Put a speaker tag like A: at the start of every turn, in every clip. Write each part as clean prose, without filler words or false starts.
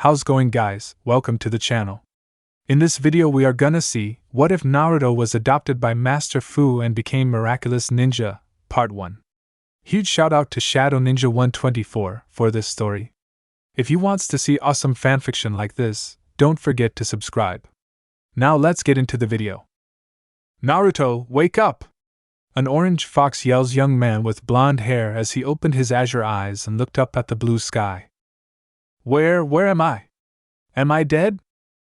A: How's going, guys? Welcome to the channel. In this video we are gonna see, what if Naruto was adopted by Master Fu and became Miraculous Ninja, Part 1. Huge shout out to Shadow Ninja 124 for this story. If you wants to see awesome fanfiction like this, don't forget to subscribe. Now let's get into the video. Naruto, wake up! An orange fox yells young man with blonde hair as he opened his azure eyes and looked up at the blue sky. Where am I? Am I dead?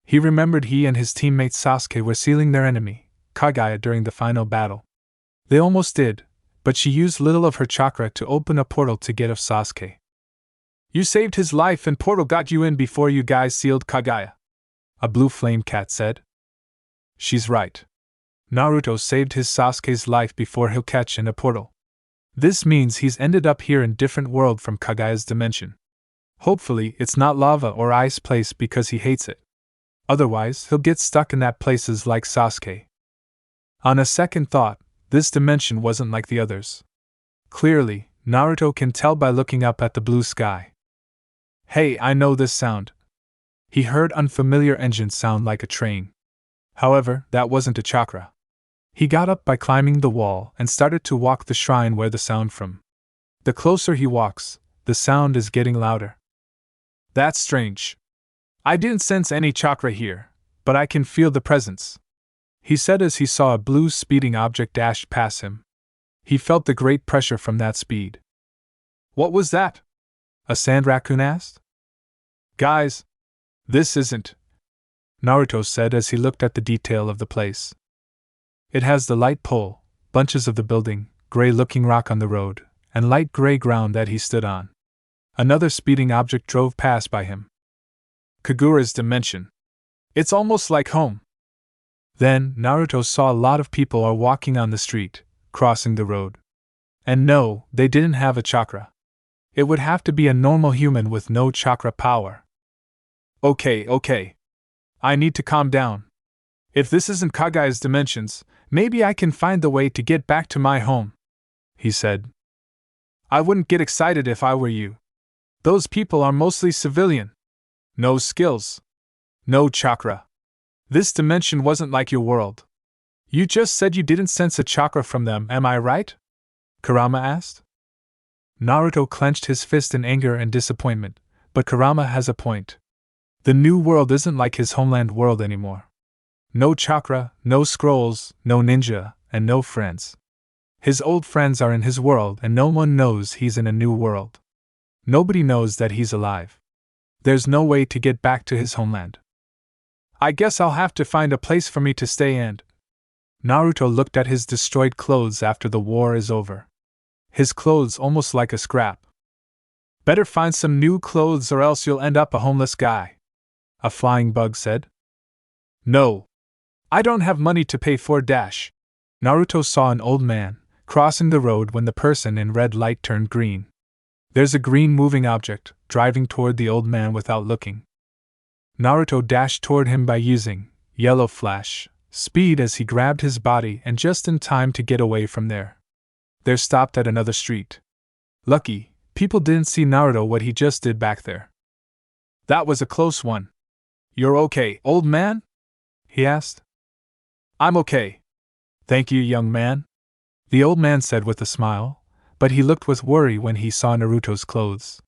A: He remembered he and his teammate Sasuke were sealing their enemy, Kaguya, during the final battle. They almost did, but she used little of her chakra to open a portal to get off Sasuke. You saved his life and portal got you in before you guys sealed Kaguya, a blue flame cat said. She's right. Naruto saved his Sasuke's life before he'll catch in a portal. This means he's ended up here in different world from Kaguya's dimension. Hopefully it's not lava or ice place because he hates it. Otherwise he'll get stuck in that places like Sasuke. On a second thought, this dimension wasn't like the others. Clearly, Naruto can tell by looking up at the blue sky. Hey, I know this sound. He heard unfamiliar engine sound like a train. However, that wasn't a chakra. He got up by climbing the wall and started to walk the shrine where the sound from. The closer he walks, the sound is getting louder. That's strange. I didn't sense any chakra here, but I can feel the presence, he said as he saw a blue speeding object dash past him. He felt the great pressure from that speed. What was that? A sand raccoon asked. Guys, this isn't, Naruto said as he looked at the detail of the place. It has the light pole, bunches of the building, gray-looking rock on the road, and light gray ground that he stood on. Another speeding object drove past by him. Kagura's dimension. It's almost like home. Then, Naruto saw a lot of people are walking on the street, crossing the road. And no, they didn't have a chakra. It would have to be a normal human with no chakra power. Okay. I need to calm down. If this isn't Kaguya's dimensions, maybe I can find the way to get back to my home, he said. I wouldn't get excited if I were you. Those people are mostly civilian. No skills. No chakra. This dimension wasn't like your world. You just said you didn't sense a chakra from them, am I right? Kurama asked. Naruto clenched his fist in anger and disappointment, but Kurama has a point. The new world isn't like his homeland world anymore. No chakra, no scrolls, no ninja, and no friends. His old friends are in his world and no one knows he's in a new world. Nobody knows that he's alive. There's no way to get back to his homeland. I guess I'll have to find a place for me to stay and… Naruto looked at his destroyed clothes after the war is over. His clothes almost like a scrap. Better find some new clothes or else you'll end up a homeless guy, a flying bug said. No. I don't have money to pay for dash. Naruto saw an old man crossing the road when the person in red light turned green. There's a green moving object, driving toward the old man without looking. Naruto dashed toward him by using yellow flash speed as he grabbed his body and just in time to get away from there. They're stopped at another street. Lucky, people didn't see Naruto what he just did back there. That was a close one. You're okay, old man? He asked. I'm okay. Thank you, young man, the old man said with a smile, but he looked with worry when he saw Naruto's clothes.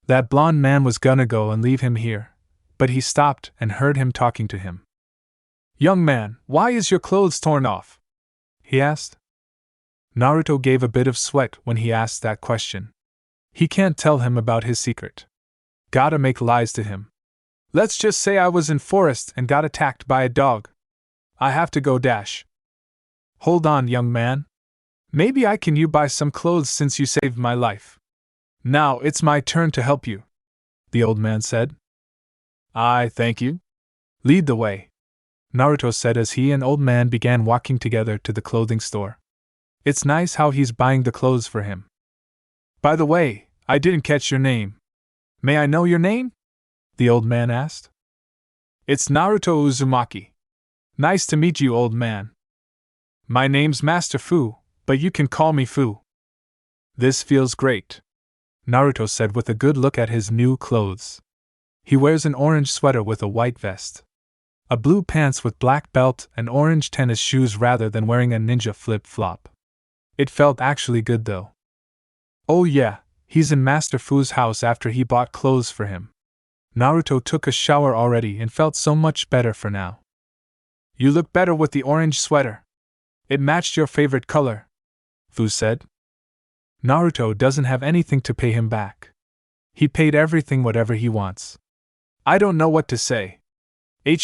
A: That blonde man was gonna go and leave him here, but he stopped and heard him talking to him. Young man, why is your clothes torn off? He asked. Naruto gave a bit of sweat when he asked that question. He can't tell him about his secret. Gotta make lies to him. Let's just say I was in forest and got attacked by a dog. I have to go dash. Hold on, young man. Maybe I can buy some clothes since you saved my life. Now it's my turn to help you, the old man said. Thank you. Lead the way, Naruto said as he and old man began walking together to the clothing store. It's nice how he's buying the clothes for him. By the way, I didn't catch your name. May I know your name? The old man asked. It's Naruto Uzumaki. Nice to meet you, old man. My name's Master Fu, but you can call me Fu. This feels great, Naruto said with a good look at his new clothes. He wears an orange sweater with a white vest, a blue pants with black belt, and orange tennis shoes rather than wearing a ninja flip-flop. It felt actually good though. Oh yeah, he's in Master Fu's house after he bought clothes for him. Naruto took a shower already and felt so much better for now. You look better with the orange sweater. It matched your favorite color, Fu said. Naruto doesn't have anything to pay him back. He paid everything whatever he wants. I don't know what to say.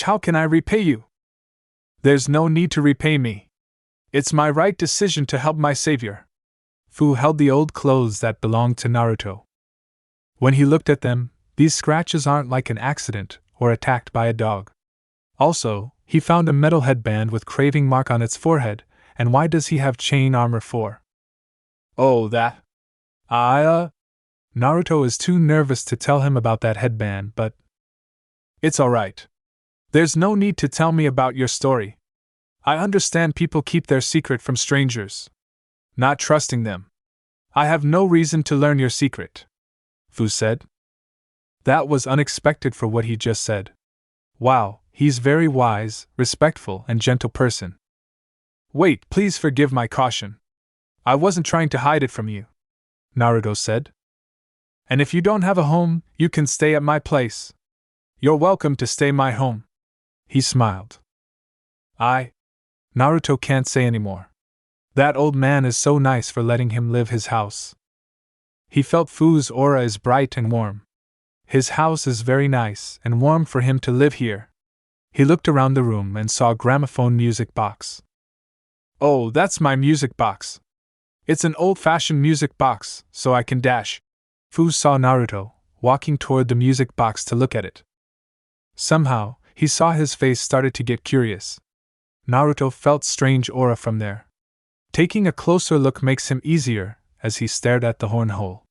A: How can I repay you? There's no need to repay me. It's my right decision to help my savior. Fu held the old clothes that belonged to Naruto. When he looked at them, these scratches aren't like an accident or attacked by a dog. Also, he found a metal headband with craving mark on its forehead, and why does he have chain armor for? Oh, that. Naruto is too nervous to tell him about that headband, but it's alright. There's no need to tell me about your story. I understand people keep their secret from strangers, not trusting them. I have no reason to learn your secret, Fu said. That was unexpected for what he just said. Wow, he's very wise, respectful, and gentle person. Wait, please forgive my caution. I wasn't trying to hide it from you, Naruto said. And if you don't have a home, you can stay at my place. You're welcome to stay my home. He smiled. Naruto can't say anymore. That old man is so nice for letting him live his house. He felt Fu's aura is bright and warm. His house is very nice and warm for him to live here. He looked around the room and saw a gramophone music box. Oh, that's my music box. It's an old-fashioned music box, so I can dash. Fu saw Naruto, walking toward the music box to look at it. Somehow, he saw his face started to get curious. Naruto felt strange aura from there. Taking a closer look makes him easier, as he stared at the horn hole.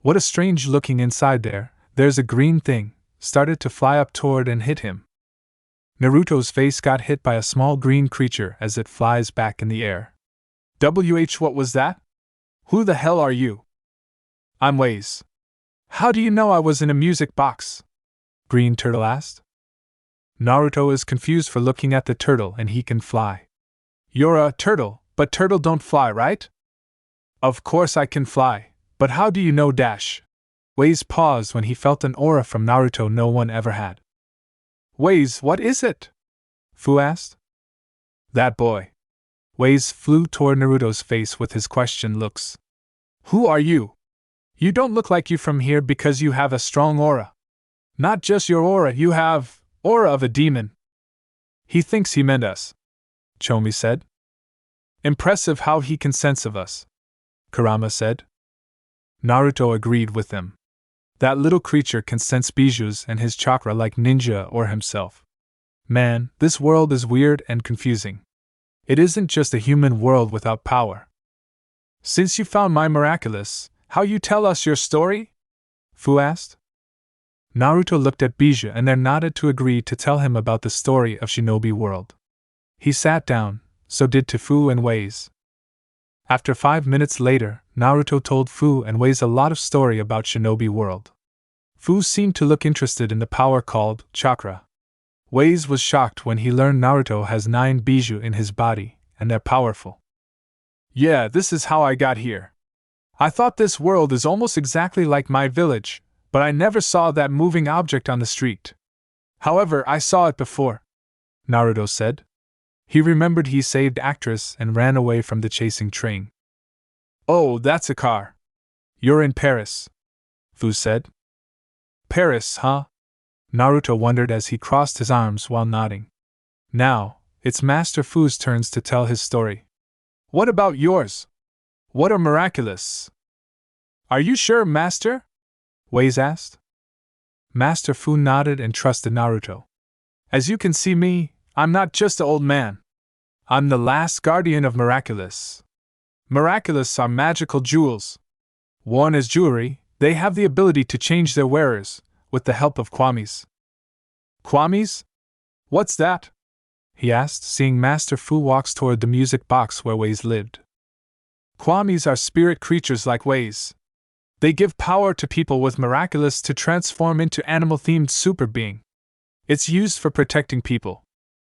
A: What a strange looking inside there, there's a green thing, started to fly up toward and hit him. Naruto's face got hit by a small green creature as it flies back in the air. What was that? Who the hell are you? I'm Waze. How do you know I was in a music box? Green Turtle asked. Naruto is confused for looking at the turtle and he can fly. You're a turtle, but turtle don't fly, right? Of course I can fly, but how do you know dash? Waze paused when he felt an aura from Naruto no one ever had. Waze, what is it? Fu asked. That boy. Waze flew toward Naruto's face with his question looks. Who are you? You don't look like you from here because you have a strong aura. Not just your aura, you have aura of a demon. He thinks he meant us, Chomi said. Impressive how he can sense of us, Kurama said. Naruto agreed with them. That little creature can sense Bijou's and his chakra like ninja or himself. Man, this world is weird and confusing. It isn't just a human world without power. Since you found my Miraculous, how you tell us your story? Fu asked. Naruto looked at Bijou and then nodded to agree to tell him about the story of Shinobi World. He sat down, so did Fu and Waze. After 5 minutes later, Naruto told Fu and Waze a lot of story about Shinobi World. Fu seemed to look interested in the power called chakra. Waze was shocked when he learned Naruto has 9 Bijou in his body, and they're powerful. Yeah, this is how I got here. I thought this world is almost exactly like my village, but I never saw that moving object on the street. However, I saw it before, Naruto said. He remembered he saved actress and ran away from the chasing train. Oh, that's a car. You're in Paris, Fu said. Paris, huh? Naruto wondered as he crossed his arms while nodding. Now, it's Master Fu's turns to tell his story. What about yours? What are Miraculous? Are you sure, Master? Waze asked. Master Fu nodded and trusted Naruto. As you can see me, I'm not just an old man. I'm the last guardian of Miraculous. Miraculous are magical jewels. Worn as jewelry, they have the ability to change their wearers, with the help of kwamis. Kwamis? What's that? He asked, seeing Master Fu walks toward the music box where Waze lived. Kwamis are spirit creatures like Waze. They give power to people with Miraculous to transform into animal-themed super being. It's used for protecting people,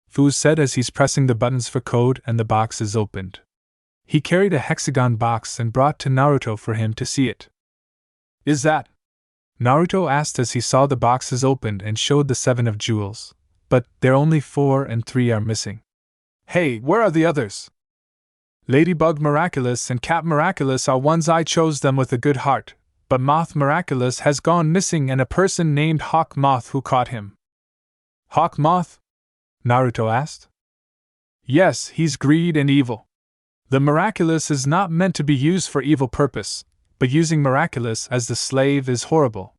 A: Fu said as he's pressing the buttons for code and the box is opened. He carried a hexagon box and brought to Naruto for him to see it. Is that? Naruto asked as he saw the boxes opened and showed the 7 of jewels, but there are only 4 and 3 are missing. Hey, where are the others? Ladybug Miraculous and Cat Miraculous are ones I chose them with a good heart, but Moth Miraculous has gone missing and a person named Hawk Moth who caught him. Hawk Moth? Naruto asked. Yes, he's greed and evil. The Miraculous is not meant to be used for evil purpose, but using Miraculous as the slave is horrible.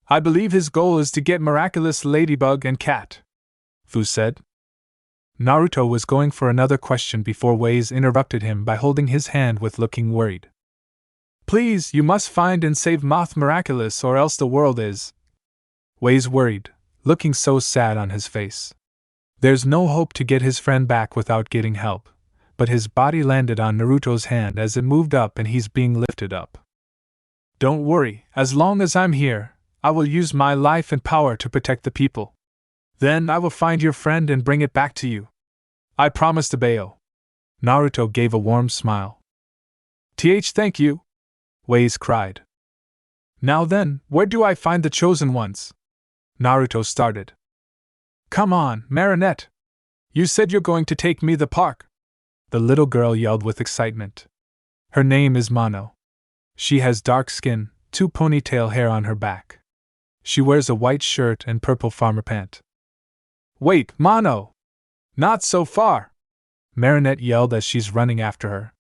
A: I believe his goal is to get Miraculous Ladybug and Cat, Fu said. Naruto was going for another question before Waze interrupted him by holding his hand with looking worried. Please, you must find and save Moth Miraculous or else the world is. Waze worried, looking so sad on his face. There's no hope to get his friend back without getting help, but his body landed on Naruto's hand as it moved up and he's being lifted up. Don't worry, as long as I'm here, I will use my life and power to protect the people. Then I will find your friend and bring it back to you. I promise to Bayo. Naruto gave a warm smile. Thank you, Waze cried. Now then, where do I find the chosen ones? Naruto started. Come on, Marinette. You said you're going to take me to the park. The little girl yelled with excitement. Her name is Mono. She has dark skin, 2 ponytail hair on her back. She wears a white shirt and purple farmer pant. Wait, Mono! Not so far! Marinette yelled as she's running after her.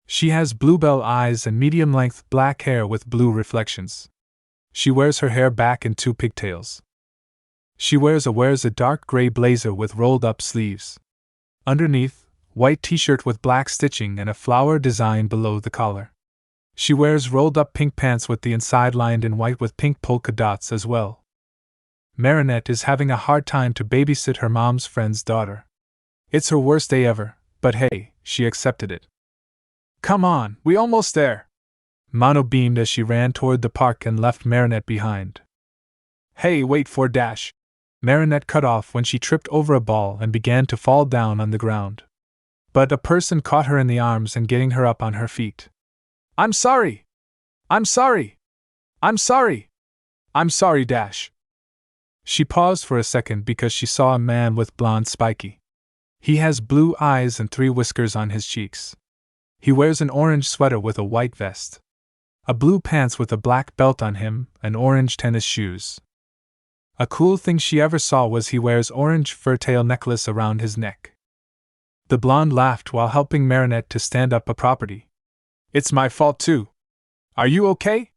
A: She has bluebell eyes and medium-length black hair with blue reflections. She wears her hair back in 2 pigtails. She wears a dark gray blazer with rolled-up sleeves. Underneath, white t-shirt with black stitching and a flower design below the collar. She wears rolled-up pink pants with the inside lined in white with pink polka dots as well. Marinette is having a hard time to babysit her mom's friend's daughter. It's her worst day ever, but hey, she accepted it. Come on, we almost there! Mono beamed as she ran toward the park and left Marinette behind. Hey, wait for dash! Marinette cut off when she tripped over a ball and began to fall down on the ground. But a person caught her in the arms and getting her up on her feet. I'm sorry! I'm sorry! I'm sorry! I'm sorry, Dash! She paused for a second because she saw a man with blonde spiky. He has blue eyes and 3 whiskers on his cheeks. He wears an orange sweater with a white vest, a blue pants with a black belt on him, and orange tennis shoes. A cool thing she ever saw was he wears orange fur tail necklace around his neck. The blonde laughed while helping Marinette to stand up a property. It's my fault too. Are you okay?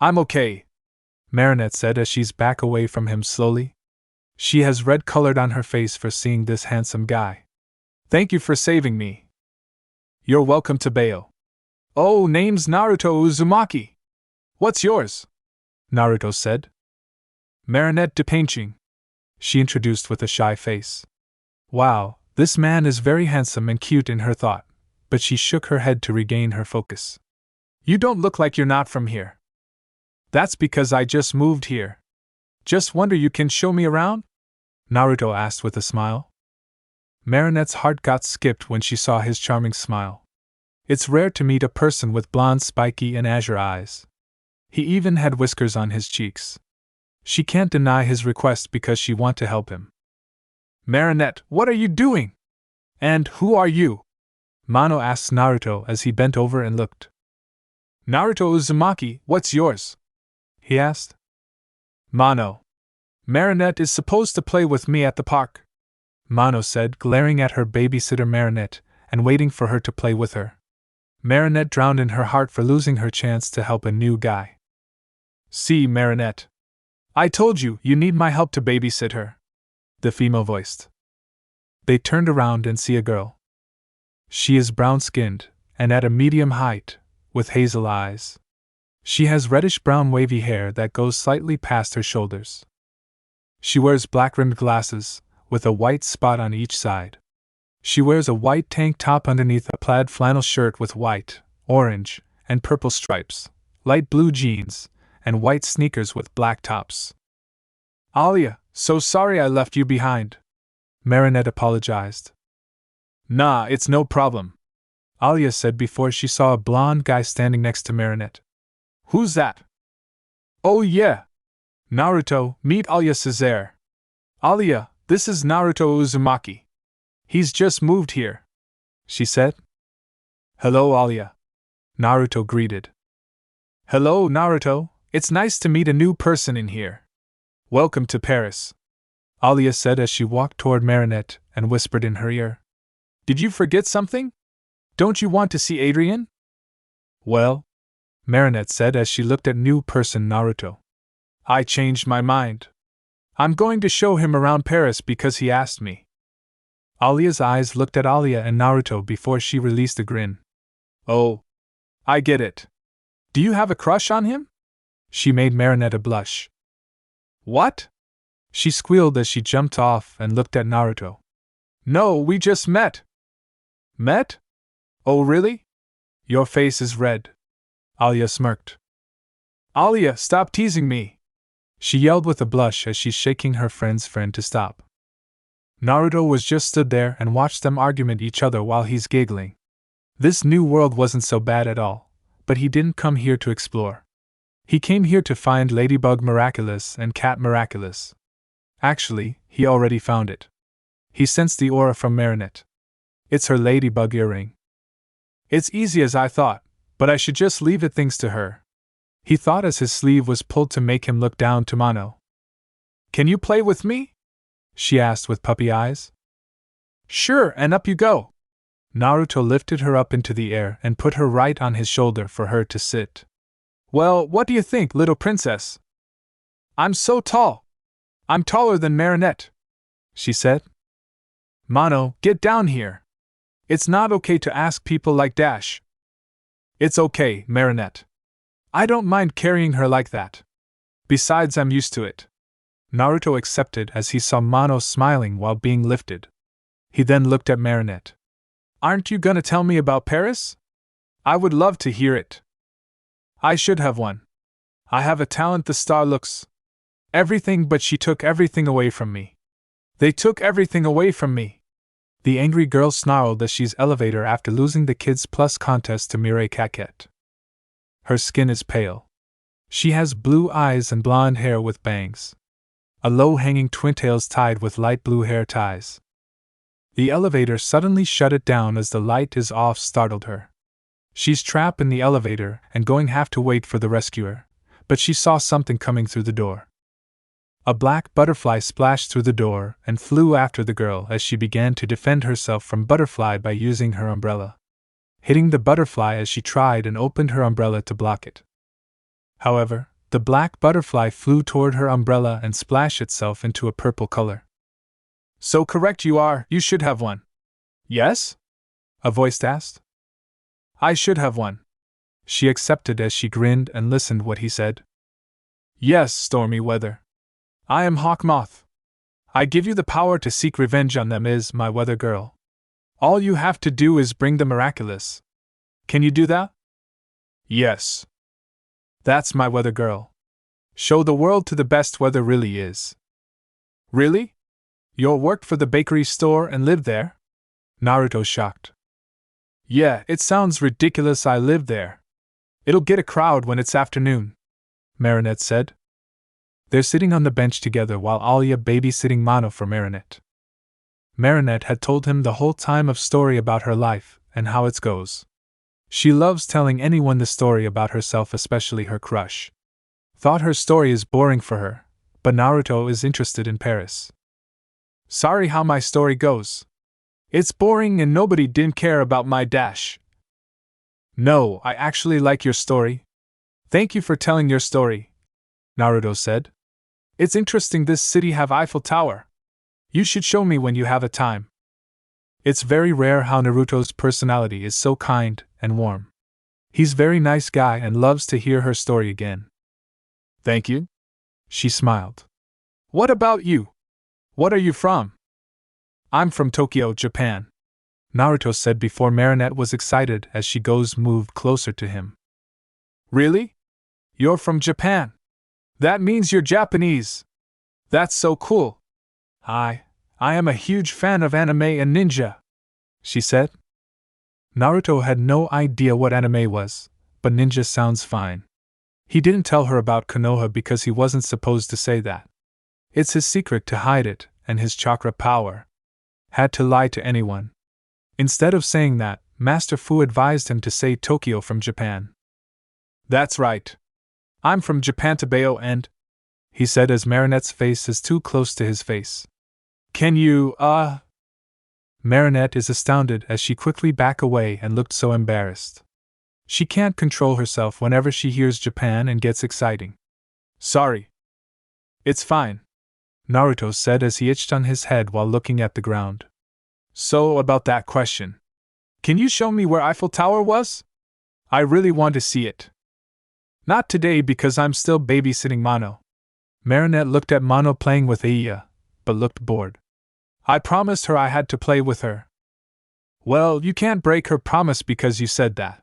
A: I'm okay, Marinette said as she's back away from him slowly. She has red colored on her face for seeing this handsome guy. Thank you for saving me. You're welcome to Bayo. Oh, name's Naruto Uzumaki. What's yours? Naruto said. Marinette de Painting, she introduced with a shy face. Wow, this man is very handsome and cute in her thought, but she shook her head to regain her focus. You don't look like you're not from here. That's because I just moved here. Just wonder you can show me around? Naruto asked with a smile. Marinette's heart got skipped when she saw his charming smile. It's rare to meet a person with blonde spiky and azure eyes. He even had whiskers on his cheeks. She can't deny his request because she wants to help him. Marinette, what are you doing? And who are you? Mono asked Naruto as he bent over and looked. Naruto Uzumaki, what's yours? He asked. Mono. Marinette is supposed to play with me at the park, Mono said, glaring at her babysitter Marinette and waiting for her to play with her. Marinette drowned in her heart for losing her chance to help a new guy. See, Marinette. I told you, you need my help to babysit her, the female voiced. They turned around and see a girl. She is brown-skinned, and at a medium height, with hazel eyes. She has reddish-brown wavy hair that goes slightly past her shoulders. She wears black-rimmed glasses, with a white spot on each side. She wears a white tank top underneath a plaid flannel shirt with white, orange, and purple stripes, light blue jeans, and white sneakers with black tops. "Alia, so sorry I left you behind," Marinette apologized. "Nah, it's no problem," Alia said before she saw a blonde guy standing next to Marinette. "Who's that?" "Oh yeah! Naruto, meet Alia Cesare. Alia, this is Naruto Uzumaki. He's just moved here," she said. "Hello, Alia," Naruto greeted. "Hello, Naruto, it's nice to meet a new person in here. Welcome to Paris," Alia said as she walked toward Marinette and whispered in her ear. "Did you forget something? Don't you want to see Adrien?" "Well," Marinette said as she looked at new person Naruto, "I changed my mind. I'm going to show him around Paris because he asked me." Alia's eyes looked at Alia and Naruto before she released a grin. "Oh, I get it. Do you have a crush on him?" She made Marinette a blush. "What?" she squealed as she jumped off and looked at Naruto. "No, we just met." "Met? Oh really? Your face is red." Alia smirked. "Alia, stop teasing me!" she yelled with a blush as she's shaking her friend's friend to stop. Naruto was just stood there and watched them argument each other while he's giggling. This new world wasn't so bad at all, but he didn't come here to explore. He came here to find Ladybug Miraculous and Cat Miraculous. Actually, he already found it. He sensed the aura from Marinette. It's her ladybug earring. "It's easy as I thought, but I should just leave it things to her," he thought as his sleeve was pulled to make him look down to Mono. "Can you play with me?" she asked with puppy eyes. "Sure, and up you go." Naruto lifted her up into the air and put her right on his shoulder for her to sit. "Well, what do you think, little princess?" "I'm so tall. I'm taller than Marinette," she said. "Mono, get down here. It's not okay to ask people like Dash." "It's okay, Marinette. I don't mind carrying her like that. Besides, I'm used to it." Naruto accepted as he saw Mono smiling while being lifted. He then looked at Marinette. "Aren't you gonna tell me about Paris? I would love to hear it." "I should have one. I have a talent the star looks. Everything, but she took everything away from me. They took everything away from me." The angry girl snarled as she's elevator after losing the Kids Plus contest to Mirai Kaket. Her skin is pale. She has blue eyes and blonde hair with bangs. A low-hanging twintails tied with light blue hair ties. The elevator suddenly shut it down as the light is off startled her. She's trapped in the elevator and going to have to wait for the rescuer, but she saw something coming through the door. A black butterfly splashed through the door and flew after the girl as she began to defend herself from butterfly by using her umbrella, hitting the butterfly as she tried and opened her umbrella to block it. However, the black butterfly flew toward her umbrella and splashed itself into a purple color. "So correct you are, you should have one." "Yes?" a voice asked. "I should have one," she accepted as she grinned and listened what he said. "Yes, stormy weather. I am Hawk Moth. I give you the power to seek revenge on them is my weather girl. All you have to do is bring the miraculous. Can you do that?" "Yes. That's my weather girl. Show the world to the best weather really is." "Really? You worked for the bakery store and lived there?" Naruto shocked. "Yeah, it sounds ridiculous I lived there. It'll get a crowd when it's afternoon," Marinette said. They're sitting on the bench together while Alia babysitting Mono for Marinette. Marinette had told him the whole time of story about her life and how it goes. She loves telling anyone the story about herself, especially her crush. Thought her story is boring for her, but Naruto is interested in Paris. "Sorry how my story goes. It's boring and nobody didn't care about my dash." "No, I actually like your story. Thank you for telling your story," Naruto said. "It's interesting this city have Eiffel Tower. You should show me when you have a time." It's very rare how Naruto's personality is so kind and warm. He's very nice guy and loves to hear her story again. "Thank you," she smiled. "What about you? What are you from?" "I'm from Tokyo, Japan," Naruto said before Marinette was excited as she moved closer to him. "Really? You're from Japan. That means you're Japanese. That's so cool. I am a huge fan of anime and ninja, she said. Naruto had no idea what anime was, but ninja sounds fine. He didn't tell her about Konoha because he wasn't supposed to say that. It's his secret to hide it, and his chakra power. Had to lie to anyone. Instead of saying that, Master Fu advised him to say Tokyo from Japan. That's right. I'm from Japan Tabeo and… he said as Marinette's face is too close to his face. Can you, Marinette is astounded as she quickly back away and looked so embarrassed. She can't control herself whenever she hears Japan and gets exciting. Sorry. It's fine, Naruto said as he itched on his head while looking at the ground. So about that question. Can you show me where Eiffel Tower was? I really want to see it. Not today because I'm still babysitting Mono. Marinette looked at Mono playing with Iya, but looked bored. I promised her I had to play with her. Well, you can't break her promise because you said that.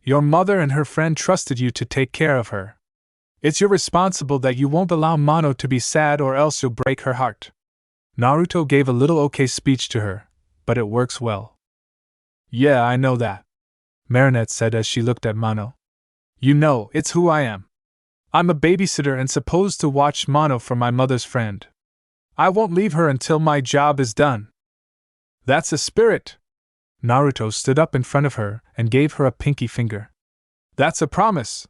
A: Your mother and her friend trusted you to take care of her. It's irresponsible that you won't allow Mono to be sad or else you'll break her heart. Naruto gave a little okay speech to her, but it works well. Yeah, I know that, Marinette said as she looked at Mono. You know, it's who I am. I'm a babysitter and supposed to watch Mono for my mother's friend. I won't leave her until my job is done. That's a spirit. Naruto stood up in front of her and gave her a pinky finger. That's a promise.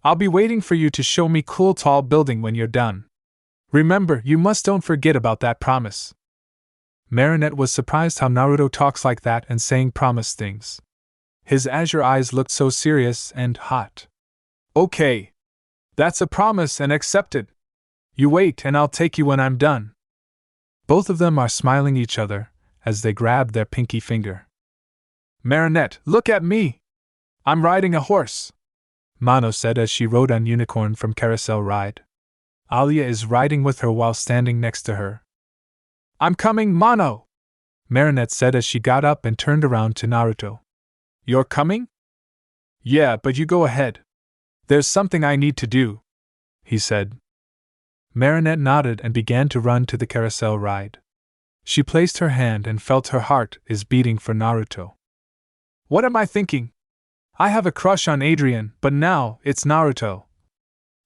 A: I'll be waiting for you to show me cool tall building when you're done. Remember, you don't forget about that promise. Marinette was surprised how Naruto talks like that and saying promise things. His azure eyes looked so serious and hot. Okay. That's a promise and accepted. You wait and I'll take you when I'm done. Both of them are smiling each other as they grab their pinky finger. Marinette, look at me! I'm riding a horse, Mono said as she rode on Unicorn from Carousel Ride. Alia is riding with her while standing next to her. I'm coming, Mono! Marinette said as she got up and turned around to Naruto. You're coming? Yeah, but you go ahead. There's something I need to do, he said. Marinette nodded and began to run to the carousel ride. She placed her hand and felt her heart is beating for Naruto. What am I thinking? I have a crush on Adrian, but now it's Naruto.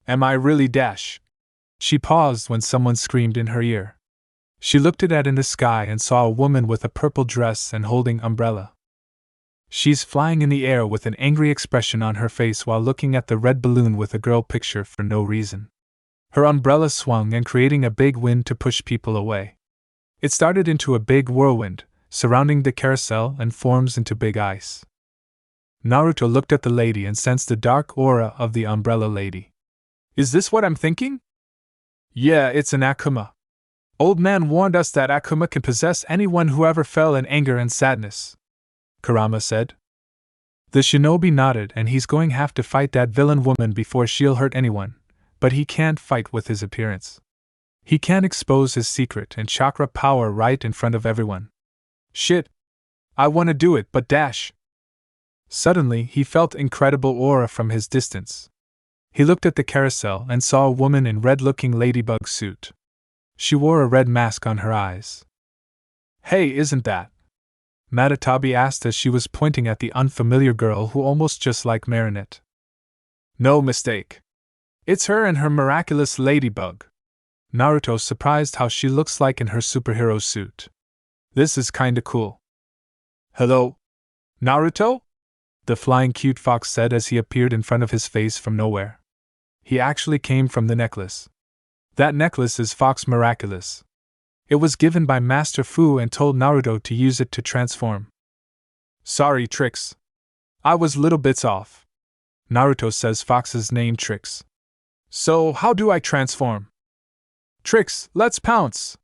A: Am I really Dash? She paused when someone screamed in her ear. She looked at in the sky and saw a woman with a purple dress and holding umbrella. She's flying in the air with an angry expression on her face while looking at the red balloon with a girl picture for no reason. Her umbrella swung and creating a big wind to push people away. It started into a big whirlwind, surrounding the carousel and forms into big ice. Naruto looked at the lady and sensed the dark aura of the umbrella lady. Is this what I'm thinking? Yeah, it's an Akuma. Old man warned us that Akuma can possess anyone who ever fell in anger and sadness, Kurama said. The shinobi nodded and he's going to have to fight that villain woman before she'll hurt anyone, but he can't fight with his appearance. He can't expose his secret and chakra power right in front of everyone. Shit. I want to do it, but Dash. Suddenly, he felt incredible aura from his distance. He looked at the carousel and saw a woman in red-looking ladybug suit. She wore a red mask on her eyes. Hey, isn't that? Matatabi asked as she was pointing at the unfamiliar girl who almost just like Marinette. No mistake. It's her and her miraculous ladybug. Naruto surprised how she looks like in her superhero suit. This is kinda cool. Hello? Naruto? The flying cute fox said as he appeared in front of his face from nowhere. He actually came from the necklace. That necklace is Fox Miraculous. It was given by Master Fu and told Naruto to use it to transform. Sorry, Trix. I was little bits off. Naruto says Fox's name Trix. So, how do I transform? Trix, let's pounce,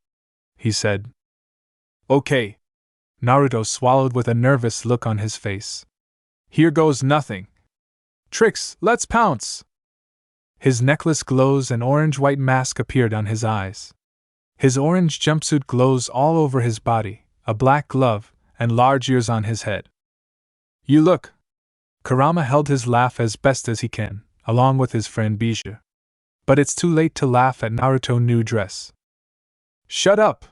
A: he said. Okay. Naruto swallowed with a nervous look on his face. Here goes nothing. Trix, let's pounce. His necklace glows and orange-white mask appeared on his eyes. His orange jumpsuit glows all over his body, a black glove, and large ears on his head. You look. Kurama held his laugh as best as he can, along with his friend Bijou. But it's too late to laugh at Naruto's new dress. Shut up!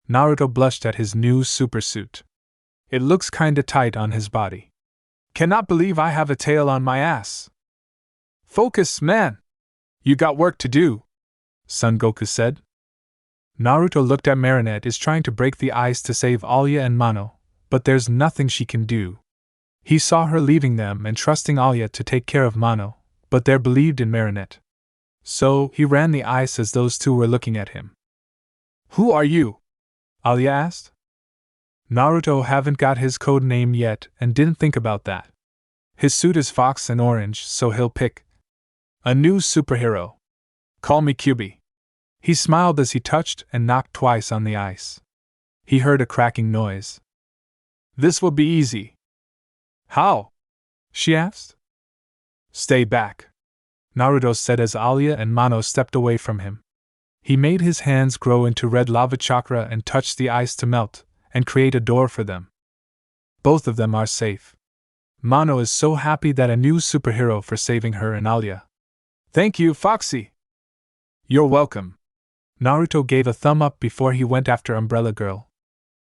A: Naruto blushed at his new supersuit. It looks kinda tight on his body. Cannot believe I have a tail on my ass. Focus, man! You got work to do, Son Goku said. Naruto looked at Marinette is trying to break the ice to save Alya and Mano, but there's nothing she can do. He saw her leaving them and trusting Alya to take care of Mano, but they believed in Marinette. So, he ran the ice as those two were looking at him. Who are you? Alya asked. Naruto haven't got his code name yet and didn't think about that. His suit is fox and orange, so he'll pick a new superhero. Call me QB. He smiled as he touched and knocked twice on the ice. He heard a cracking noise. This will be easy. How? She asked. Stay back, Naruto said as Alya and Mano stepped away from him. He made his hands grow into red lava chakra and touched the ice to melt and create a door for them. Both of them are safe. Mano is so happy that a new superhero for saving her and Alya. Thank you, Foxy. You're welcome. Naruto gave a thumb up before he went after Umbrella Girl.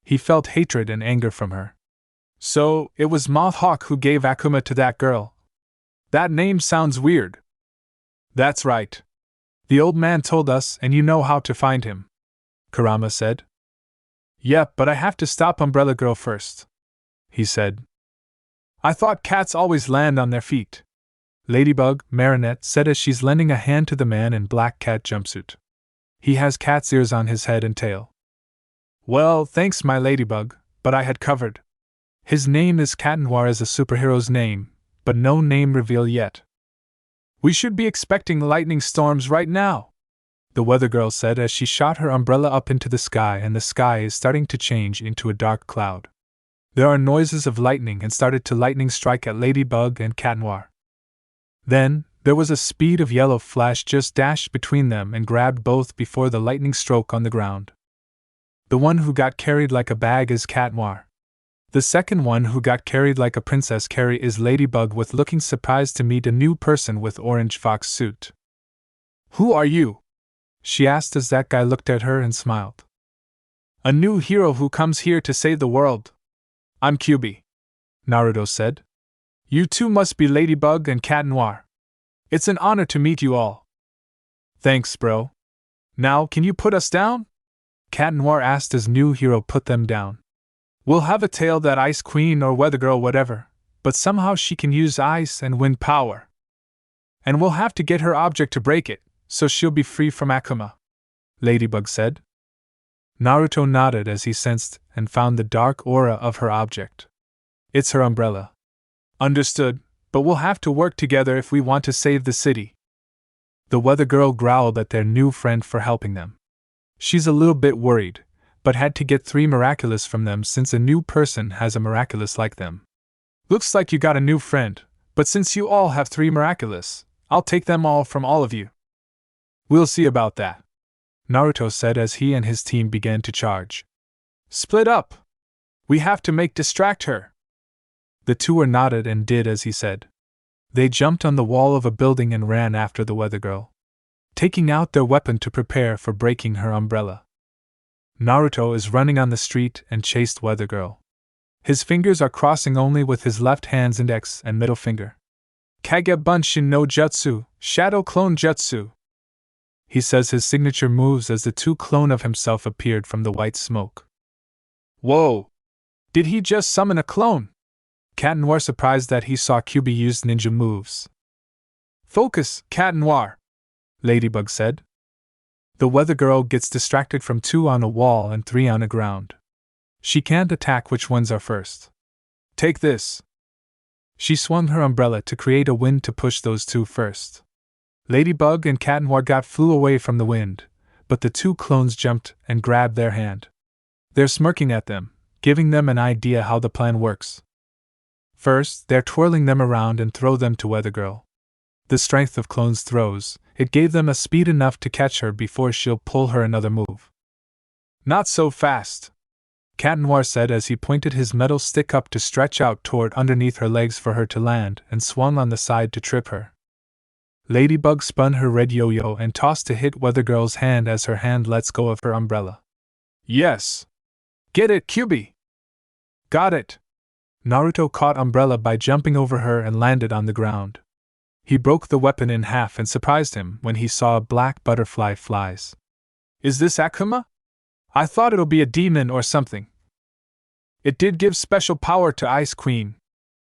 A: He felt hatred and anger from her. So, it was Moth Hawk who gave Akuma to that girl. That name sounds weird. That's right. The old man told us and you know how to find him, Kurama said. Yep, but I have to stop Umbrella Girl first, he said. I thought cats always land on their feet, Ladybug, Marinette said as she's lending a hand to the man in black cat jumpsuit. He has cat's ears on his head and tail. Well, thanks my Ladybug, but I had covered. His name is Cat Noir as a superhero's name, but no name reveal yet. We should be expecting lightning storms right now, the weather girl said as she shot her umbrella up into the sky and the sky is starting to change into a dark cloud. There are noises of lightning and started to lightning strike at Ladybug and Cat Noir. Then, there was a speed of yellow flash just dashed between them and grabbed both before the lightning stroke on the ground. The one who got carried like a bag is Cat Noir. The second one who got carried like a princess carry is Ladybug with looking surprised to meet a new person with orange fox suit. Who are you? She asked as that guy looked at her and smiled. A new hero who comes here to save the world. I'm QB, Naruto said. You two must be Ladybug and Cat Noir. It's an honor to meet you all. Thanks, bro. Now, can you put us down? Cat Noir asked as new hero put them down. We'll have a tail that Ice Queen or Weather Girl whatever, but somehow she can use ice and wind power. And we'll have to get her object to break it, so she'll be free from Akuma, Ladybug said. Naruto nodded as he sensed and found the dark aura of her object. It's her umbrella. Understood, but we'll have to work together if we want to save the city. The weather girl growled at their new friend for helping them. She's a little bit worried, but had to get 3 Miraculous from them since a new person has a Miraculous like them. Looks like you got a new friend, but since you all have 3 Miraculous, I'll take them all from all of you. We'll see about that, Naruto said as he and his team began to charge. Split up! We have to distract her. The two were nodded and did as he said. They jumped on the wall of a building and ran after the weather girl, taking out their weapon to prepare for breaking her umbrella. Naruto is running on the street and chased Weather Girl. His fingers are crossing only with his left hand's index and middle finger. Kage Bunshin no Jutsu, Shadow Clone Jutsu. He says his signature moves as the 2 clone of himself appeared from the white smoke. Whoa! Did he just summon a clone? Cat Noir surprised that he saw QB use ninja moves. Focus, Cat Noir, Ladybug said. The weather girl gets distracted from 2 on a wall and 3 on the ground. She can't attack which ones are first. Take this. She swung her umbrella to create a wind to push those 2 first. Ladybug and Cat Noir flew away from the wind, but the 2 clones jumped and grabbed their hand. They're smirking at them, giving them an idea how the plan works. First, they're twirling them around and throw them to Weather Girl. The strength of clones throws, it gave them a speed enough to catch her before she'll pull her another move. Not so fast, Cat Noir said as he pointed his metal stick up to stretch out toward underneath her legs for her to land and swung on the side to trip her. Ladybug spun her red yo-yo and tossed to hit Weather Girl's hand as her hand lets go of her umbrella. Yes! Get it, QB! Got it! Naruto caught Umbrella by jumping over her and landed on the ground. He broke the weapon in half and surprised him when he saw a black butterfly flies. Is this Akuma? I thought it'll be a demon or something. It did give special power to Ice Queen.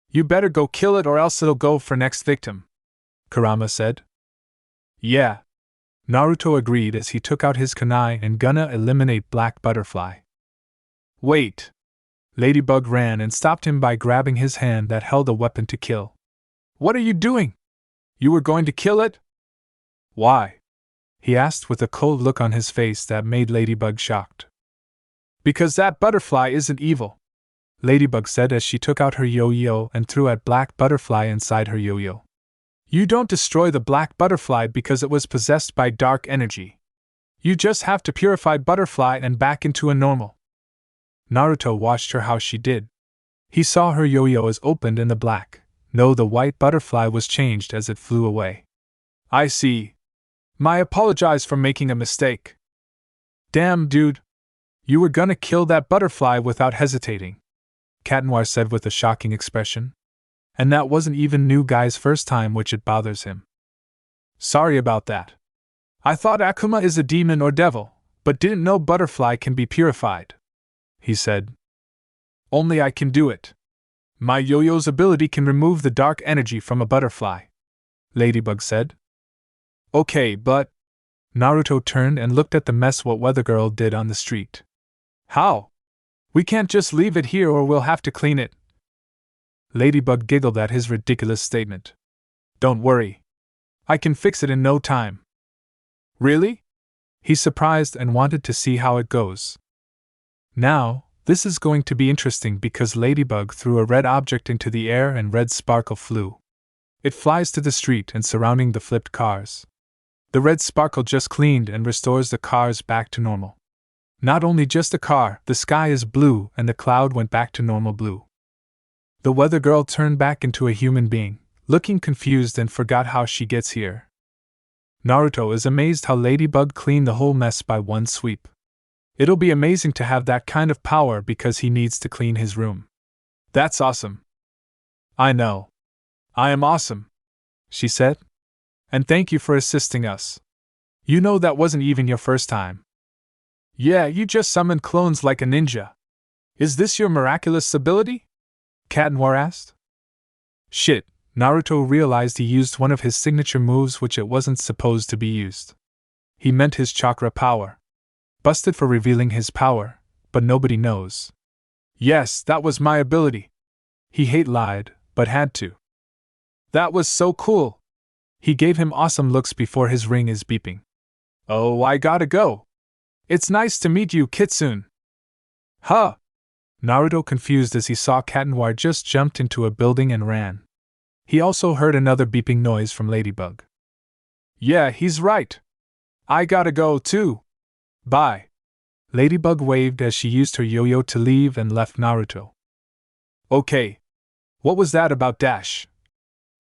A: You better go kill it or else it'll go for next victim, Kurama said. Yeah. Naruto agreed as he took out his kunai and gonna eliminate Black Butterfly. Wait. Ladybug ran and stopped him by grabbing his hand that held a weapon to kill. What are you doing? You were going to kill it? Why? He asked with a cold look on his face that made Ladybug shocked. Because that butterfly isn't evil, Ladybug said as she took out her yo-yo and threw at Black Butterfly inside her yo-yo. You don't destroy the Black Butterfly because it was possessed by dark energy. You just have to purify Butterfly and back into a normal. Naruto watched her how she did. He saw her yo-yo is opened in the black. No, the white butterfly was changed as it flew away. I see. I apologize for making a mistake. Damn, dude. You were gonna kill that butterfly without hesitating, Cat Noir said with a shocking expression. And that wasn't even New Guy's first time, which it bothers him. Sorry about that. I thought Akuma is a demon or devil, but didn't know butterfly can be purified, he said. Only I can do it. My yo-yo's ability can remove the dark energy from a butterfly, Ladybug said. Okay, but... Naruto turned and looked at the mess what Weather Girl did on the street. How? We can't just leave it here or we'll have to clean it. Ladybug giggled at his ridiculous statement. Don't worry. I can fix it in no time. Really? He's surprised and wanted to see how it goes. Now, this is going to be interesting because Ladybug threw a red object into the air and red sparkle flew. It flies to the street and surrounding the flipped cars. The red sparkle just cleaned and restores the cars back to normal. Not only just the car, the sky is blue and the cloud went back to normal blue. The Weather Girl turned back into a human being, looking confused and forgot how she gets here. Naruto is amazed how Ladybug cleaned the whole mess by one sweep. It'll be amazing to have that kind of power because he needs to clean his room. That's awesome. I know. I am awesome, she said. And thank you for assisting us. You know that wasn't even your first time. Yeah, you just summoned clones like a ninja. Is this your miraculous ability? Cat Noir asked. Shit, Naruto realized he used one of his signature moves which it wasn't supposed to be used. He meant his chakra power. Busted for revealing his power, but nobody knows. Yes, that was my ability. He lied, but had to. That was so cool. He gave him awesome looks before his ring is beeping. Oh, I gotta go. It's nice to meet you, Kitsune. Huh? Naruto confused as he saw Cat Noir just jumped into a building and ran. He also heard another beeping noise from Ladybug. Yeah, he's right. I gotta go too. Bye. Ladybug waved as she used her yo-yo to leave and left Naruto. Okay. What was that about Dash?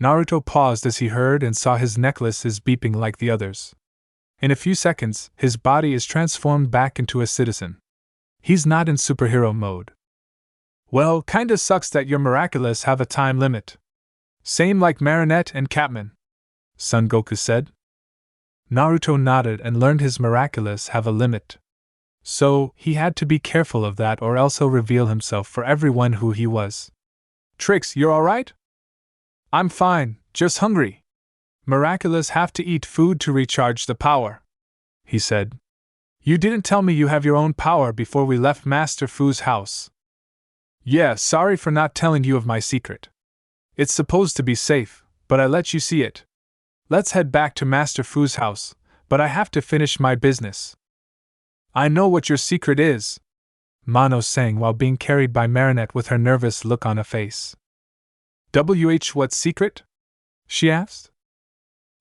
A: Naruto paused as he heard and saw his necklace is beeping like the others. In a few seconds, his body is transformed back into a citizen. He's not in superhero mode. Well, kinda sucks that your Miraculous have a time limit. Same like Marinette and Catman, Son Goku said. Naruto nodded and learned his Miraculous have a limit. So, he had to be careful of that or else he'll reveal himself for everyone who he was. Trix, you're alright? I'm fine, just hungry. Miraculous have to eat food to recharge the power, he said. You didn't tell me you have your own power before we left Master Fu's house. Yeah, sorry for not telling you of my secret. It's supposed to be safe, but I let you see it. Let's head back to Master Fu's house, but I have to finish my business. I know what your secret is, Mono sang while being carried by Marinette with her nervous look on her face. What secret? She asked.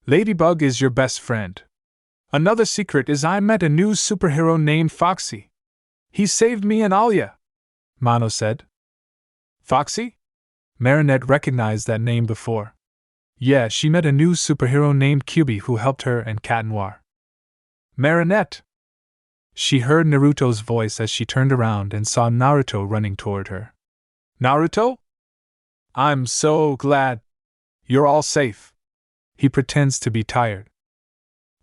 A: Ladybug is your best friend. Another secret is I met a new superhero named Foxy. He saved me and Alia, Mono said. Foxy? Marinette recognized that name before. Yeah, she met a new superhero named Kyubi who helped her and Cat Noir. Marinette! She heard Naruto's voice as she turned around and saw Naruto running toward her. Naruto? I'm so glad. You're all safe. He pretends to be tired.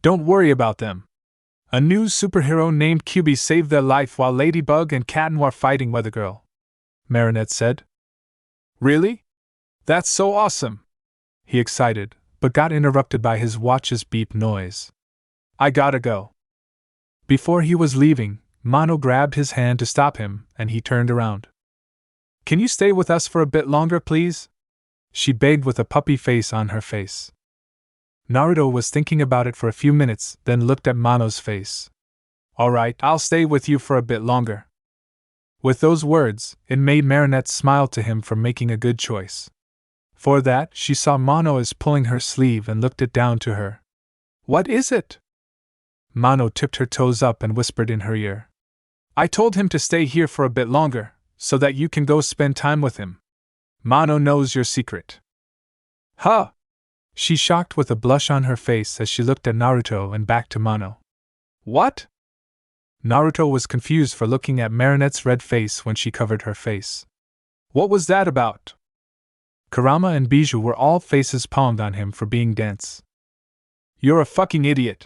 A: Don't worry about them. A new superhero named Kyubi saved their life while Ladybug and Cat Noir fighting Weather Girl, Marinette said. Really? That's so awesome! He excited, but got interrupted by his watch's beep noise. I gotta go. Before he was leaving, Mono grabbed his hand to stop him, and he turned around. Can you stay with us for a bit longer, please? She begged with a puppy face on her face. Naruto was thinking about it for a few minutes, then looked at Mono's face. All right, I'll stay with you for a bit longer. With those words, it made Marinette smile to him for making a good choice. For that, she saw Mono is pulling her sleeve and looked it down to her. What is it? Mono tipped her toes up and whispered in her ear. I told him to stay here for a bit longer, so that you can go spend time with him. Mono knows your secret. Huh! She shocked with a blush on her face as she looked at Naruto and back to Mono. What? Naruto was confused for looking at Marinette's red face when she covered her face. What was that about? Kurama and Bijou were all faces palmed on him for being dense. You're a fucking idiot,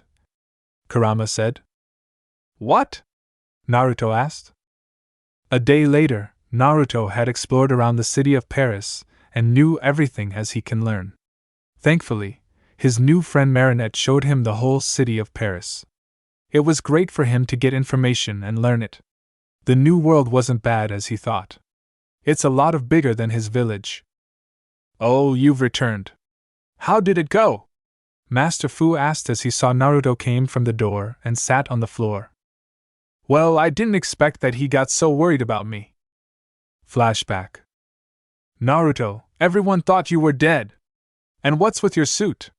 A: Kurama said. What? Naruto asked. A day later, Naruto had explored around the city of Paris and knew everything as he can learn. Thankfully, his new friend Marinette showed him the whole city of Paris. It was great for him to get information and learn it. The new world wasn't bad as he thought. It's a lot bigger than his village. Oh, you've returned. How did it go? Master Fu asked as he saw Naruto came from the door and sat on the floor. Well, I didn't expect that he got so worried about me. Flashback. Naruto, everyone thought you were dead. And what's with your suit?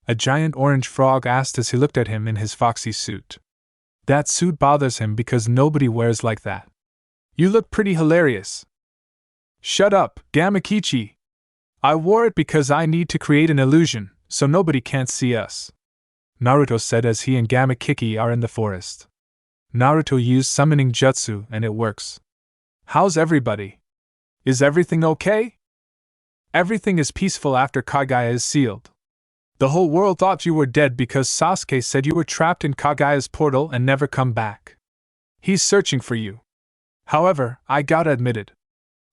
A: A giant orange frog asked as he looked at him in his foxy suit. That suit bothers him because nobody wears like that. You look pretty hilarious. Shut up, Gamakichi. I wore it because I need to create an illusion, so nobody can't see us, Naruto said as he and Gamakiki are in the forest. Naruto used summoning jutsu and it works. How's everybody? Is everything okay? Everything is peaceful after Kagaya is sealed. The whole world thought you were dead because Sasuke said you were trapped in Kagaya's portal and never come back. He's searching for you. However, I gotta admit it.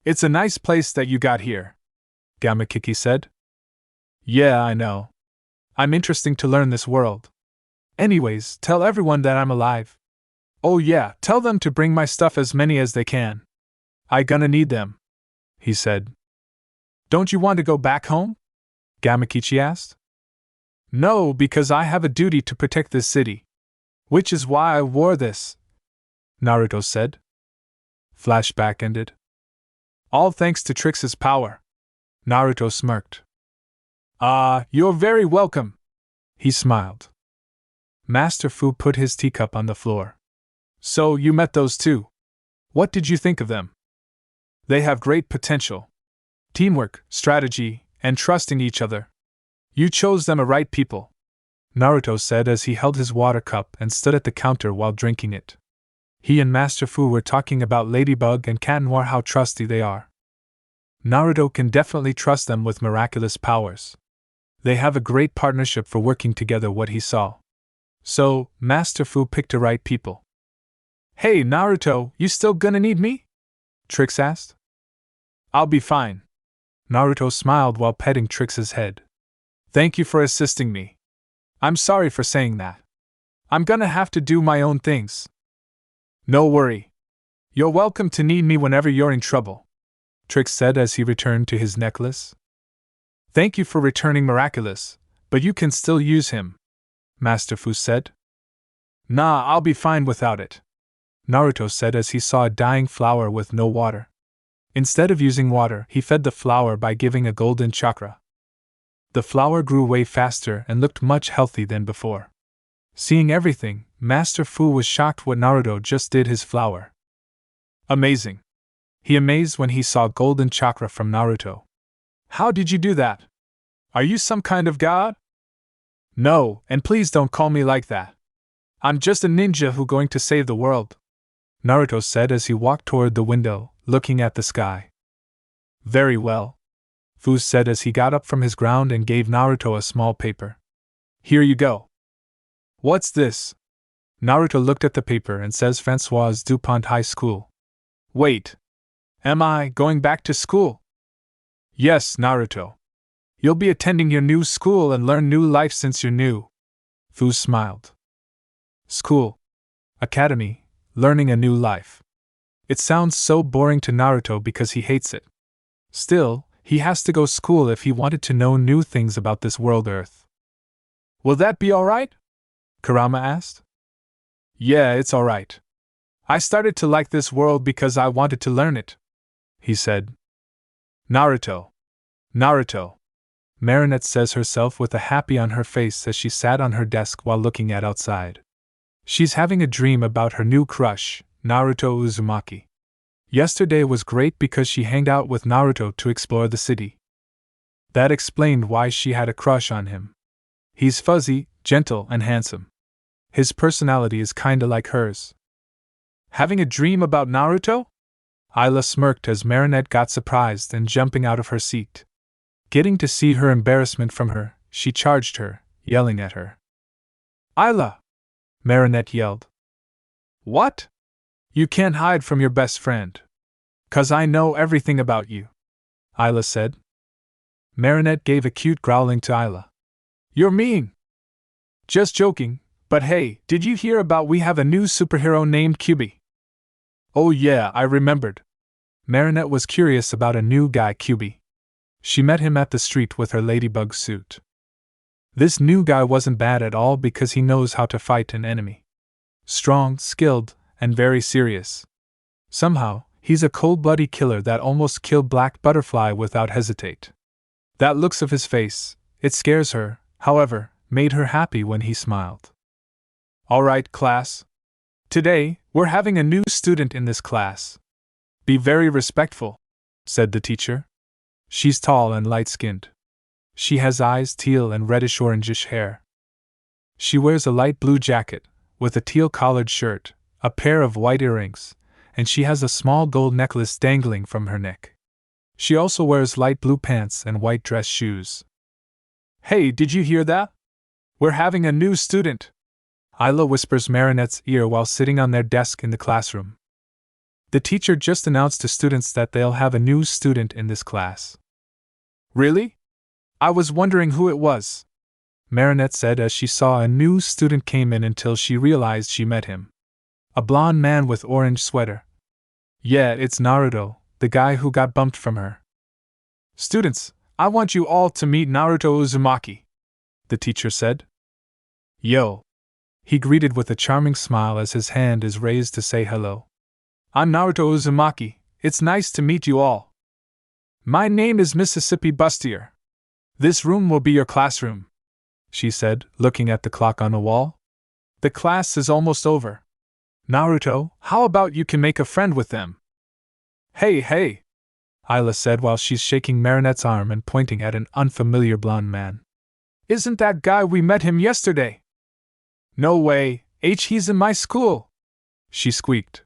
A: It's a nice place that you got here, Gamakiki said. Yeah, I know. I'm interesting to learn this world. Anyways, tell everyone that I'm alive. Oh yeah, tell them to bring my stuff as many as they can. I gonna need them, he said. Don't you want to go back home? Gamakichi asked. No, because I have a duty to protect this city. Which is why I wore this, Naruto said. Flashback ended. All thanks to Trix's power. Naruto smirked. You're very welcome, he smiled. Master Fu put his teacup on the floor. So, you met those two. What did you think of them? They have great potential. Teamwork, strategy, and trusting each other. You chose them a right people, Naruto said as he held his water cup and stood at the counter while drinking it. He and Master Fu were talking about Ladybug and Cat Noir, how trusty they are. Naruto can definitely trust them with miraculous powers. They have a great partnership for working together, what he saw. So, Master Fu picked the right people. Hey Naruto, you still gonna need me? Trix asked. I'll be fine. Naruto smiled while petting Trix's head. Thank you for assisting me. I'm sorry for saying that. I'm gonna have to do my own things. No worry. You're welcome to need me whenever you're in trouble, Trix said as he returned to his necklace. Thank you for returning Miraculous, but you can still use him, Master Fu said. Nah, I'll be fine without it, Naruto said as he saw a dying flower with no water. Instead of using water, he fed the flower by giving a golden chakra. The flower grew way faster and looked much healthy than before. Seeing everything, Master Fu was shocked what Naruto just did his flower. Amazing. He amazed when he saw golden chakra from Naruto. How did you do that? Are you some kind of god? No, and please don't call me like that. I'm just a ninja who's going to save the world, Naruto said as he walked toward the window, looking at the sky. Very well, Fu said as he got up from his ground and gave Naruto a small paper. Here you go. What's this? Naruto looked at the paper and says François Dupont High School. Wait. Am I going back to school? Yes, Naruto. You'll be attending your new school and learn new life since you're new. Fu smiled. School. Academy. Learning a new life. It sounds so boring to Naruto because he hates it. Still, he has to go to school if he wanted to know new things about this world Earth. Will that be alright? Kurama asked. Yeah, it's alright. I started to like this world because I wanted to learn it, he said. Naruto. Naruto. Marinette says herself with a happy on her face as she sat on her desk while looking at outside. She's having a dream about her new crush, Naruto Uzumaki. Yesterday was great because she hanged out with Naruto to explore the city. That explained why she had a crush on him. He's fuzzy, gentle, and handsome. His personality is kinda like hers. Having a dream about Naruto? Ayla smirked as Marinette got surprised and jumping out of her seat. Getting to see her embarrassment from her, she charged her, yelling at her. Ayla! Marinette yelled. What? You can't hide from your best friend. 'Cause I know everything about you, Ayla said. Marinette gave a cute growling to Ayla. You're mean! Just joking, but hey, did you hear about we have a new superhero named Kyubi? Oh yeah, I remembered. Marinette was curious about a new guy Kyubi. She met him at the street with her ladybug suit. This new guy wasn't bad at all because he knows how to fight an enemy. Strong, skilled, and very serious. Somehow, he's a cold-blooded killer that almost killed Black Butterfly without hesitate. That looks of his face, it scares her, however, made her happy when he smiled. Alright, class. Today, we're having a new student in this class. Be very respectful, said the teacher. She's tall and light-skinned. She has eyes, teal and reddish-orangish hair. She wears a light blue jacket, with a teal-collared shirt, a pair of white earrings, and she has a small gold necklace dangling from her neck. She also wears light blue pants and white dress shoes. Hey, did you hear that? We're having a new student, Ayla whispers Marinette's ear while sitting on their desk in the classroom. The teacher just announced to students that they'll have a new student in this class. Really? I was wondering who it was, Marinette said as she saw a new student came in until she realized she met him. A blonde man with orange sweater. Yeah, it's Naruto, the guy who got bumped from her. Students, I want you all to meet Naruto Uzumaki, the teacher said. Yo. He greeted with a charming smile as his hand is raised to say hello. I'm Naruto Uzumaki, it's nice to meet you all. My name is Mississippi Bustier. This room will be your classroom, she said, looking at the clock on the wall. The class is almost over. Naruto, how about you can make a friend with them? Hey, hey, Ayla said while she's shaking Marinette's arm and pointing at an unfamiliar blonde man. Isn't that guy we met him yesterday? No way, he's in my school, she squeaked.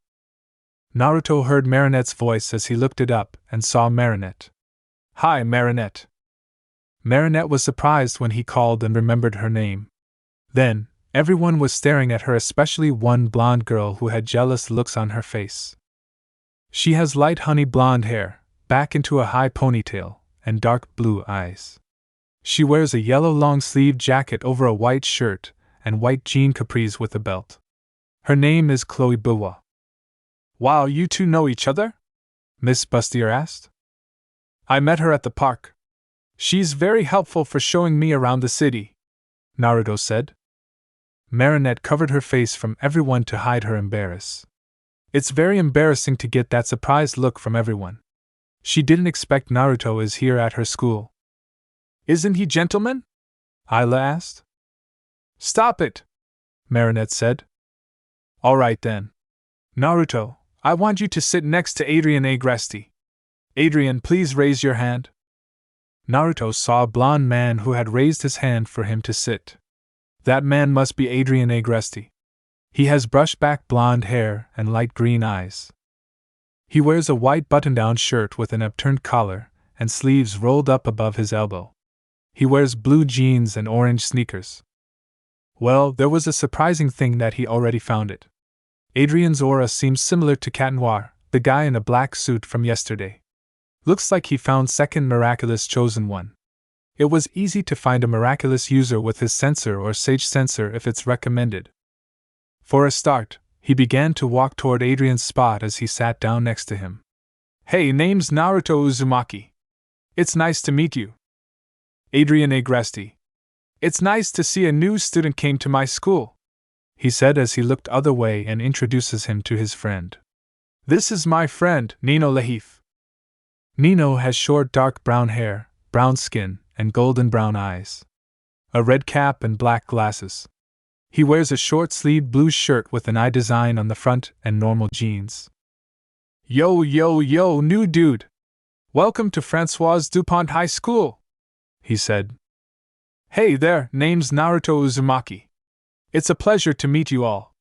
A: Naruto heard Marinette's voice as he looked it up and saw Marinette. Hi, Marinette. Marinette was surprised when he called and remembered her name. Then, everyone was staring at her, especially one blonde girl who had jealous looks on her face. She has light honey blonde hair, back into a high ponytail, and dark blue eyes. She wears a yellow long-sleeved jacket over a white shirt and white jean capris with a belt. Her name is Chloe Buwa. Wow, you two know each other? Miss Bustier asked. I met her at the park. She's very helpful for showing me around the city, Naruto said. Marinette covered her face from everyone to hide her embarrass. It's very embarrassing to get that surprised look from everyone. She didn't expect Naruto is here at her school. Isn't he gentleman? Ayla asked. Stop it, Marinette said. All right then. Naruto, I want you to sit next to Adrian Agresti. Adrian, please raise your hand. Naruto saw a blond man who had raised his hand for him to sit. That man must be Adrian Agresti. He has brush-back blonde hair and light green eyes. He wears a white button-down shirt with an upturned collar and sleeves rolled up above his elbow. He wears blue jeans and orange sneakers. Well, there was a surprising thing that he already found it. Adrian's aura seems similar to Cat Noir, the guy in a black suit from yesterday. Looks like he found second Miraculous chosen one. It was easy to find a Miraculous user with his sensor or Sage sensor if it's recommended. For a start, he began to walk toward Adrian's spot as he sat down next to him. Hey, name's Naruto Uzumaki. It's nice to meet you. Adrian Agresti. It's nice to see a new student came to my school, he said as he looked other way and introduces him to his friend. This is my friend, Nino Lahif. Nino has short dark brown hair, brown skin, and golden brown eyes. A red cap and black glasses. He wears a short-sleeved blue shirt with an eye design on the front and normal jeans. Yo, new dude! Welcome to François Dupont High School, he said. Hey there, name's Naruto Uzumaki. It's a pleasure to meet you all.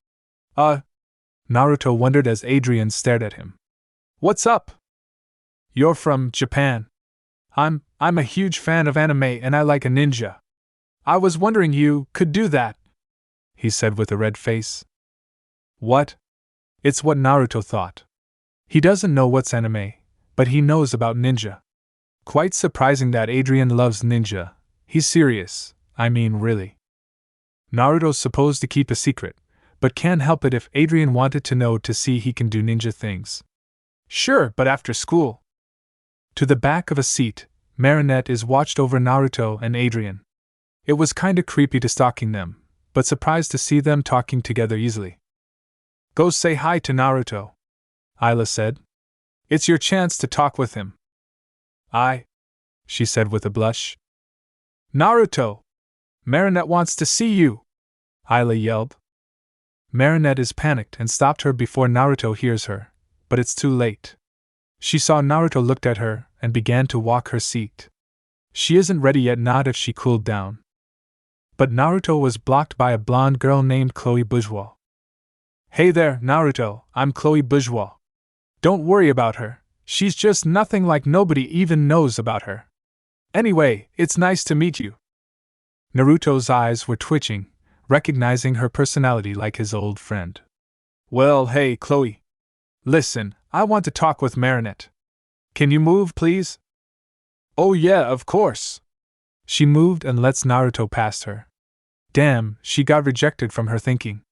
A: Naruto wondered as Adrian stared at him. What's up? You're from Japan. I'm a huge fan of anime and I like a ninja. I was wondering you could do that, he said with a red face. What? It's what Naruto thought. He doesn't know what's anime, but he knows about ninja. Quite surprising that Adrian loves ninja. He's serious, I mean really. Naruto's supposed to keep a secret, but can't help it if Adrian wanted to know to see he can do ninja things. Sure, but after school. To the back of a seat, Marinette is watched over Naruto and Adrian. It was kinda creepy to stalking them, but surprised to see them talking together easily. Go say hi to Naruto, Ayla said. It's your chance to talk with him. She said with a blush. Naruto! Marinette wants to see you! Ayla yelled. Marinette is panicked and stopped her before Naruto hears her, but it's too late. She saw Naruto looked at her and began to walk her seat. She isn't ready yet, not if she cooled down. But Naruto was blocked by a blonde girl named Chloe Bourgeois. Hey there, Naruto, I'm Chloe Bourgeois. Don't worry about her, she's just nothing like nobody even knows about her. Anyway, it's nice to meet you. Naruto's eyes were twitching, recognizing her personality like his old friend. Well, hey, Chloe. Listen, I want to talk with Marinette. Can you move, please? Oh yeah, of course. She moved and lets Naruto past her. Damn, she got rejected from her thinking.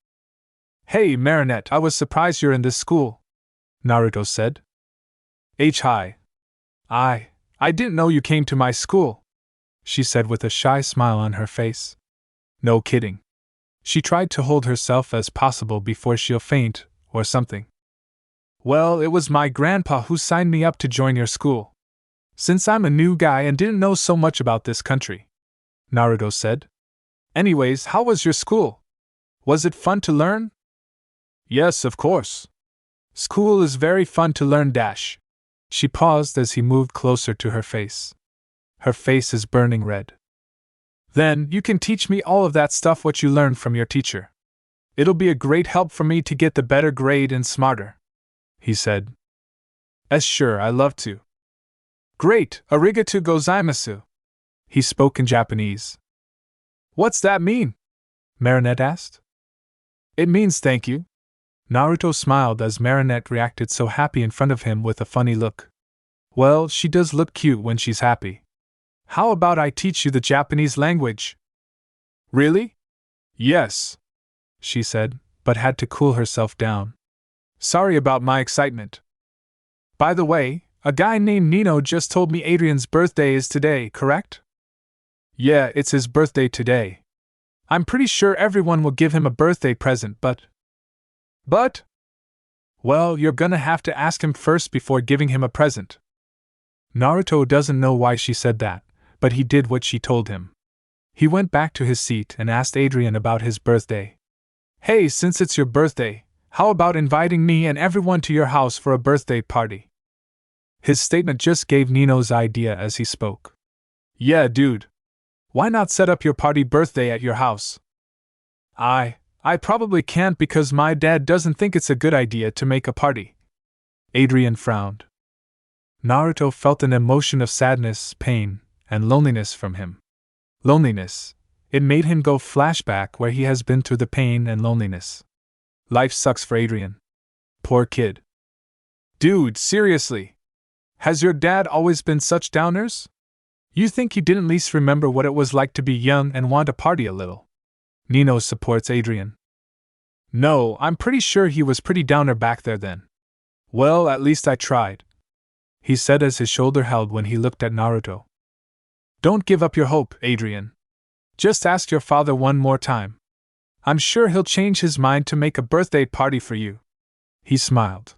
A: Hey, Marinette, I was surprised you're in this school, Naruto said. Hi. I didn't know you came to my school, she said with a shy smile on her face. No kidding. She tried to hold herself as possible before she'll faint, or something. Well, it was my grandpa who signed me up to join your school. Since I'm a new guy and didn't know so much about this country, Naruto said. Anyways, how was your school? Was it fun to learn? Yes, of course. School is very fun to learn. She paused as he moved closer to her face. Her face is burning red. Then, you can teach me all of that stuff what you learned from your teacher. It'll be a great help for me to get the better grade and smarter, he said. Sure, I love to. Great, arigatou gozaimasu. He spoke in Japanese. What's that mean? Marinette asked. It means thank you. Naruto smiled as Marinette reacted so happy in front of him with a funny look. Well, she does look cute when she's happy. How about I teach you the Japanese language? Really? Yes, she said, but had to cool herself down. Sorry about my excitement. By the way, a guy named Nino just told me Adrian's birthday is today, correct? Yeah, it's his birthday today. I'm pretty sure everyone will give him a birthday present, but... Well, you're gonna have to ask him first before giving him a present. Naruto doesn't know why she said that, but he did what she told him. He went back to his seat and asked Adrian about his birthday. Hey, since it's your birthday, how about inviting me and everyone to your house for a birthday party? His statement just gave Nino's idea as he spoke. Yeah, dude. Why not set up your party birthday at your house? I probably can't because my dad doesn't think it's a good idea to make a party. Adrian frowned. Naruto felt an emotion of sadness, pain, and loneliness from him. Loneliness. It made him go flashback where he has been through the pain and loneliness. Life sucks for Adrian. Poor kid. Dude, seriously. Has your dad always been such downers? You think he didn't least remember what it was like to be young and want to party a little? Nino supports Adrian. No, I'm pretty sure he was pretty downer back there then. Well, at least I tried, he said as his shoulder held when he looked at Naruto. Don't give up your hope, Adrian. Just ask your father one more time. I'm sure he'll change his mind to make a birthday party for you. He smiled.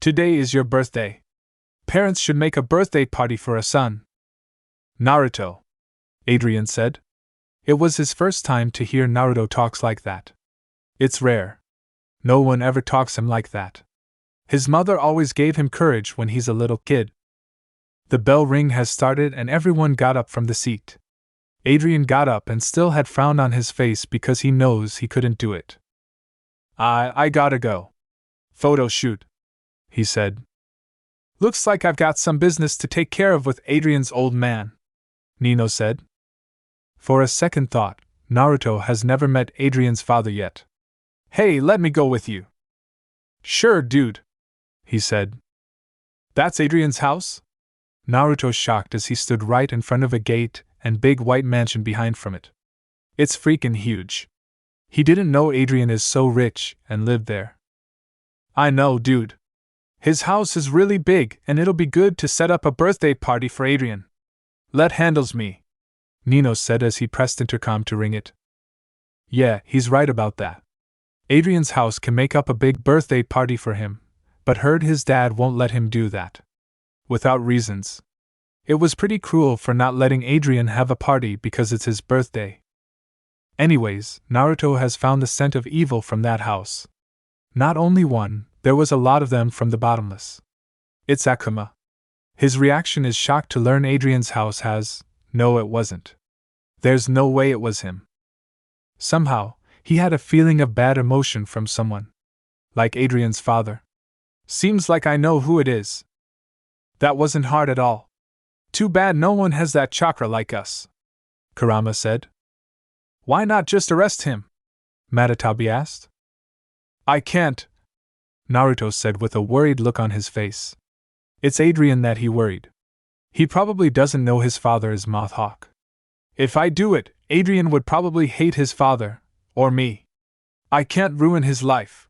A: Today is your birthday. Parents should make a birthday party for a son. Naruto, Adrian said. It was his first time to hear Naruto talks like that. It's rare. No one ever talks him like that. His mother always gave him courage when he's a little kid. The bell ring has started and everyone got up from the seat. Adrian got up and still had frown on his face because he knows he couldn't do it. I gotta go. Photo shoot, he said. Looks like I've got some business to take care of with Adrian's old man, Nino said. For a second thought, Naruto has never met Adrian's father yet. Hey, let me go with you. Sure, dude, he said. That's Adrian's house? Naruto shocked as he stood right in front of a gate and big white mansion behind from it. It's freaking huge. He didn't know Adrian is so rich and lived there. I know, dude. His house is really big and it'll be good to set up a birthday party for Adrian. Let handles me, Nino said as he pressed intercom to ring it. Yeah, he's right about that. Adrian's house can make up a big birthday party for him, but heard his dad won't let him do that. Without reasons. It was pretty cruel for not letting Adrian have a party because it's his birthday. Anyways, Naruto has found the scent of evil from that house. Not only one, there was a lot of them from the bottomless. It's Akuma. His reaction is shocked to learn Adrian's house has. No, it wasn't. There's no way it was him. Somehow, he had a feeling of bad emotion from someone. Like Adrian's father. Seems like I know who it is. That wasn't hard at all. Too bad no one has that chakra like us, Kurama said. Why not just arrest him? Matatabi asked. I can't, Naruto said with a worried look on his face. It's Adrian that he worried. He probably doesn't know his father is Mothhawk. If I do it, Adrian would probably hate his father, or me. I can't ruin his life.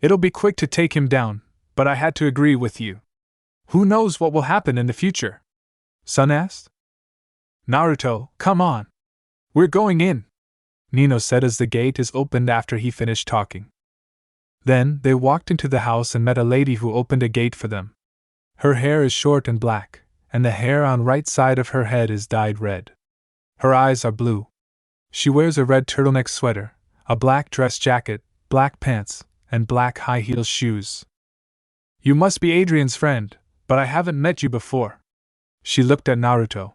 A: It'll be quick to take him down, but I had to agree with you. Who knows what will happen in the future? Sun asked. Naruto, come on. We're going in, Nino said as the gate is opened after he finished talking. Then, they walked into the house and met a lady who opened a gate for them. Her hair is short and black, and the hair on right side of her head is dyed red. Her eyes are blue. She wears a red turtleneck sweater, a black dress jacket, black pants, and black high-heel shoes. You must be Adrian's friend, but I haven't met you before. She looked at Naruto.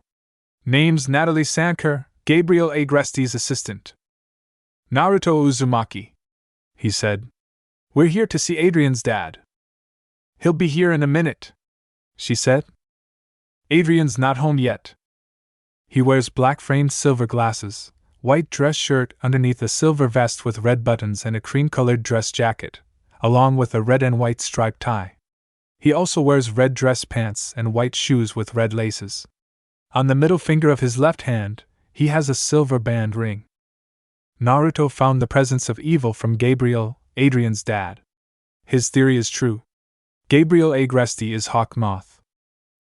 A: Name's Natalie Sanker, Gabriel Agresti's assistant. Naruto Uzumaki, he said. We're here to see Adrian's dad. He'll be here in a minute, she said. Adrian's not home yet. He wears black-framed silver glasses, white dress shirt underneath a silver vest with red buttons and a cream-colored dress jacket, along with a red and white striped tie. He also wears red dress pants and white shoes with red laces. On the middle finger of his left hand, he has a silver band ring. Naruto found the presence of evil from Gabriel, Adrian's dad. His theory is true. Gabriel Agresti is Hawk Moth.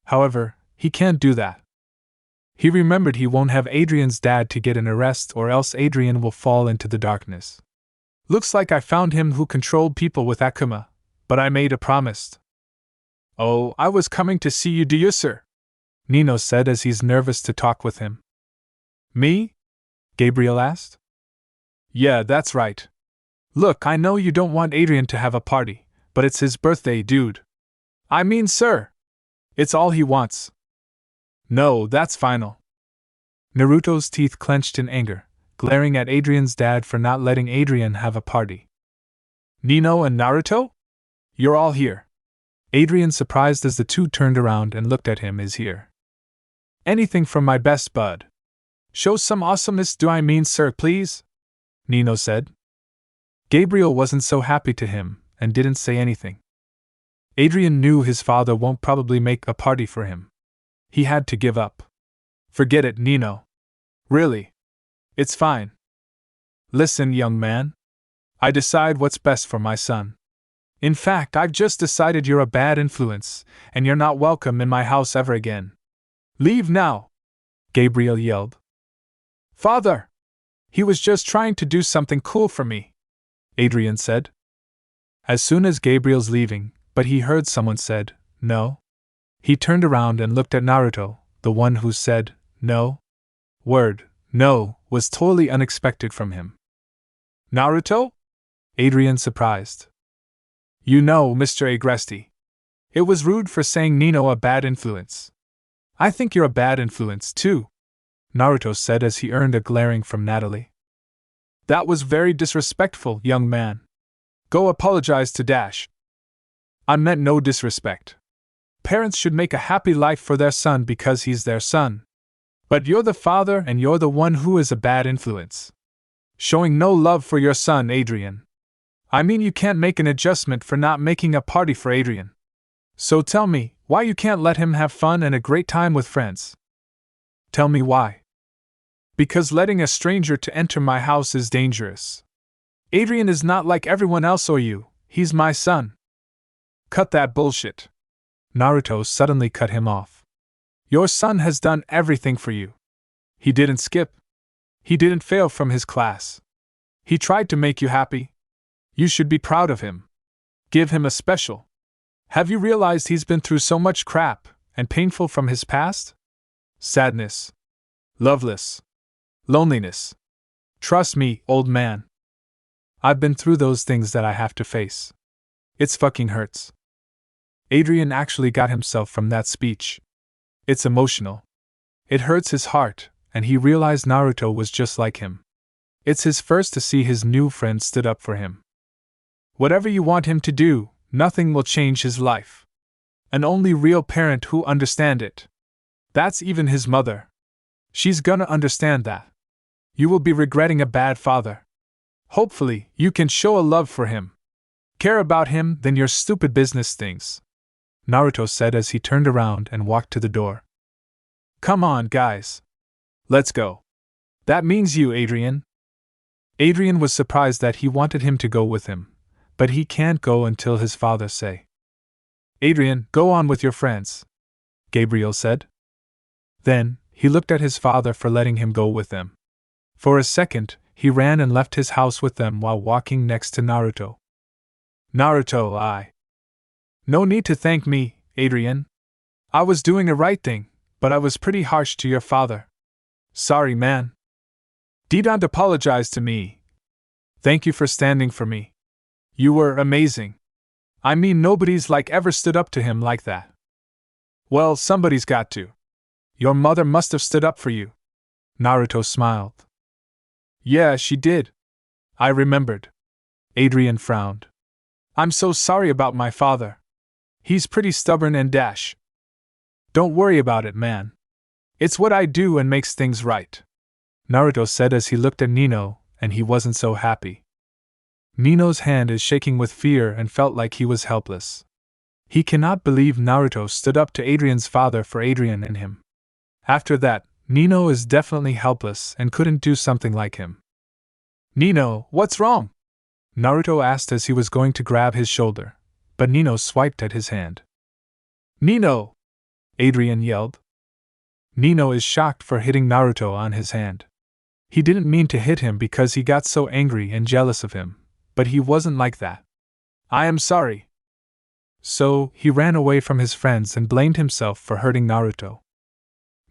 A: However, he can't do that. He remembered he won't have Adrian's dad to get an arrest or else Adrian will fall into the darkness. Looks like I found him who controlled people with Akuma, but I made a promise. Oh, I was coming to see you, do you, sir? Nino said as he's nervous to talk with him. Me? Gabriel asked. Yeah, that's right. Look, I know you don't want Adrian to have a party, but it's his birthday, dude. I mean, sir. It's all he wants. No, that's final. Naruto's teeth clenched in anger, glaring at Adrian's dad for not letting Adrian have a party. Nino and Naruto? You're all here. Adrian, surprised as the two turned around and looked at him, is here. Anything from my best bud. Show some awesomeness, do I mean, sir, please? Nino said. Gabriel wasn't so happy to him and didn't say anything. Adrian knew his father won't probably make a party for him. He had to give up. Forget it, Nino. Really. It's fine. Listen, young man. I decide what's best for my son. In fact, I've just decided you're a bad influence, and you're not welcome in my house ever again. Leave now! Gabriel yelled. Father! He was just trying to do something cool for me, Adrian said. As soon as Gabriel's leaving, but he heard someone said, no. He turned around and looked at Naruto, the one who said, no. Word, no, was totally unexpected from him. Naruto? Adrian surprised. You know, Mr. Agresti. It was rude for saying Nino a bad influence. I think you're a bad influence, too, Naruto said as he earned a glaring from Natalie. That was very disrespectful, young man. Go apologize to Dash. I meant no disrespect. Parents should make a happy life for their son because he's their son. But you're the father and you're the one who is a bad influence. Showing no love for your son, Adrian. I mean, you can't make an adjustment for not making a party for Adrian. So tell me, why you can't let him have fun and a great time with friends? Tell me why. Because letting a stranger to enter my house is dangerous. Adrian is not like everyone else or you, he's my son. Cut that bullshit. Naruto suddenly cut him off. Your son has done everything for you. He didn't skip. He didn't fail from his class. He tried to make you happy. You should be proud of him. Give him a special. Have you realized he's been through so much crap and painful from his past? Sadness. Loveless. Loneliness. Trust me, old man. I've been through those things that I have to face. It's fucking hurts. Adrian actually got himself from that speech. It's emotional. It hurts his heart, and he realized Naruto was just like him. It's his first to see his new friend stood up for him. Whatever you want him to do, nothing will change his life. An only real parent who understands it. That's even his mother. She's gonna understand that. You will be regretting a bad father. Hopefully, you can show a love for him. Care about him than your stupid business things. Naruto said as he turned around and walked to the door. Come on, guys. Let's go. That means you, Adrian. Adrian was surprised that he wanted him to go with him, but he can't go until his father say. Adrian, go on with your friends, Gabriel said. Then, he looked at his father for letting him go with them. For a second, he ran and left his house with them while walking next to Naruto. Naruto, No need to thank me, Adrian. I was doing the right thing, but I was pretty harsh to your father. Sorry, man. Don't apologize to me. Thank you for standing for me. You were amazing. I mean, nobody's ever stood up to him like that. Well, somebody's got to. Your mother must have stood up for you. Naruto smiled. Yeah, she did. I remembered. Adrian frowned. I'm so sorry about my father. He's pretty stubborn and dash. Don't worry about it, man. It's what I do and makes things right. Naruto said as he looked at Nino, and he wasn't so happy. Nino's hand is shaking with fear and felt like he was helpless. He cannot believe Naruto stood up to Adrian's father for Adrian and him. After that, Nino is definitely helpless and couldn't do something like him. Nino, what's wrong? Naruto asked as he was going to grab his shoulder, but Nino swiped at his hand. Nino! Adrian yelled. Nino is shocked for hitting Naruto on his hand. He didn't mean to hit him because he got so angry and jealous of him, but he wasn't like that. I am sorry. So, he ran away from his friends and blamed himself for hurting Naruto.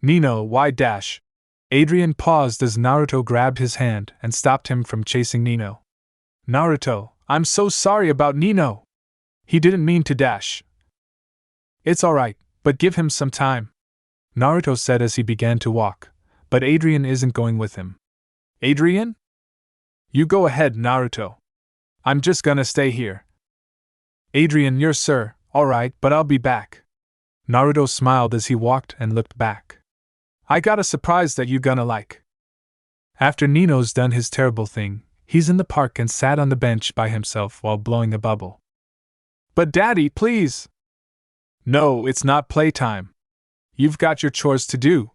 A: Nino, why dash? Adrian paused as Naruto grabbed his hand and stopped him from chasing Nino. Naruto, I'm so sorry about Nino. He didn't mean to dash. It's alright, but give him some time, Naruto said as he began to walk, but Adrian isn't going with him. Adrian? You go ahead, Naruto. I'm just gonna stay here. Adrian, you're sir, alright, but I'll be back. Naruto smiled as he walked and looked back. I got a surprise that you gonna like. After Nino's done his terrible thing, he's in the park and sat on the bench by himself while blowing a bubble. But Daddy, please! No, it's not playtime. You've got your chores to do.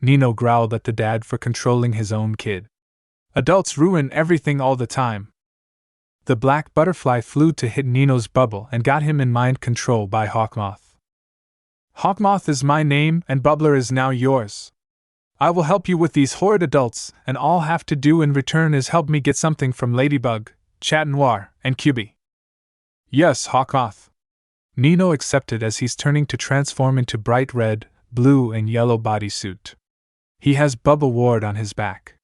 A: Nino growled at the dad for controlling his own kid. Adults ruin everything all the time. The black butterfly flew to hit Nino's bubble and got him in mind control by Hawkmoth. Hawkmoth is my name and Bubbler is now yours. I will help you with these horrid adults, and all have to do in return is help me get something from Ladybug, Chat Noir, and Cubie. Yes, Hawkmoth. Nino accepted as he's turning to transform into bright red, blue, and yellow bodysuit. He has Bubble Ward on his back.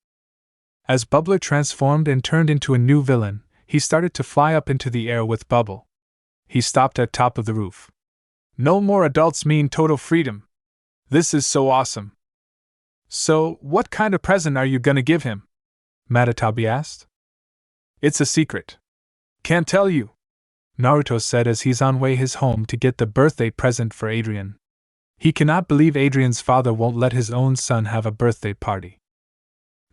A: As Bubbler transformed and turned into a new villain, he started to fly up into the air with Bubble. He stopped at top of the roof. No more adults mean total freedom. This is so awesome. So, what kind of present are you gonna give him? Matatabi asked. It's a secret. Can't tell you, Naruto said as he's on way his home to get the birthday present for Adrian. He cannot believe Adrian's father won't let his own son have a birthday party.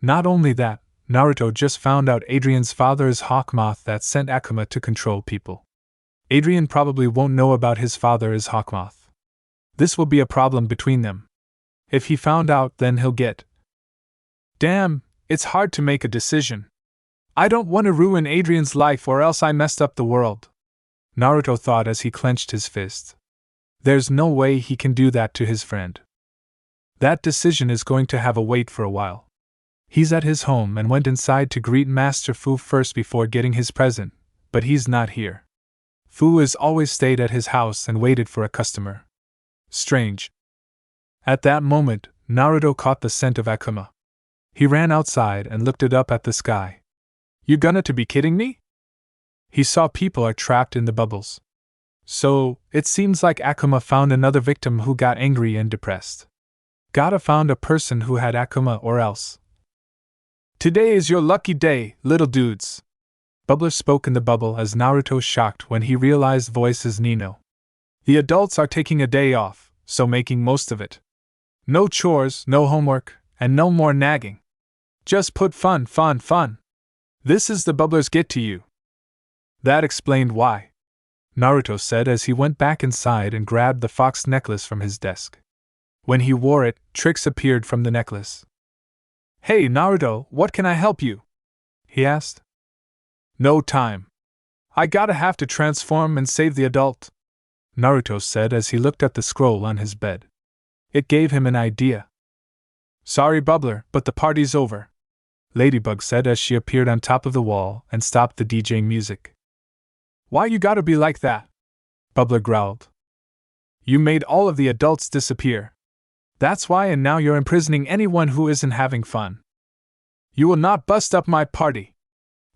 A: Not only that, Naruto just found out Adrian's father is Hawkmoth that sent Akuma to control people. Adrian probably won't know about his father is Hawkmoth. This will be a problem between them. If he found out, then he'll get. Damn, it's hard to make a decision. I don't want to ruin Adrian's life or else I messed up the world, Naruto thought as he clenched his fist. There's no way he can do that to his friend. That decision is going to have a wait for a while. He's at his home and went inside to greet Master Fu first before getting his present, but he's not here. Fu has always stayed at his house and waited for a customer. Strange. At that moment, Naruto caught the scent of Akuma. He ran outside and looked it up at the sky. You gonna to be kidding me? He saw people are trapped in the bubbles. So, it seems like Akuma found another victim who got angry and depressed. Gotta found a person who had Akuma or else. Today is your lucky day, little dudes. Bubbler spoke in the bubble as Naruto shocked when he realized voice is Nino. The adults are taking a day off, so making most of it. No chores, no homework, and no more nagging. Just put fun. This is the Bubbler's get to you. That explained why, Naruto said as he went back inside and grabbed the fox necklace from his desk. When he wore it, tricks appeared from the necklace. Hey Naruto, what can I help you? He asked. No time. I gotta have to transform and save the adult, Naruto said as he looked at the scroll on his bed. It gave him an idea. Sorry Bubbler, but the party's over, Ladybug said as she appeared on top of the wall and stopped the DJ music. Why you gotta be like that? Bubbler growled. You made all of the adults disappear. That's why, and now you're imprisoning anyone who isn't having fun. You will not bust up my party,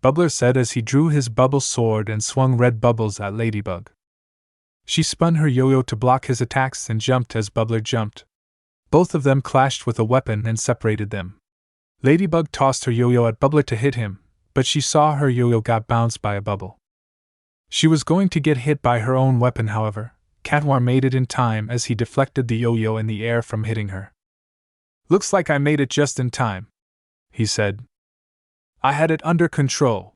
A: Bubbler said as he drew his bubble sword and swung red bubbles at Ladybug. She spun her yo-yo to block his attacks and jumped as Bubbler jumped. Both of them clashed with a weapon and separated them. Ladybug tossed her yo-yo at Bubbler to hit him, but she saw her yo-yo got bounced by a bubble. She was going to get hit by her own weapon, however. Cat Noir made it in time as he deflected the yo-yo in the air from hitting her. Looks like I made it just in time, he said. I had it under control.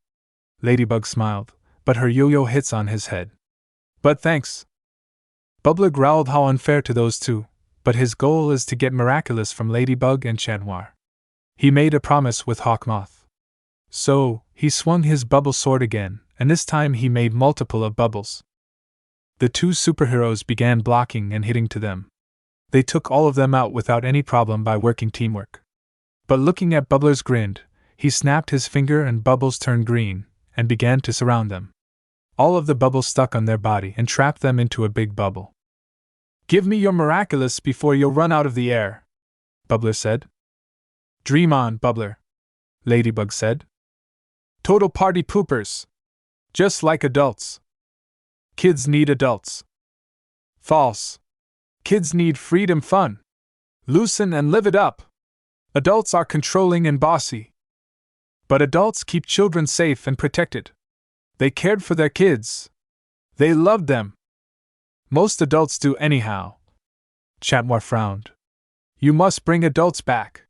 A: Ladybug smiled, but her yo-yo hits on his head. But thanks. Bubbler growled how unfair to those two, but his goal is to get Miraculous from Ladybug and Chat Noir. He made a promise with Hawkmoth. So, he swung his bubble sword again, and this time he made multiple of bubbles. The two superheroes began blocking and hitting to them. They took all of them out without any problem by working teamwork. But looking at Bubbler's grin, he snapped his finger and bubbles turned green, and began to surround them. All of the bubbles stuck on their body and trapped them into a big bubble. Give me your Miraculous before you'll run out of the air, Bubbler said. Dream on, Bubbler, Ladybug said. Total party poopers. Just like adults. Kids need adults. False. Kids need freedom, fun. Loosen and live it up. Adults are controlling and bossy. But adults keep children safe and protected. They cared for their kids. They loved them. Most adults do anyhow. Chatwar frowned. You must bring adults back.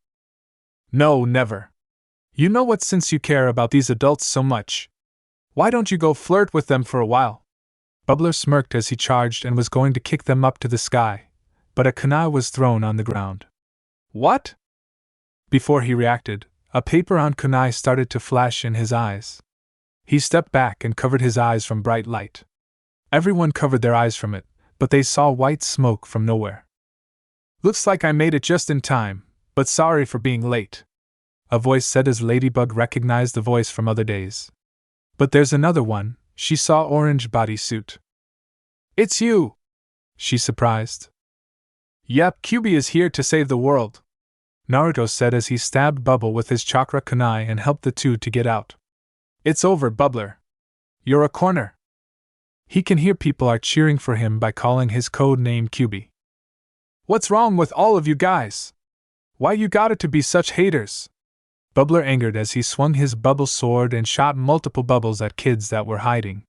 A: No, never. You know what, since you care about these adults so much, why don't you go flirt with them for a while? Bubbler smirked as he charged and was going to kick them up to the sky, but a kunai was thrown on the ground. What? Before he reacted, a paper-round kunai started to flash in his eyes. He stepped back and covered his eyes from bright light. Everyone covered their eyes from it, but they saw white smoke from nowhere. Looks like I made it just in time, but sorry for being late, a voice said as Ladybug recognized the voice from other days. But there's another one, she saw orange bodysuit. It's you, she surprised. Yep, Kyuubi is here to save the world, Naruto said as he stabbed Bubble with his chakra kunai and helped the two to get out. It's over, Bubbler. You're a corner. He can hear people are cheering for him by calling his code name Kyuubi. What's wrong with all of you guys? Why you gotta to be such haters? Bubbler angered as he swung his bubble sword and shot multiple bubbles at kids that were hiding.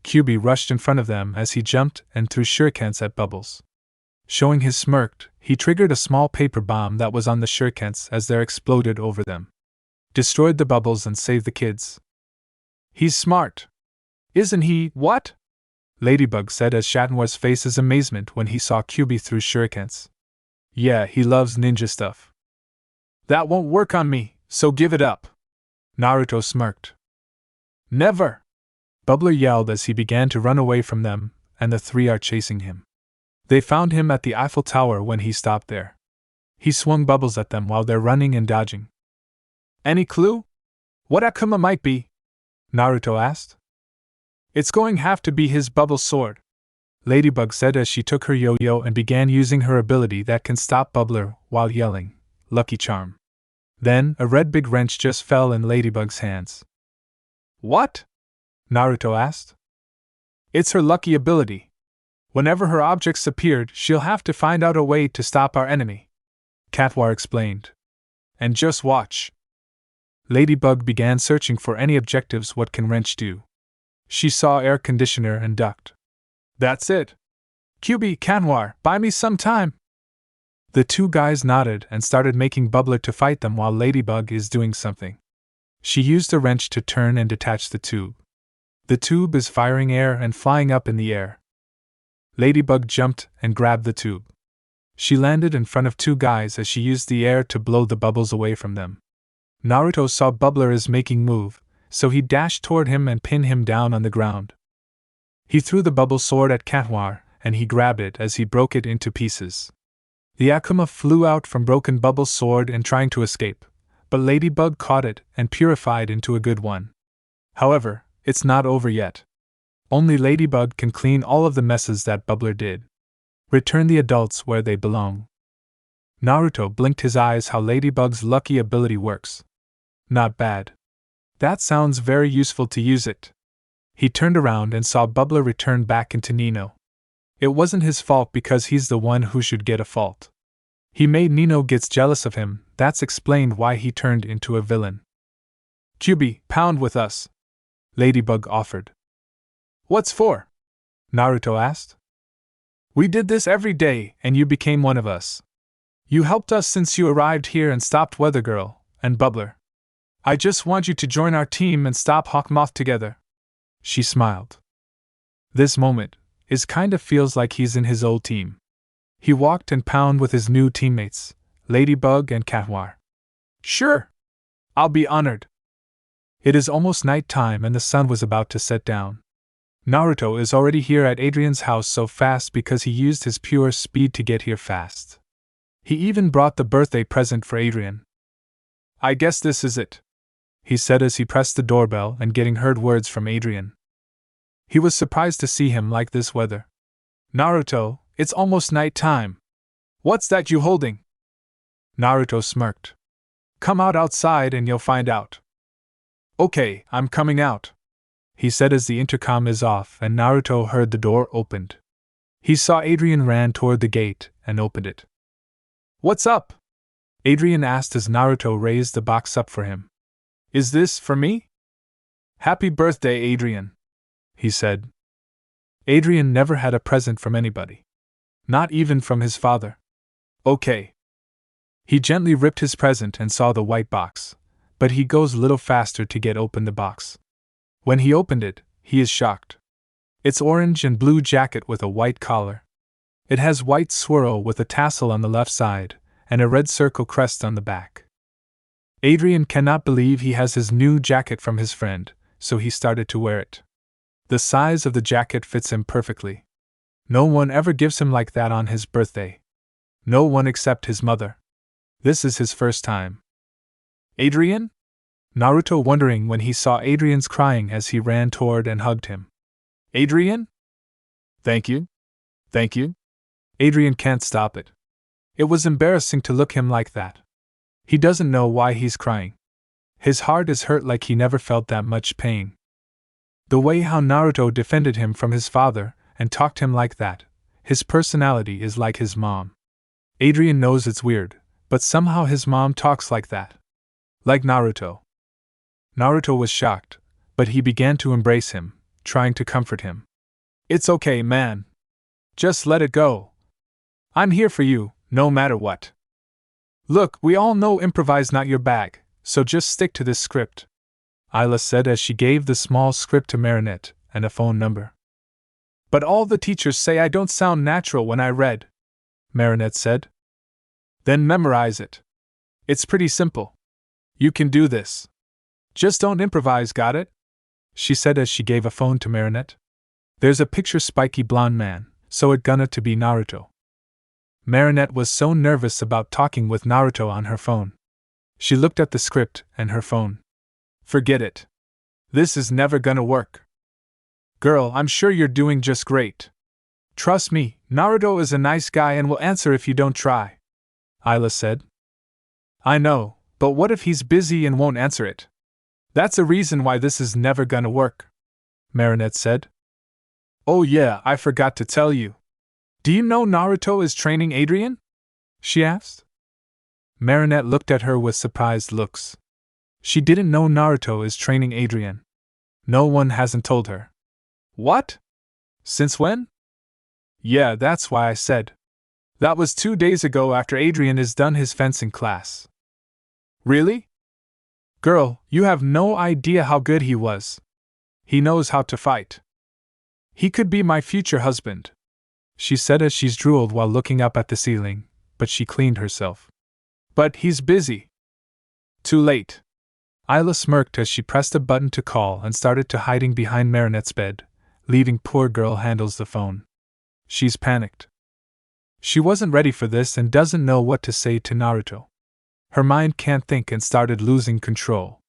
A: Kyuubi rushed in front of them as he jumped and threw shurikens at Bubbles. Showing his smirk, he triggered a small paper bomb that was on the shurikens as they exploded over them. Destroyed the bubbles and saved the kids. He's smart. Isn't he? What? Ladybug said as Shatnoir's face's amazement when he saw Kyuubi through shurikens. Yeah, he loves ninja stuff. That won't work on me, so give it up. Naruto smirked. Never! Bubbler yelled as he began to run away from them, and the three are chasing him. They found him at the Eiffel Tower when he stopped there. He swung bubbles at them while they're running and dodging. Any clue? What Akuma might be? Naruto asked. It's going to have to be his bubble sword, Ladybug said as she took her yo-yo and began using her ability that can stop Bubbler while yelling, Lucky Charm. Then, a red big wrench just fell in Ladybug's hands. What? Naruto asked. It's her lucky ability. Whenever her objects appeared, she'll have to find out a way to stop our enemy, Katwar explained. And just watch. Ladybug began searching for any objectives. What can wrench do? She saw air conditioner and ducked. That's it. Kyuubi, Kanwar, buy me some time. The two guys nodded and started making Bubbler to fight them while Ladybug is doing something. She used a wrench to turn and detach the tube. The tube is firing air and flying up in the air. Ladybug jumped and grabbed the tube. She landed in front of two guys as she used the air to blow the bubbles away from them. Naruto saw Bubbler is making move, so he dashed toward him and pinned him down on the ground. He threw the bubble sword at Katwar, and he grabbed it as he broke it into pieces. The Akuma flew out from broken bubble sword and trying to escape, but Ladybug caught it and purified into a good one. However, it's not over yet. Only Ladybug can clean all of the messes that Bubbler did. Return the adults where they belong. Naruto blinked his eyes how Ladybug's lucky ability works. Not bad. That sounds very useful to use it. He turned around and saw Bubbler return back into Nino. It wasn't his fault because he's the one who should get a fault. He made Nino gets jealous of him, that's explained why he turned into a villain. Kyuubi, pound with us, Ladybug offered. What's for? Naruto asked. We did this every day and you became one of us. You helped us since you arrived here and stopped Weather Girl and Bubbler. I just want you to join our team and stop Hawkmoth together. She smiled. This moment is kind of feels like he's in his old team. He walked and pounded with his new teammates, Ladybug and Katwar. Sure. I'll be honored. It is almost night time and the sun was about to set down. Naruto is already here at Adrian's house so fast because he used his pure speed to get here fast. He even brought the birthday present for Adrian. I guess this is it, he said as he pressed the doorbell and getting heard words from Adrian. He was surprised to see him like this weather. Naruto, it's almost night time. What's that you holding? Naruto smirked. Come out outside and you'll find out. Okay, I'm coming out, he said as the intercom is off and Naruto heard the door opened. He saw Adrian ran toward the gate and opened it. What's up? Adrian asked as Naruto raised the box up for him. Is this for me? Happy birthday, Adrian, he said. Adrian never had a present from anybody. Not even from his father. Okay. He gently ripped his present and saw the white box, but he goes a little faster to get open the box. When he opened it, he is shocked. It's orange and blue jacket with a white collar. It has white swirl with a tassel on the left side, and a red circle crest on the back. Adrian cannot believe he has his new jacket from his friend, so he started to wear it. The size of the jacket fits him perfectly. No one ever gives him like that on his birthday. No one except his mother. This is his first time. Adrian? Naruto wondering when he saw Adrian's crying as he ran toward and hugged him. Adrian? Thank you. Thank you. Adrian can't stop it. It was embarrassing to look him like that. He doesn't know why he's crying. His heart is hurt like he never felt that much pain. The way how Naruto defended him from his father and talked him like that, his personality is like his mom. Adrian knows it's weird, but somehow his mom talks like that. Like Naruto. Naruto was shocked, but he began to embrace him, trying to comfort him. It's okay, man. Just let it go. I'm here for you, no matter what. Look, we all know improvise not your bag, so just stick to this script, Ayla said as she gave the small script to Marinette and a phone number. But all the teachers say I don't sound natural when I read, Marinette said. Then memorize it. It's pretty simple. You can do this. Just don't improvise, got it? She said as she gave a phone to Marinette. There's a picture spiky blonde man, so it gonna to be Naruto. Marinette was so nervous about talking with Naruto on her phone. She looked at the script and her phone. Forget it. This is never gonna work. Girl, I'm sure you're doing just great. Trust me, Naruto is a nice guy and will answer if you don't try, Ayla said. I know, but what if he's busy and won't answer it? That's a reason why this is never gonna work, Marinette said. Oh yeah, I forgot to tell you. Do you know Naruto is training Adrian? She asked. Marinette looked at her with surprised looks. She didn't know Naruto is training Adrian. No one hasn't told her. What? Since when? Yeah, that's why I said. That was 2 days ago after Adrian is done his fencing class. Really? Girl, you have no idea how good he was. He knows how to fight. He could be my future husband, she said as she's drooled while looking up at the ceiling, but she cleaned herself. But he's busy. Too late. Ayla smirked as she pressed a button to call and started to hiding behind Marinette's bed, leaving poor girl handles the phone. She's panicked. She wasn't ready for this and doesn't know what to say to Naruto. Her mind can't think and started losing control.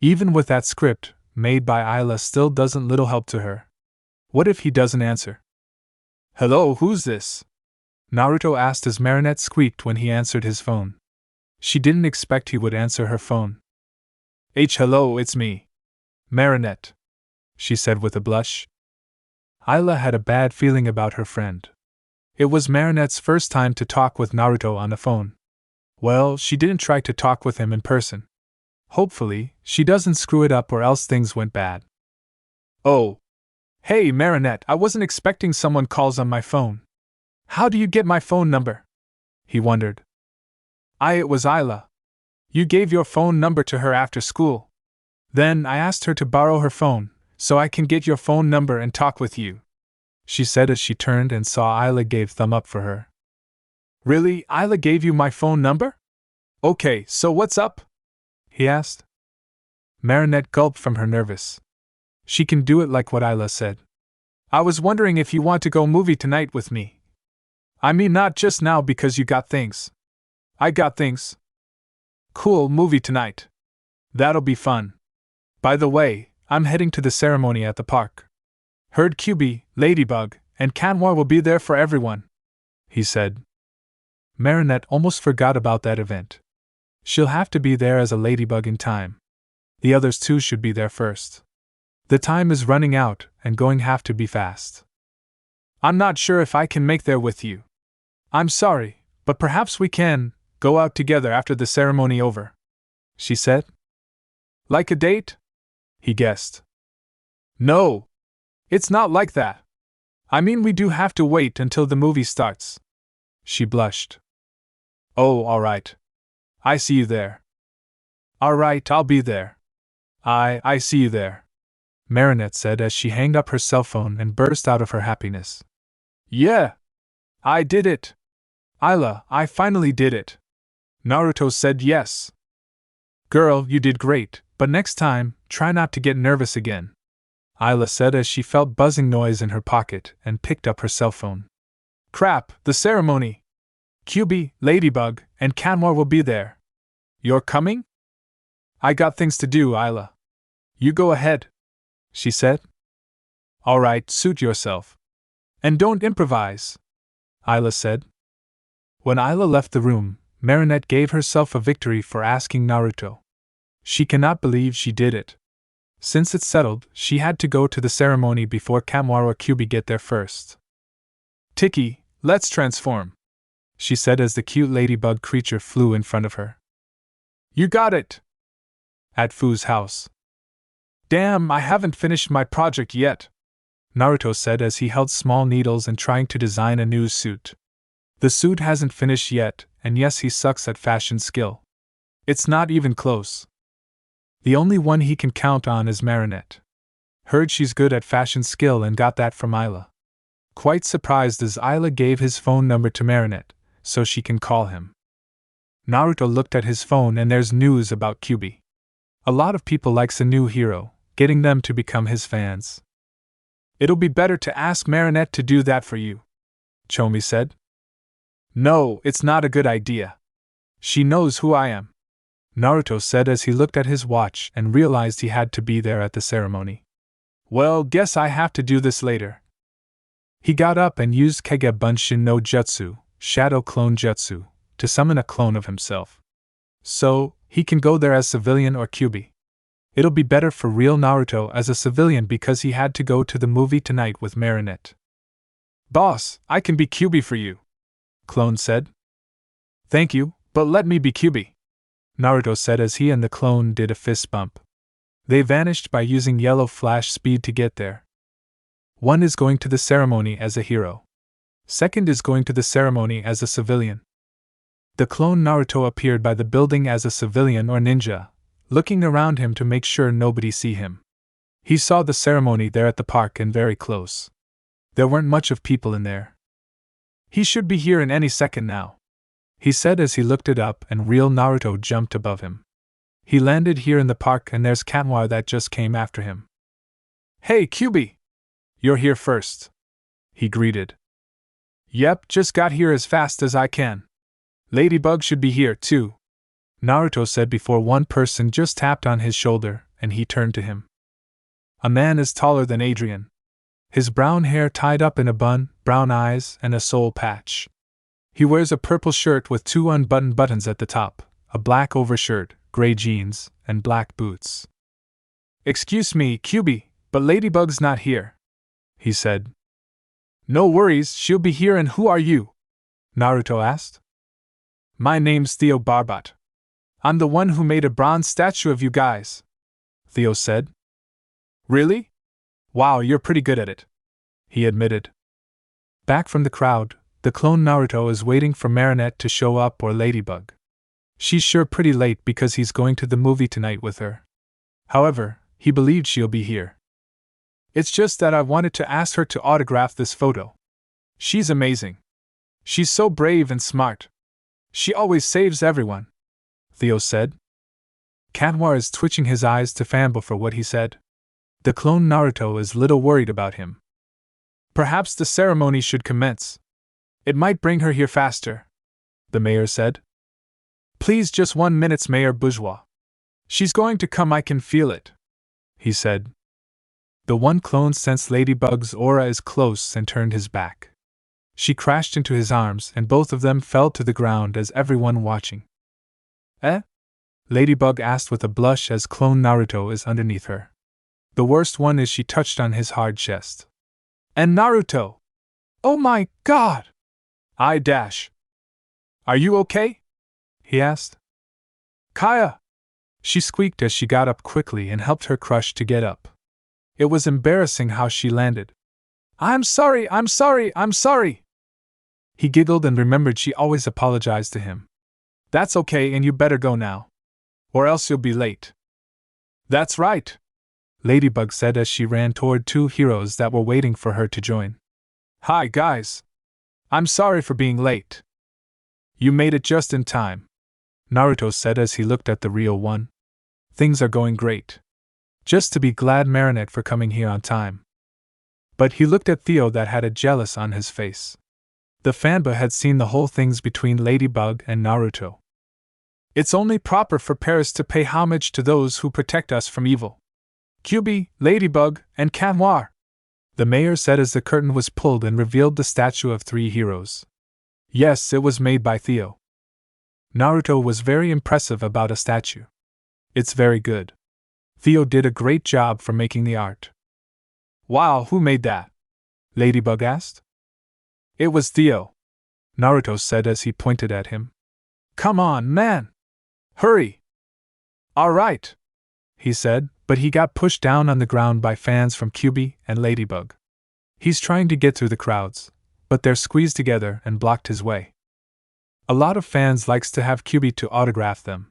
A: Even with that script, made by Ayla, still doesn't little help to her. What if he doesn't answer? Hello, who's this? Naruto asked as Marinette squeaked when he answered his phone. She didn't expect he would answer her phone. Hello, it's me. Marinette, she said with a blush. Ayla had a bad feeling about her friend. It was Marinette's first time to talk with Naruto on the phone. Well, she didn't try to talk with him in person. Hopefully, she doesn't screw it up or else things went bad. Oh. Hey, Marinette, I wasn't expecting someone calls on my phone. How do you get my phone number? He wondered. It was Ayla. You gave your phone number to her after school. Then I asked her to borrow her phone, so I can get your phone number and talk with you, she said as she turned and saw Ayla gave thumb up for her. Really, Ayla gave you my phone number? Okay, so what's up? He asked. Marinette gulped from her nervous. She can do it like what Ayla said. I was wondering if you want to go movie tonight with me. I mean not just now because you got things. I got things. Cool, movie tonight. That'll be fun. By the way, I'm heading to the ceremony at the park. Heard QB, Ladybug, and Kanwar will be there for everyone, he said. Marinette almost forgot about that event. She'll have to be there as a ladybug in time. The others too should be there first. The time is running out and going have to be fast. I'm not sure if I can make there with you. I'm sorry, but perhaps we can, Go out together after the ceremony over, she said. Like a date? He guessed. No, it's not like that. I mean, we do have to wait until the movie starts. She blushed. Oh, all right. I see you there. All right, I'll be there. I see you there, Marinette said as she hanged up her cell phone and burst out of her happiness. Yeah! I did it! Ayla, I finally did it! Naruto said yes. Girl, you did great, but next time, try not to get nervous again, Ayla said as she felt buzzing noise in her pocket and picked up her cell phone. Crap, the ceremony! Kyuubi, Ladybug, and Kanwar will be there. You're coming? I got things to do, Ayla. You go ahead, she said. All right, suit yourself. And don't improvise, Ayla said. When Ayla left the room, Marinette gave herself a victory for asking Naruto. She cannot believe she did it. Since it's settled, she had to go to the ceremony before Kanwar or Kyuubi get there first. Tiki, let's transform, she said as the cute ladybug creature flew in front of her. You got it! At Fu's house. Damn, I haven't finished my project yet, Naruto said as he held small needles and trying to design a new suit. The suit hasn't finished yet, and yes, he sucks at fashion skill. It's not even close. The only one he can count on is Marinette. Heard she's good at fashion skill and got that from Ayla. Quite surprised as Ayla gave his phone number to Marinette, so she can call him. Naruto looked at his phone and there's news about Kyuubi. A lot of people likes a new hero, getting them to become his fans. It'll be better to ask Marinette to do that for you, Chomi said. No, it's not a good idea. She knows who I am, Naruto said as he looked at his watch and realized he had to be there at the ceremony. Well, guess I have to do this later. He got up and used Kage Bunshin no Jutsu, Shadow Clone Jutsu, to summon a clone of himself. So, he can go there as civilian or Kyuubi. It'll be better for real Naruto as a civilian because he had to go to the movie tonight with Marinette. Boss, I can be Kyuubi for you, Clone said. Thank you, but let me be Kyuubi, Naruto said as he and the clone did a fist bump. They vanished by using yellow flash speed to get there. One is going to the ceremony as a hero. Second is going to the ceremony as a civilian. The clone Naruto appeared by the building as a civilian or ninja, looking around him to make sure nobody see him. He saw the ceremony there at the park and very close. There weren't much of people in there. He should be here in any second now, he said as he looked it up and real Naruto jumped above him. He landed here in the park and there's Kanwar that just came after him. Hey Kyuubi! You're here first, he greeted. Yep, just got here as fast as I can. Ladybug should be here too, Naruto said before one person just tapped on his shoulder and he turned to him. A man is taller than Adrian. His brown hair tied up in a bun, brown eyes, and a soul patch. He wears a purple shirt with 2 unbuttoned buttons at the top, a black overshirt, gray jeans, and black boots. Excuse me, Kyuubi, but Ladybug's not here, he said. No worries, she'll be here. And who are you? Naruto asked. My name's Theo Barbat. I'm the one who made a bronze statue of you guys, Theo said. Really? Wow, you're pretty good at it, he admitted. Back from the crowd, the clone Naruto is waiting for Marinette to show up or Ladybug. She's sure pretty late because he's going to the movie tonight with her. However, he believed she'll be here. It's just that I wanted to ask her to autograph this photo. She's amazing. She's so brave and smart. She always saves everyone, Theo said. Kanwar is twitching his eyes to fanboy for what he said. The clone Naruto is little worried about him. Perhaps the ceremony should commence. It might bring her here faster, the mayor said. Please, just 1 minute, Mayor Bourgeois. She's going to come, I can feel it, he said. The one clone sensed Ladybug's aura is close and turned his back. She crashed into his arms and both of them fell to the ground as everyone watching. Eh? Ladybug asked with a blush as clone Naruto is underneath her. The worst one is she touched on his hard chest. And Naruto! Oh my god! I dash! Are you okay? he asked. Kaya! She squeaked as she got up quickly and helped her crush to get up. It was embarrassing how she landed. I'm sorry, I'm sorry, I'm sorry! He giggled and remembered she always apologized to him. That's okay, and you better go now. Or else you'll be late. That's right, Ladybug said as she ran toward two heroes that were waiting for her to join. Hi, guys. I'm sorry for being late. You made it just in time, Naruto said as he looked at the real one. Things are going great. Just to be glad Marinette for coming here on time. But he looked at Theo that had a jealous on his face. The fanboy had seen the whole things between Ladybug and Naruto. It's only proper for Paris to pay homage to those who protect us from evil. Kyuubi, Ladybug, and Kanwar, the mayor said as the curtain was pulled and revealed the statue of three heroes. Yes, it was made by Theo. Naruto was very impressive about a statue. It's very good. Theo did a great job for making the art. Wow, who made that? Ladybug asked. It was Theo, Naruto said as he pointed at him. Come on, man! Hurry! All right, he said, but he got pushed down on the ground by fans from Kyuubi and Ladybug. He's trying to get through the crowds, but they're squeezed together and blocked his way. A lot of fans likes to have Kyuubi to autograph them.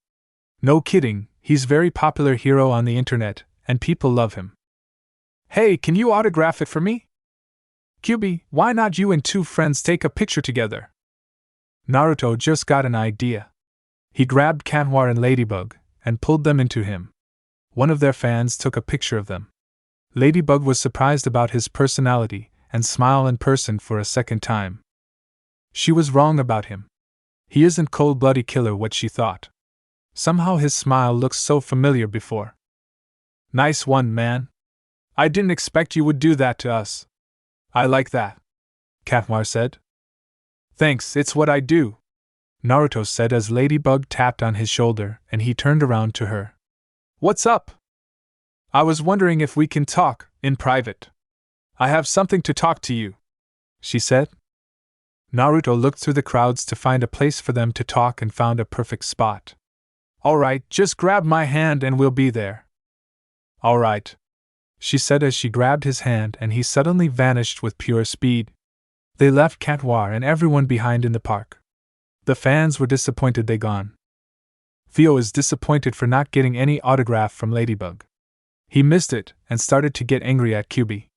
A: No kidding, he's very popular hero on the internet, and people love him. Hey, can you autograph it for me? Kyuubi, why not you and two friends take a picture together? Naruto just got an idea. He grabbed Kanwar and Ladybug and pulled them into him. One of their fans took a picture of them. Ladybug was surprised about his personality and smiled in person for a second time. She was wrong about him. He isn't cold-blooded killer what she thought. Somehow his smile looked so familiar before. Nice one, man. I didn't expect you would do that to us. I like that, Kanwar said. Thanks, it's what I do, Naruto said as Ladybug tapped on his shoulder and he turned around to her. What's up? I was wondering if we can talk, in private. I have something to talk to you, she said. Naruto looked through the crowds to find a place for them to talk and found a perfect spot. Alright, just grab my hand and we'll be there. Alright, she said as she grabbed his hand and he suddenly vanished with pure speed. They left Kanwar and everyone behind in the park. The fans were disappointed they gone. Theo is disappointed for not getting any autograph from Ladybug. He missed it and started to get angry at Kyuubi.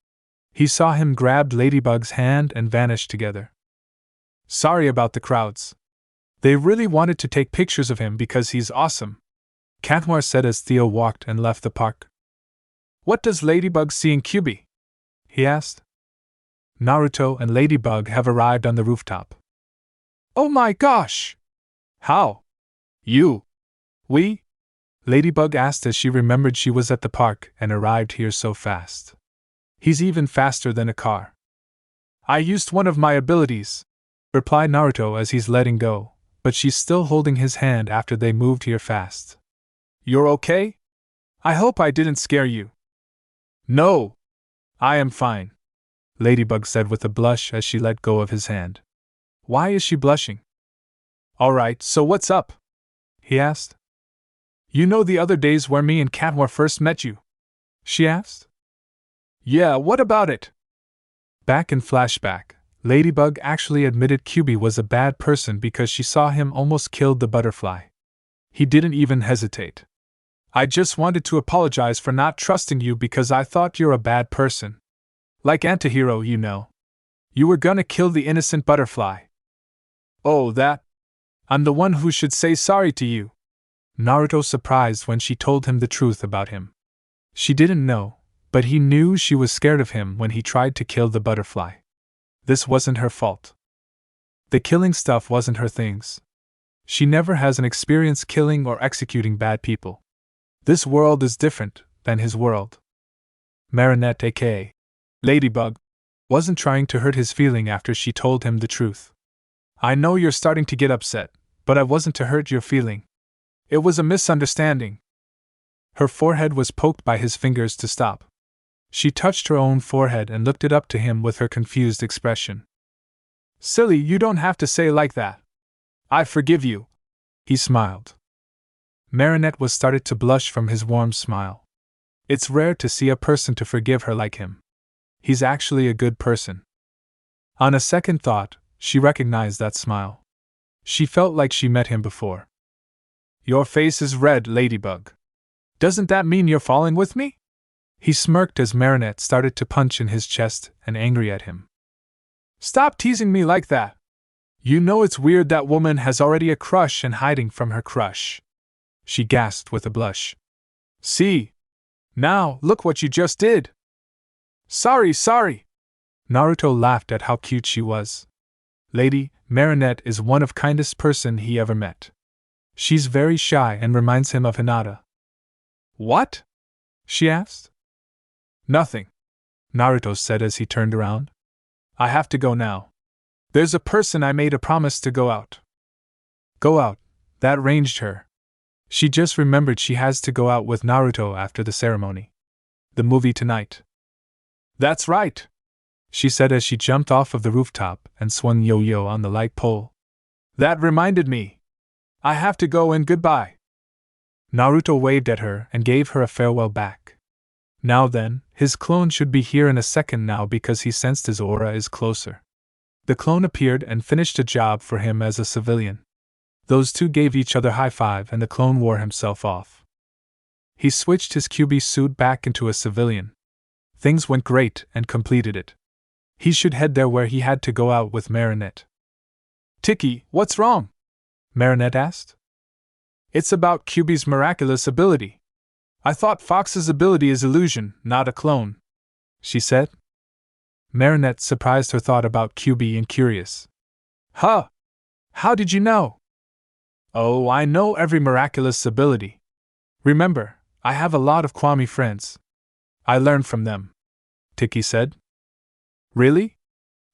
A: He saw him grab Ladybug's hand and vanish together. Sorry about the crowds. They really wanted to take pictures of him because he's awesome, Kanwar said as Theo walked and left the park. What does Ladybug see in Kyuubi? He asked. Naruto and Ladybug have arrived on the rooftop. Oh my gosh! How? You? We? Ladybug asked as she remembered she was at the park and arrived here so fast. He's even faster than a car. I used one of my abilities, replied Naruto as he's letting go, but she's still holding his hand after they moved here fast. You're okay? I hope I didn't scare you. No. I am fine, Ladybug said with a blush as she let go of his hand. Why is she blushing? Alright, so what's up? He asked. You know the other days where me and Kanwar first met you? She asked. Yeah, what about it? Back in flashback, Ladybug actually admitted Kyuubi was a bad person because she saw him almost kill the butterfly. He didn't even hesitate. I just wanted to apologize for not trusting you because I thought you're a bad person. Like Antihero, you know. You were gonna kill the innocent butterfly. Oh, that? I'm the one who should say sorry to you. Naruto surprised when she told him the truth about him. She didn't know, but he knew she was scared of him when he tried to kill the butterfly. This wasn't her fault. The killing stuff wasn't her things. She never has an experience killing or executing bad people. This world is different than his world. Marinette aka Ladybug wasn't trying to hurt his feeling after she told him the truth. I know you're starting to get upset, but I wasn't to hurt your feeling. It was a misunderstanding. Her forehead was poked by his fingers to stop. She touched her own forehead and looked it up to him with her confused expression. Silly, you don't have to say like that. I forgive you, He smiled. Marinette was started to blush from his warm smile. It's rare to see a person to forgive her like him. He's actually a good person. On a second thought, she recognized that smile. She felt like she met him before. Your face is red, Ladybug. Doesn't that mean you're falling with me? He smirked as Marinette started to punch in his chest and angry at him. Stop teasing me like that. You know it's weird that woman has already a crush and hiding from her crush. She gasped with a blush. See? Now, look what you just did. Sorry. Naruto laughed at how cute she was. Lady, Marinette is one of kindest person he ever met. She's very shy and reminds him of Hinata. What? She asked. Nothing, Naruto said as he turned around. I have to go now. There's a person I made a promise to go out. Go out, that ranged her. She just remembered she has to go out with Naruto after the ceremony. The movie tonight. That's right, she said as she jumped off of the rooftop and swung yo-yo on the light pole. That reminded me. I have to go and goodbye. Naruto waved at her and gave her a farewell back. Now then, his clone should be here in a second now because he sensed his aura is closer. The clone appeared and finished a job for him as a civilian. Those two gave each other high five and the clone wore himself off. He switched his QB suit back into a civilian. Things went great and completed it. He should head there where he had to go out with Marinette. Tiki, what's wrong? Marinette asked. It's about QB's miraculous ability. I thought Fox's ability is illusion, not a clone, she said. Marinette surprised her thought about QB and curious. Huh? How did you know? Oh, I know every miraculous ability. Remember, I have a lot of Kwami friends. I learned from them, Tiki said. Really?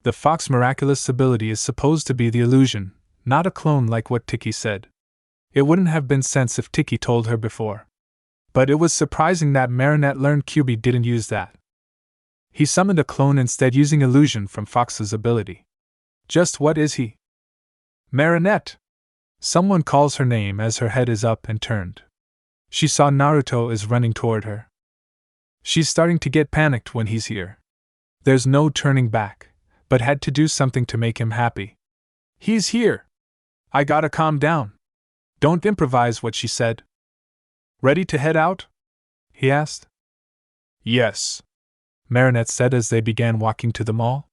A: The Fox miraculous ability is supposed to be the illusion, not a clone like what Tiki said. It wouldn't have been sense if Tiki told her before. But it was surprising that Marinette learned QB didn't use that. He summoned a clone instead using illusion from Fox's ability. Just what is he? Marinette! Someone calls her name as her head is up and turned. She saw Naruto is running toward her. She's starting to get panicked when he's here. There's no turning back, but had to do something to make him happy. He's here! I gotta calm down. Don't improvise, what she said. Ready to head out? He asked. Yes, Marinette said as they began walking to the mall.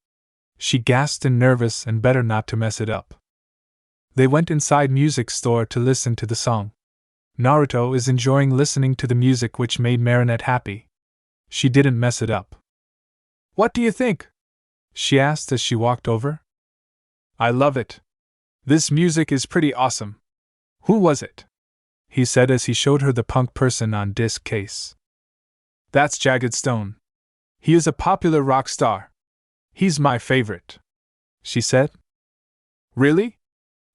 A: She gasped and nervous and better not to mess it up. They went inside music store to listen to the song. Naruto is enjoying listening to the music which made Marinette happy. She didn't mess it up. What do you think? She asked as she walked over. I love it. This music is pretty awesome. Who was it? He said as he showed her the punk person on disc case. That's Jagged Stone. He is a popular rock star. He's my favorite, she said. Really?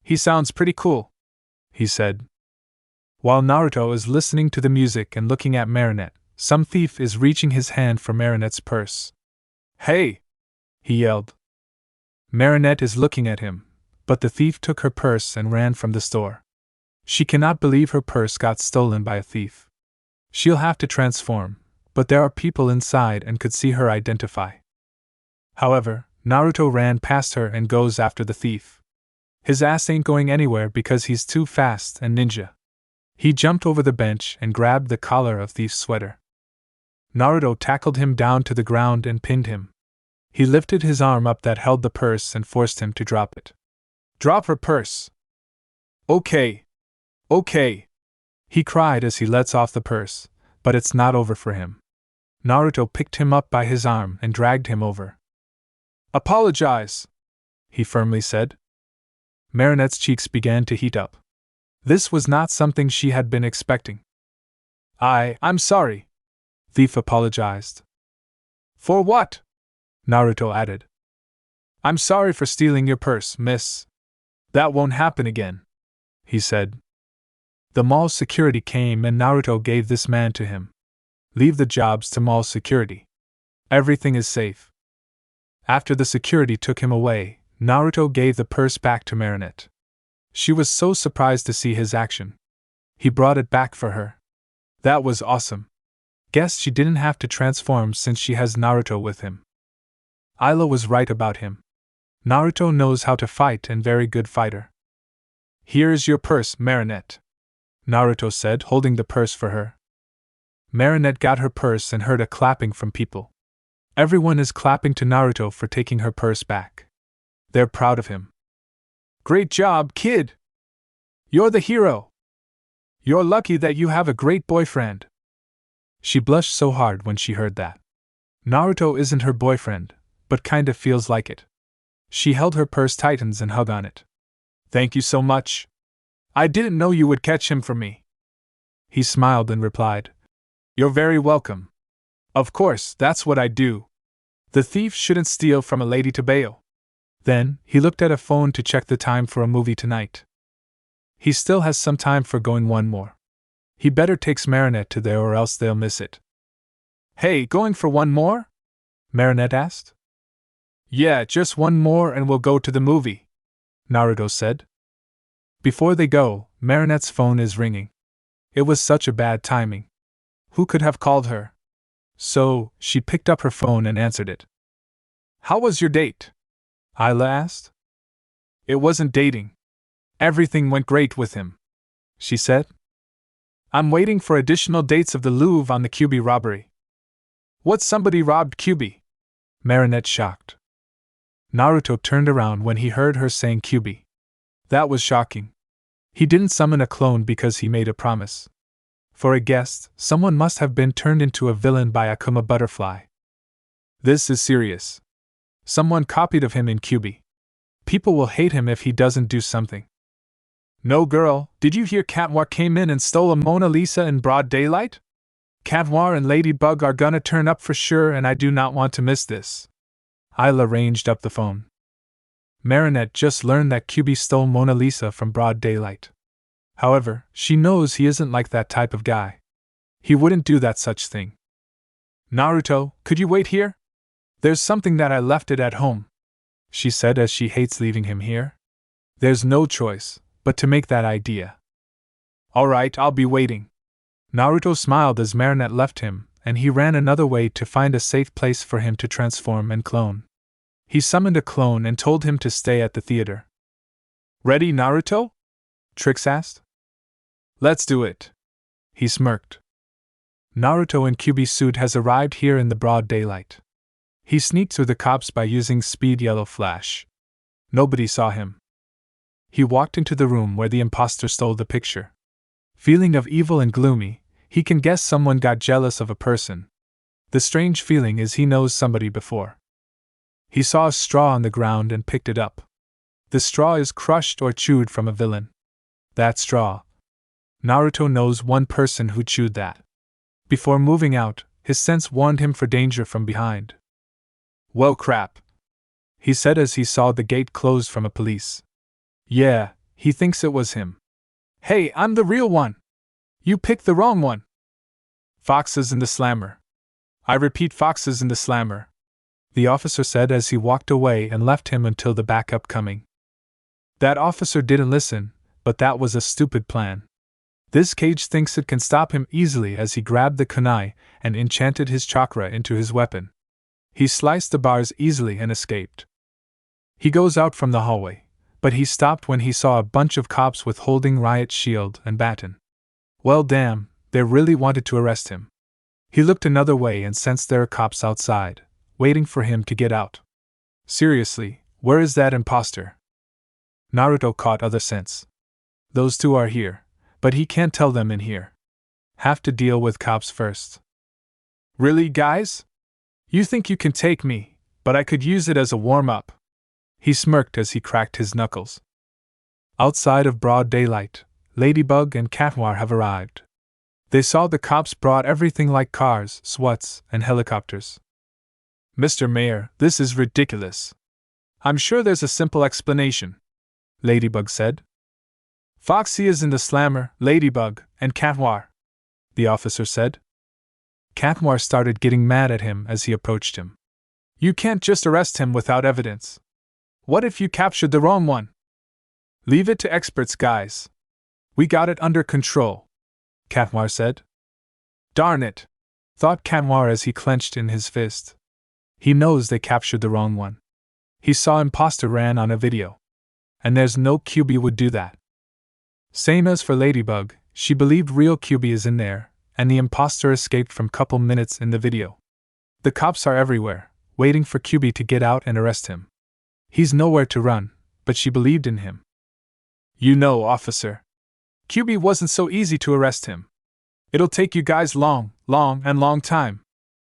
A: He sounds pretty cool, he said. While Naruto is listening to the music and looking at Marinette, some thief is reaching his hand for Marinette's purse. Hey! He yelled. Marinette is looking at him, but the thief took her purse and ran from the store. She cannot believe her purse got stolen by a thief. She'll have to transform, but there are people inside and could see her identify. However, Naruto ran past her and goes after the thief. His ass ain't going anywhere because he's too fast and ninja. He jumped over the bench and grabbed the collar of thief's sweater. Naruto tackled him down to the ground and pinned him. He lifted his arm up that held the purse and forced him to drop it. Drop her purse! Okay. He cried as he lets off the purse, but it's not over for him. Naruto picked him up by his arm and dragged him over. Apologize, he firmly said. Marinette's cheeks began to heat up. This was not something she had been expecting. I'm sorry, Thief apologized. For what? Naruto added. I'm sorry for stealing your purse, miss. That won't happen again, he said. The mall security came and Naruto gave this man to him. Leave the jobs to mall security. Everything is safe. After the security took him away, Naruto gave the purse back to Marinette. She was so surprised to see his action. He brought it back for her. That was awesome. Guess she didn't have to transform since she has Naruto with him. Ayla was right about him. Naruto knows how to fight and very good fighter. Here is your purse, Marinette, Naruto said, holding the purse for her. Marinette got her purse and heard a clapping from people. Everyone is clapping to Naruto for taking her purse back. They're proud of him. Great job, kid! You're the hero! You're lucky that you have a great boyfriend. She blushed so hard when she heard that. Naruto isn't her boyfriend, but kinda feels like it. She held her purse tight and hugged on it. Thank you so much. I didn't know you would catch him for me. He smiled and replied, You're very welcome. Of course, that's what I do. The thief shouldn't steal from a lady to bail. Then, he looked at a phone to check the time for a movie tonight. He still has some time for going one more. He better takes Marinette to there or else they'll miss it. Hey, going for one more? Marinette asked. Yeah, just one more and we'll go to the movie, Naruto said. Before they go, Marinette's phone is ringing. It was such a bad timing. Who could have called her? So, she picked up her phone and answered it. How was your date? Ayla asked. It wasn't dating. Everything went great with him, she said. I'm waiting for additional dates of the Louvre on the Kyuubi robbery. What, somebody robbed Kyuubi? Marinette shocked. Naruto turned around when he heard her saying Kyuubi. That was shocking. He didn't summon a clone because he made a promise. For a guest, someone must have been turned into a villain by Akuma Butterfly. This is serious. Someone copied of him in Kyuubi. People will hate him if he doesn't do something. No girl, did you hear Cat Noir came in and stole a Mona Lisa in broad daylight? Cat Noir and Ladybug are gonna turn up for sure and I do not want to miss this. Ayla ranged up the phone. Marinette just learned that Kyuubi stole Mona Lisa from broad daylight. However, she knows he isn't like that type of guy. He wouldn't do that such thing. Naruto, could you wait here? There's something that I left it at home, she said as she hates leaving him here. There's no choice but to make that idea. Alright, I'll be waiting. Naruto smiled as Marinette left him, and he ran another way to find a safe place for him to transform and clone. He summoned a clone and told him to stay at the theater. Ready, Naruto? Trix asked. Let's do it. He smirked. Naruto in Kyuubi suit has arrived here in the broad daylight. He sneaked through the cops by using speed yellow flash. Nobody saw him. He walked into the room where the imposter stole the picture. Feeling of evil and gloomy, he can guess someone got jealous of a person. The strange feeling is he knows somebody before. He saw a straw on the ground and picked it up. The straw is crushed or chewed from a villain. That straw. Naruto knows one person who chewed that. Before moving out, his sense warned him for danger from behind. Well, crap, he said as he saw the gate closed from a police. Yeah, he thinks it was him. Hey, I'm the real one! You picked the wrong one! Foxes in the slammer. I repeat, foxes in the slammer, the officer said as he walked away and left him until the backup coming. That officer didn't listen, but that was a stupid plan. This cage thinks it can stop him easily as he grabbed the kunai and enchanted his chakra into his weapon. He sliced the bars easily and escaped. He goes out from the hallway, but he stopped when he saw a bunch of cops with holding riot shield and baton. Well, damn, they really wanted to arrest him. He looked another way and sensed there are cops outside, waiting for him to get out. Seriously, where is that imposter? Naruto caught other sense. Those two are here, but he can't tell them in here. Have to deal with cops first. Really, guys? You think you can take me, but I could use it as a warm-up. He smirked as he cracked his knuckles. Outside of broad daylight, Ladybug and Cat Noir have arrived. They saw the cops brought everything like cars, SWATs, and helicopters. Mr. Mayor, this is ridiculous. I'm sure there's a simple explanation, Ladybug said. Foxy is in the slammer, Ladybug, and Cat Noir, the officer said. Cat Noir started getting mad at him as he approached him. You can't just arrest him without evidence. What if you captured the wrong one? Leave it to experts, guys. We got it under control, Katmar said. Darn it, thought Katmar as he clenched in his fist. He knows they captured the wrong one. He saw imposter ran on a video. And there's no QB would do that. Same as for Ladybug, she believed real QB is in there, and the imposter escaped from couple minutes in the video. The cops are everywhere, waiting for QB to get out and arrest him. He's nowhere to run, but she believed in him. You know, officer. QB wasn't so easy to arrest him. It'll take you guys long time.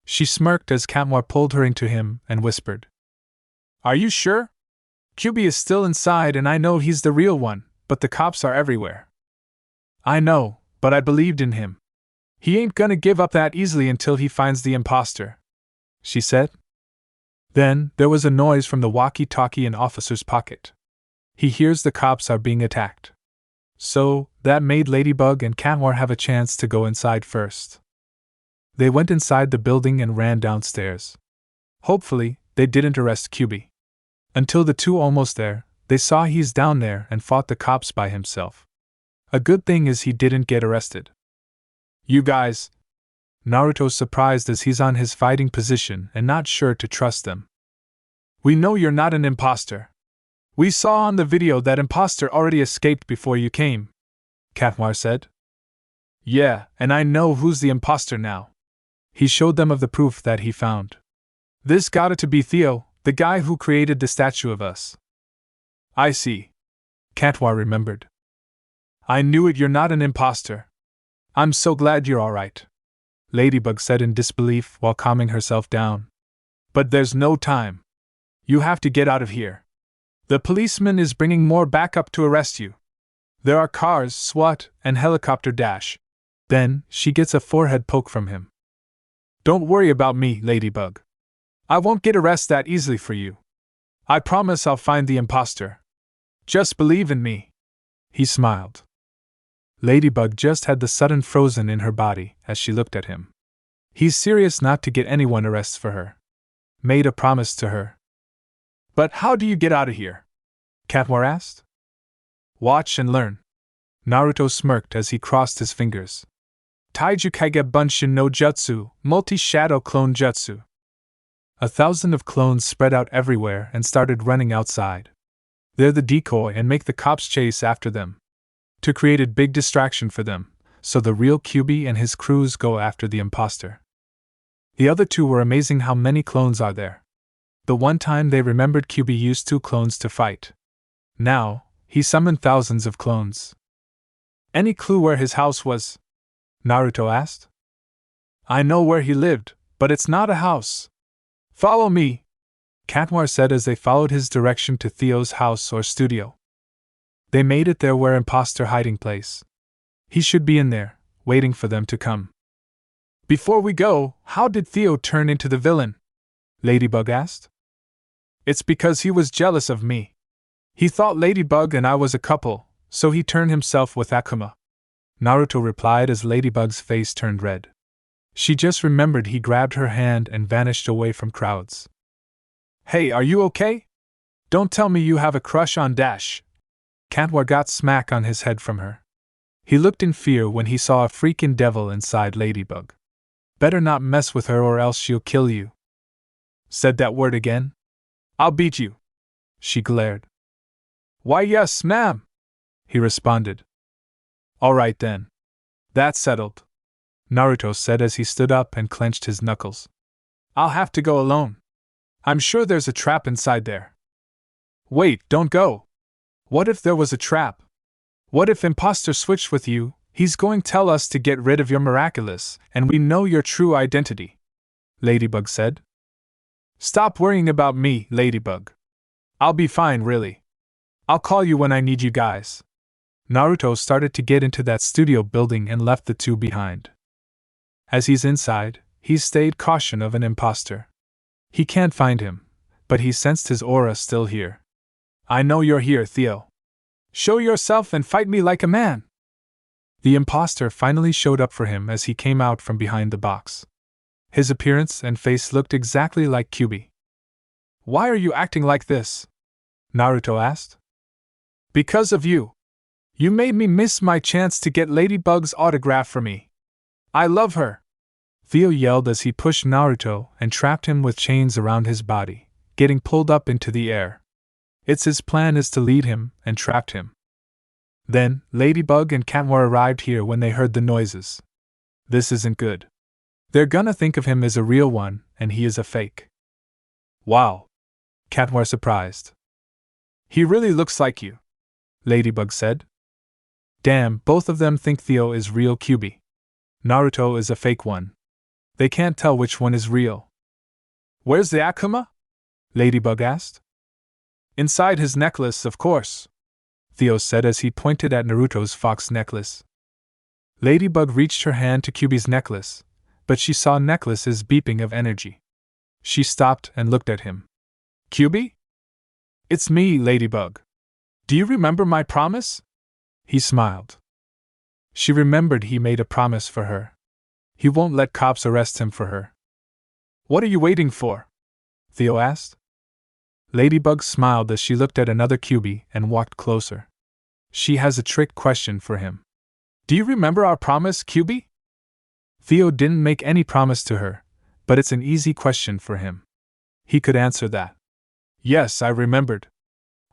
A: She smirked as Katmar pulled her into him and whispered. Are you sure? QB is still inside and I know he's the real one, but the cops are everywhere. I know, but I believed in him. He ain't gonna give up that easily until he finds the imposter, she said. Then, there was a noise from the walkie-talkie in Officer's pocket. He hears the cops are being attacked. So, that made Ladybug and Katmar have a chance to go inside first. They went inside the building and ran downstairs. Hopefully, they didn't arrest QB. Until the two almost there, they saw he's down there and fought the cops by himself. A good thing is he didn't get arrested. You guys. Naruto's surprised as he's on his fighting position and not sure to trust them. We know you're not an imposter. We saw on the video that imposter already escaped before you came, Katmar said. Yeah, and I know who's the imposter now. He showed them of the proof that he found. This gotta to be Theo, the guy who created the statue of us. I see. Katmar remembered. I knew it, you're not an imposter. I'm so glad you're alright, Ladybug said in disbelief while calming herself down. But there's no time. You have to get out of here. The policeman is bringing more backup to arrest you. There are cars, SWAT, and helicopter dash. Then, she gets a forehead poke from him. Don't worry about me, Ladybug. I won't get arrested that easily for you. I promise I'll find the imposter. Just believe in me. He smiled. Ladybug just had the sudden frozen in her body as she looked at him. He's serious not to get anyone arrested for her. Made a promise to her. But how do you get out of here? Katmar asked. Watch and learn. Naruto smirked as he crossed his fingers. Taiju Kaiga Bunshin no Jutsu, multi-shadow clone jutsu. 1,000 of clones spread out everywhere and started running outside. They're the decoy and make the cops chase after them. To create a big distraction for them, so the real QB and his crews go after the imposter. The other two were amazing how many clones are there. The one time they remembered QB used 2 clones to fight. Now, he summoned thousands of clones. Any clue where his house was? Naruto asked. I know where he lived, but it's not a house. Follow me, Katmar said as they followed his direction to Theo's house or studio. They made it there where imposter hiding place. He should be in there, waiting for them to come. Before we go, how did Theo turn into the villain? Ladybug asked. It's because he was jealous of me. He thought Ladybug and I was a couple, so he turned himself with Akuma. Naruto replied as Ladybug's face turned red. She just remembered he grabbed her hand and vanished away from crowds. Hey, are you okay? Don't tell me you have a crush on Dash. Katmar got smack on his head from her. He looked in fear when he saw a freaking devil inside Ladybug. Better not mess with her or else she'll kill you. Said that word again? I'll beat you. She glared. Why yes, ma'am, he responded. All right then. That's settled, Naruto said as he stood up and clenched his knuckles. I'll have to go alone. I'm sure there's a trap inside there. Wait, don't go. What if there was a trap? What if imposter switched with you? He's going to tell us to get rid of your Miraculous, and we know your true identity, Ladybug said. Stop worrying about me, Ladybug. I'll be fine, really. I'll call you when I need you guys. Naruto started to get into that studio building and left the two behind. As he's inside, he's stayed caution of an imposter. He can't find him, but he sensed his aura still here. I know you're here, Theo. Show yourself and fight me like a man. The imposter finally showed up for him as he came out from behind the box. His appearance and face looked exactly like QB. Why are you acting like this? Naruto asked. Because of you. You made me miss my chance to get Ladybug's autograph for me. I love her. Theo yelled as he pushed Naruto and trapped him with chains around his body, getting pulled up into the air. It's his plan is to lead him and trapped him. Then, Ladybug and Katmore arrived here when they heard the noises. This isn't good. They're gonna think of him as a real one, and he is a fake. Wow. Katmore surprised. He really looks like you, Ladybug said. Damn, both of them think Theo is real Kyuubi. Naruto is a fake one. They can't tell which one is real. Where's the Akuma? Ladybug asked. Inside his necklace, of course, Theo said as he pointed at Naruto's fox necklace. Ladybug reached her hand to Kyuubi's necklace, but she saw necklace's beeping of energy. She stopped and looked at him. Kyuubi? It's me, Ladybug. Do you remember my promise? He smiled. She remembered he made a promise for her. He won't let cops arrest him for her. What are you waiting for? Theo asked. Ladybug smiled as she looked at another Kyuubi and walked closer. She has a trick question for him. Do you remember our promise, Kyuubi? Theo didn't make any promise to her, but it's an easy question for him. He could answer that. Yes, I remembered.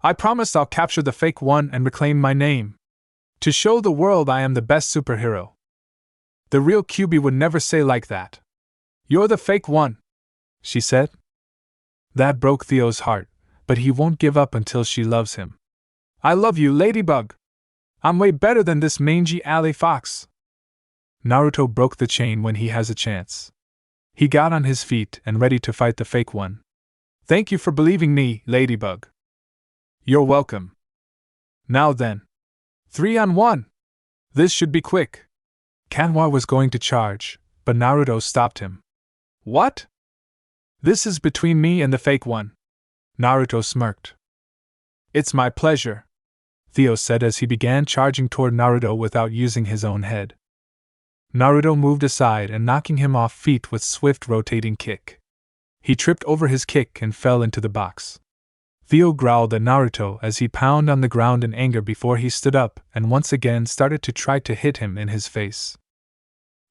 A: I promised I'll capture the fake one and reclaim my name. To show the world I am the best superhero. The real Kyuubi would never say like that. You're the fake one, she said. That broke Theo's heart, but he won't give up until she loves him. I love you, Ladybug. I'm way better than this mangy alley fox. Naruto broke the chain when he has a chance. He got on his feet and ready to fight the fake one. Thank you for believing me, Ladybug. You're welcome. Now then. 3-on-1. This should be quick. Kanwa was going to charge, but Naruto stopped him. What? This is between me and the fake one. Naruto smirked. It's my pleasure, Theo said as he began charging toward Naruto without using his own head. Naruto moved aside and knocking him off feet with swift rotating kick. He tripped over his kick and fell into the box. Theo growled at Naruto as he pounded on the ground in anger before he stood up and once again started to try to hit him in his face.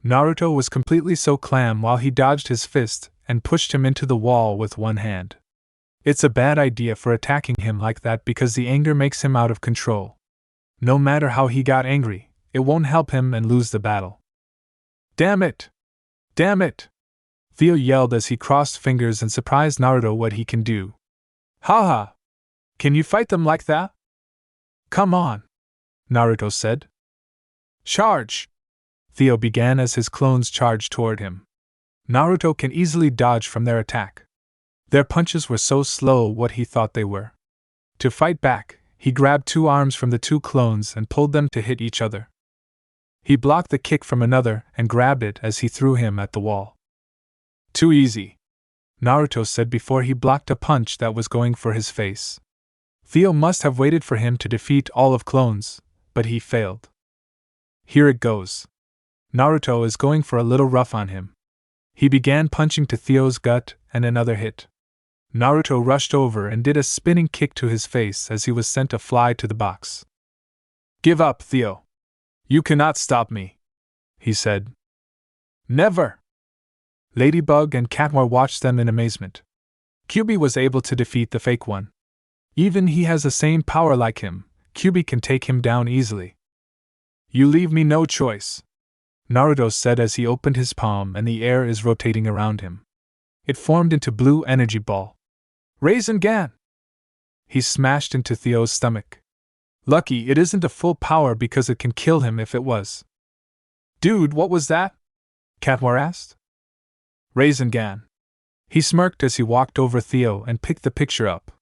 A: Naruto was completely so calm while he dodged his fist and pushed him into the wall with one hand. It's a bad idea for attacking him like that because the anger makes him out of control. No matter how he got angry, it won't help him and lose the battle. Damn it! Damn it! Theo yelled as he crossed fingers and surprised Naruto what he can do. Haha! Can you fight them like that? Come on! Naruto said. Charge! Theo began as his clones charged toward him. Naruto can easily dodge from their attack. Their punches were so slow what he thought they were. To fight back, he grabbed two arms from the two clones and pulled them to hit each other. He blocked the kick from another and grabbed it as he threw him at the wall. Too easy, Naruto said before he blocked a punch that was going for his face. Theo must have waited for him to defeat all of clones, but he failed. Here it goes. Naruto is going for a little rough on him. He began punching to Theo's gut and another hit. Naruto rushed over and did a spinning kick to his face as he was sent to fly to the box. Give up, Theo. You cannot stop me, he said. Never! Ladybug and Katmore watched them in amazement. Kyuubi was able to defeat the fake one. Even he has the same power like him, Kyuubi can take him down easily. You leave me no choice, Naruto said as he opened his palm and the air is rotating around him. It formed into blue energy ball. Rasengan! He smashed into Theo's stomach. Lucky it isn't a full power because it can kill him if it was. Dude, what was that? Katmore asked. Rasengan. He smirked as he walked over Theo and picked the picture up.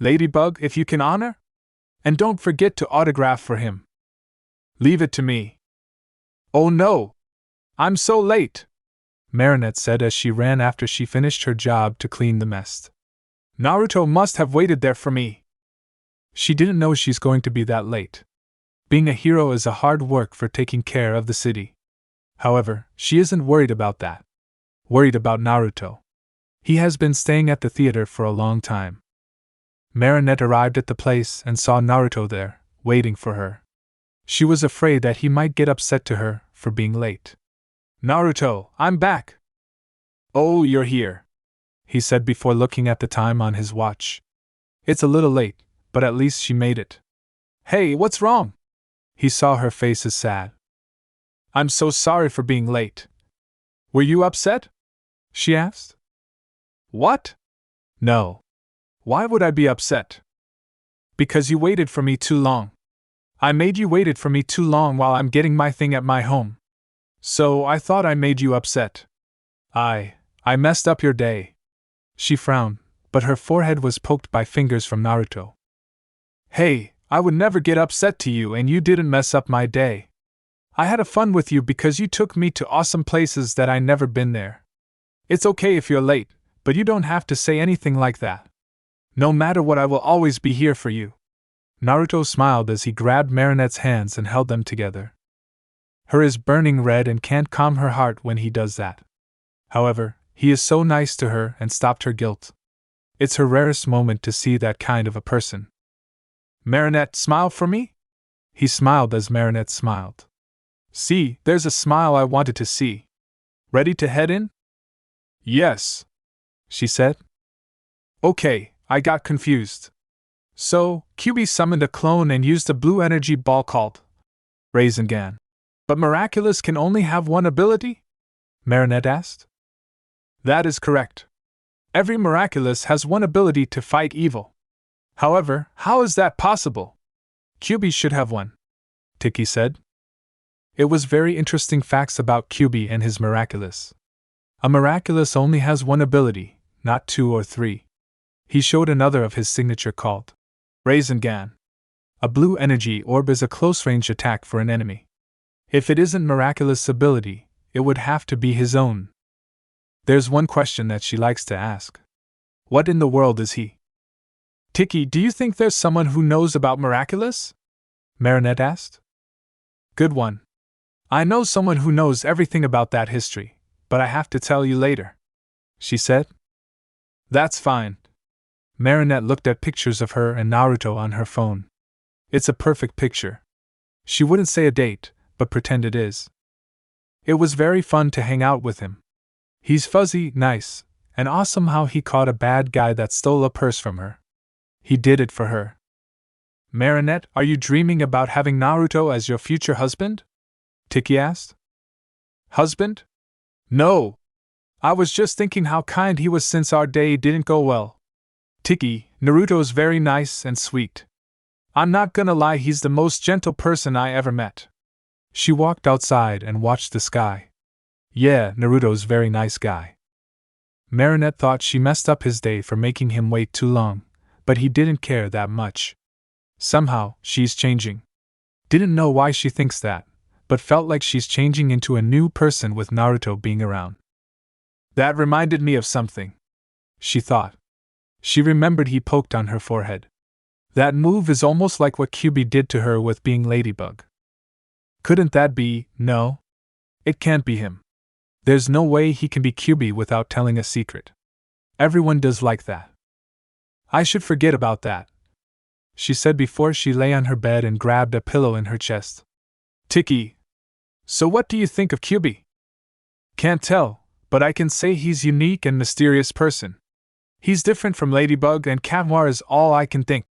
A: Ladybug, if you can honor? And don't forget to autograph for him. Leave it to me. Oh no! I'm so late! Marinette said as she ran after she finished her job to clean the mess. Naruto must have waited there for me. She didn't know she's going to be that late. Being a hero is a hard work for taking care of the city. However, she isn't worried about that. Worried about Naruto. He has been staying at the theater for a long time. Marinette arrived at the place and saw Naruto there, waiting for her. She was afraid that he might get upset to her for being late. "Naruto, I'm back!" "Oh, you're here," he said before looking at the time on his watch. "It's a little late, but at least she made it." "Hey, what's wrong?" He saw her face is sad. "I'm so sorry for being late." "Were you upset?" she asked. "What? No. Why would I be upset?" "Because you waited for me too long. I made you waited for me too long while I'm getting my thing at my home. So I thought I made you upset. I messed up your day." She frowned, but her forehead was poked by fingers from Naruto. "Hey, I would never get upset to you and you didn't mess up my day. I had a fun with you because you took me to awesome places that I never been there. It's okay if you're late, but you don't have to say anything like that. No matter what, I will always be here for you." Naruto smiled as he grabbed Marinette's hands and held them together. Her is burning red and can't calm her heart when he does that. However, he is so nice to her and stopped her guilt. It's her rarest moment to see that kind of a person. "Marinette, smile for me?" He smiled as Marinette smiled. "See, there's a smile I wanted to see. Ready to head in?" "Yes," she said. "Okay, I got confused. So, Kyuubi summoned a clone and used a blue energy ball called Rasengan. But Miraculous can only have one ability?" Marinette asked. "That is correct. Every Miraculous has one ability to fight evil. However, how is that possible? Kyuubi should have one," Tiki said. It was very interesting facts about Kyuubi and his Miraculous. A Miraculous only has one ability, not 2 or 3. He showed another of his signature called Rasengan. A blue energy orb is a close-range attack for an enemy. If it isn't Miraculous' ability, it would have to be his own. There's one question that she likes to ask. What in the world is he? "Tiki, do you think there's someone who knows about Miraculous?" Marinette asked. "Good one. I know someone who knows everything about that history, but I have to tell you later," she said. "That's fine." Marinette looked at pictures of her and Naruto on her phone. It's a perfect picture. She wouldn't say a date, but pretend it is. It was very fun to hang out with him. He's fuzzy, nice, and awesome how he caught a bad guy that stole a purse from her. He did it for her. "Marinette, are you dreaming about having Naruto as your future husband?" Tiki asked. "Husband? No. I was just thinking how kind he was since our day didn't go well. Tiki, Naruto's very nice and sweet. I'm not gonna lie, he's the most gentle person I ever met." She walked outside and watched the sky. Yeah, Naruto's very nice guy. Marinette thought she messed up his day for making him wait too long, but he didn't care that much. Somehow, she's changing. Didn't know why she thinks that, but felt like she's changing into a new person with Naruto being around. That reminded me of something, she thought. She remembered he poked on her forehead. That move is almost like what Kyuubi did to her with being Ladybug. Couldn't that be? No. It can't be him. There's no way he can be Kyuubi without telling a secret. Everyone does like that. I should forget about that, she said before she lay on her bed and grabbed a pillow in her chest. Tiki. So what do you think of Kyuubi? Can't tell, but I can say he's unique and mysterious person. He's different from Ladybug and Cat Noir is all I can think,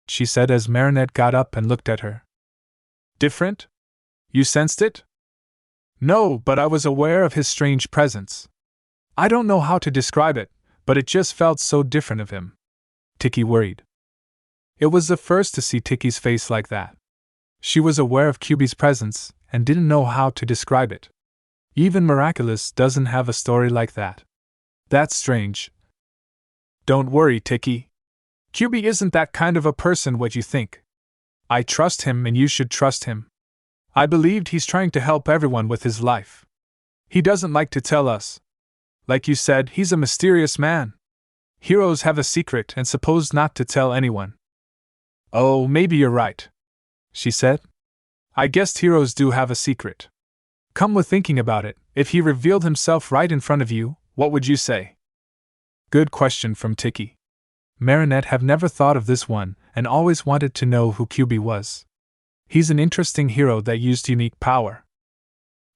A: she said as Marinette got up and looked at her. Different? You sensed it? No, but I was aware of his strange presence. I don't know how to describe it, but it just felt so different of him. Tiki worried. It was the first to see Tiki's face like that. She was aware of Kyuubi's presence and didn't know how to describe it. Even Miraculous doesn't have a story like that. That's strange. Don't worry, Tiki. Kyuubi isn't that kind of a person what you think. I trust him and you should trust him. I believed he's trying to help everyone with his life. He doesn't like to tell us. Like you said, he's a mysterious man. Heroes have a secret and supposed not to tell anyone. Oh, maybe you're right, she said. I guess heroes do have a secret. Come with thinking about it, if he revealed himself right in front of you, what would you say? Good question from Tiki. Marinette have never thought of this one and always wanted to know who Kyuubi was. He's an interesting hero that used unique power.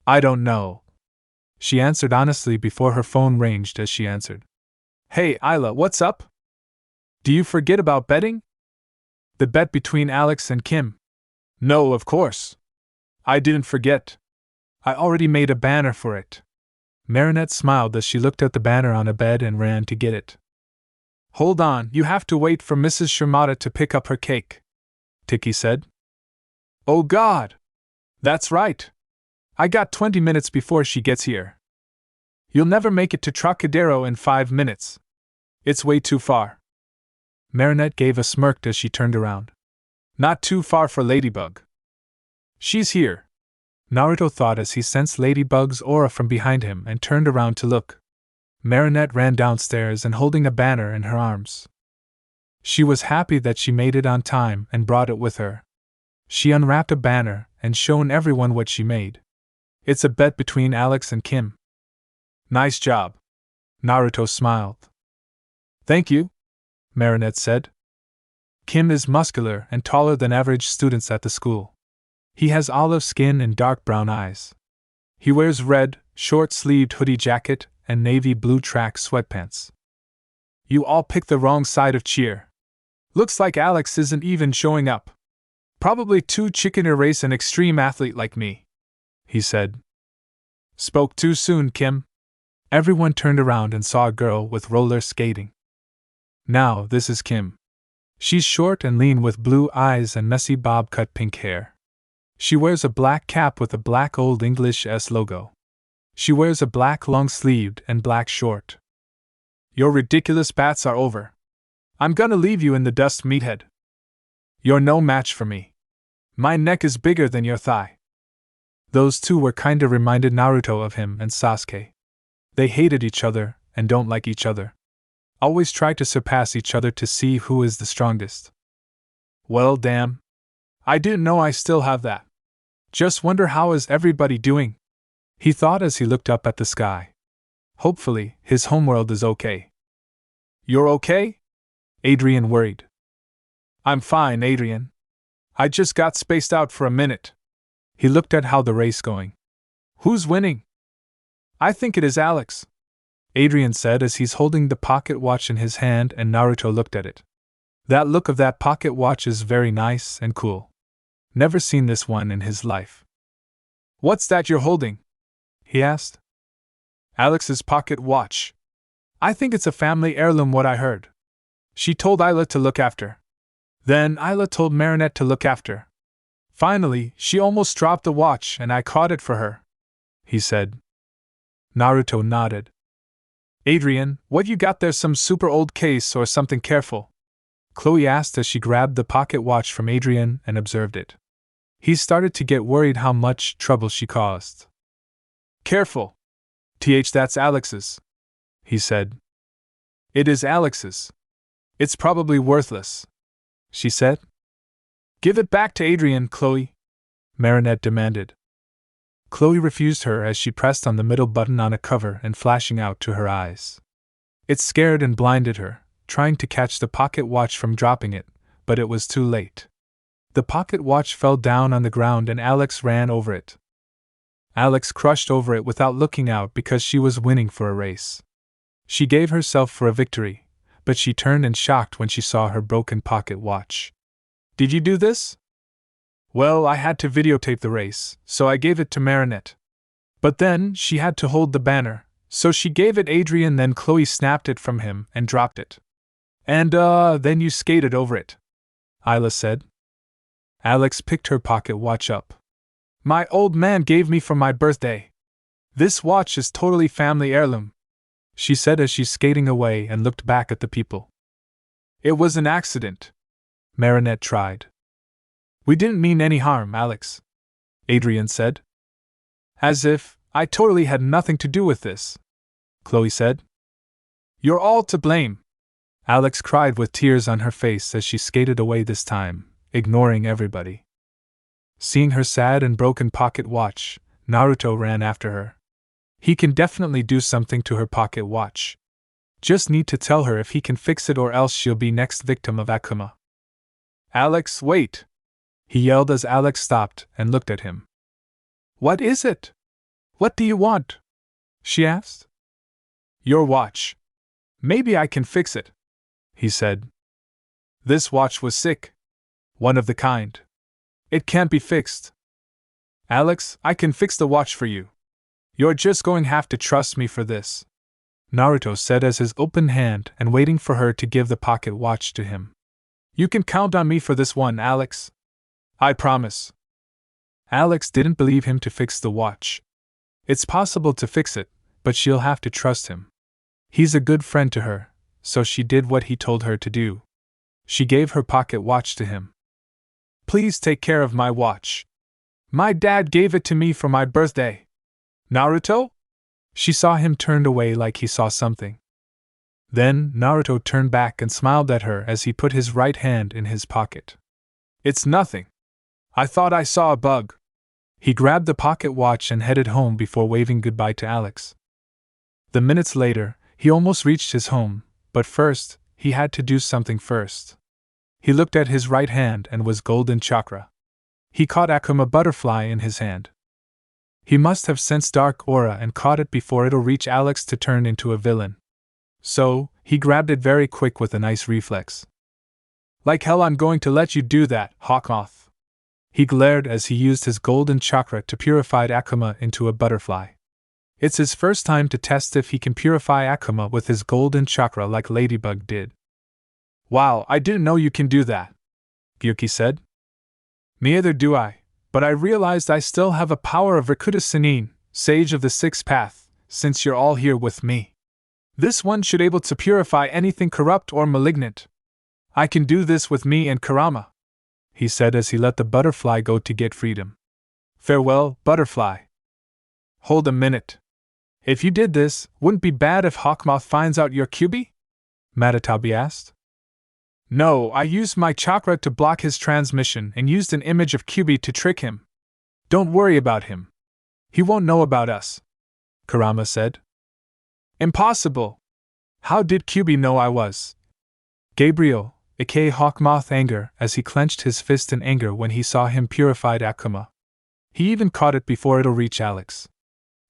A: I don't know. She answered honestly before her phone ranged as she answered. Hey, Isla, what's up? Do you forget about betting? The bet between Alex and Kim? No, of course. I didn't forget. I already made a banner for it. Marinette smiled as she looked at the banner on a bed and ran to get it. Hold on, you have to wait for Mrs. Shimada to pick up her cake, Tiki said. Oh God! That's right. I got 20 minutes before she gets here. You'll never make it to Trocadero in 5 minutes. It's way too far. Marinette gave a smirk as she turned around. Not too far for Ladybug. She's here, Naruto thought as he sensed Ladybug's aura from behind him and turned around to look. Marinette ran downstairs and holding a banner in her arms. She was happy that she made it on time and brought it with her. She unwrapped a banner and shown everyone what she made. It's a bet between Alex and Kim. Nice job. Naruto smiled. Thank you, Marinette said. Kim is muscular and taller than average students at the school. He has olive skin and dark brown eyes. He wears red, short-sleeved hoodie jacket and navy blue track sweatpants. You all picked the wrong side of cheer. Looks like Alex isn't even showing up. Probably too chicken to race an extreme athlete like me, he said. Spoke too soon, Kim. Everyone turned around and saw a girl with roller skating. Now, this is Kim. She's short and lean with blue eyes and messy bob-cut pink hair. She wears a black cap with a black Old English S logo. She wears a black long-sleeved and black short. Your ridiculous bats are over. I'm gonna leave you in the dust, meathead. You're no match for me. My neck is bigger than your thigh. Those two were kinda reminded Naruto of him and Sasuke. They hated each other and don't like each other. Always try to surpass each other to see who is the strongest. Well, damn. I didn't know I still have that. Just wonder how is everybody doing? He thought as he looked up at the sky. Hopefully, his homeworld is okay. You're okay? Adrian worried. I'm fine, Adrian. I just got spaced out for a minute. He looked at how the race going. Who's winning? I think it is Alex, Adrian said as he's holding the pocket watch in his hand and Naruto looked at it. That look of that pocket watch is very nice and cool. Never seen this one in his life. What's that you're holding? He asked. Alex's pocket watch. I think it's a family heirloom, what I heard. She told Isla to look after. Then Isla told Marinette to look after. Finally, she almost dropped the watch and I caught it for her, he said. Naruto nodded. Adrian, what you got there, some super old case or something? Careful, Chloe asked as she grabbed the pocket watch from Adrian and observed it. He started to get worried how much trouble she caused. Careful. That's Alex's, he said. It is Alex's. It's probably worthless, she said. Give it back to Adrian, Chloe, Marinette demanded. Chloe refused her as she pressed on the middle button on a cover and flashing out to her eyes. It scared and blinded her, trying to catch the pocket watch from dropping it, but it was too late. The pocket watch fell down on the ground and Alex ran over it. Alex crushed over it without looking out because she was winning for a race. She gave herself for a victory, but she turned in shocked when she saw her broken pocket watch. Did you do this? Well, I had to videotape the race, so I gave it to Marinette. But then, she had to hold the banner, so she gave it Adrian, then Chloe snapped it from him and dropped it. And, then you skated over it, Isla said. Alex picked her pocket watch up. My old man gave me for my birthday. This watch is totally family heirloom, she said as she's skating away and looked back at the people. It was an accident, Marinette tried. We didn't mean any harm, Alex, Adrian said. As if I totally had nothing to do with this, Chloe said. You're all to blame, Alex cried with tears on her face as she skated away this time, ignoring everybody. Seeing her sad and broken pocket watch, Naruto ran after her. He can definitely do something to her pocket watch. Just need to tell her if he can fix it or else she'll be next victim of Akuma. Alex, wait! He yelled as Alex stopped and looked at him. What is it? What do you want? She asked. Your watch. Maybe I can fix it, he said. This watch was sick. One of the kind. It can't be fixed. Alex, I can fix the watch for you. You're just going to have to trust me for this, Naruto said as his open hand and waiting for her to give the pocket watch to him. You can count on me for this one, Alex. I promise. Alex didn't believe him to fix the watch. It's possible to fix it, but she'll have to trust him. He's a good friend to her, so she did what he told her to do. She gave her pocket watch to him. Please take care of my watch. My dad gave it to me for my birthday. Naruto? She saw him turned away like he saw something. Then Naruto turned back and smiled at her as he put his right hand in his pocket. It's nothing. I thought I saw a bug. He grabbed the pocket watch and headed home before waving goodbye to Alex. The minutes later, he almost reached his home, but first, he had to do something first. He looked at his right hand and was golden chakra. He caught Akuma butterfly in his hand. He must have sensed dark aura and caught it before it'll reach Alex to turn into a villain. So, he grabbed it very quick with a nice reflex. Like hell I'm going to let you do that, Hawkmoth. He glared as he used his golden chakra to purify Akuma into a butterfly. It's his first time to test if he can purify Akuma with his golden chakra like Ladybug did. Wow, I didn't know you can do that, Gyuki said. Neither do I, but I realized I still have a power of Rakuta-Senin, Sage of the Sixth Path, since you're all here with me. This one should able to purify anything corrupt or malignant. I can do this with me and Kurama, he said as he let the butterfly go to get freedom. Farewell, butterfly. Hold a minute. If you did this, wouldn't be bad if Hawkmoth finds out you're Kyuubi? Matatabi asked. No, I used my chakra to block his transmission and used an image of Kyuubi to trick him. Don't worry about him. He won't know about us, Kurama said. Impossible. How did Kyuubi know I was? Gabriel, aka Hawkmoth anger as he clenched his fist in anger when he saw him purified Akuma. He even caught it before it'll reach Alex.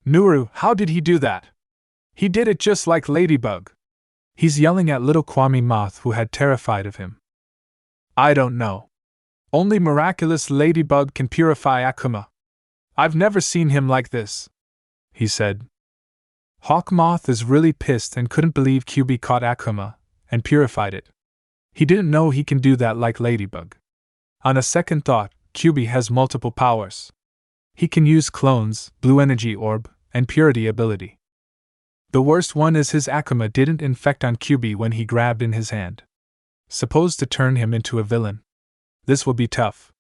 A: Nuru, how did he do that? He did it just like Ladybug. He's yelling at little Kwame Moth who had terrified of him. I don't know. Only Miraculous Ladybug can purify Akuma. I've never seen him like this, he said. Hawkmoth is really pissed and couldn't believe Kyuubi caught Akuma and purified it. He didn't know he can do that like Ladybug. On a second thought, Kyuubi has multiple powers. He can use clones, blue energy orb, and purity ability. The worst one is his Akuma didn't infect on Kyuubi when he grabbed in his hand. Supposed to turn him into a villain. This will be tough.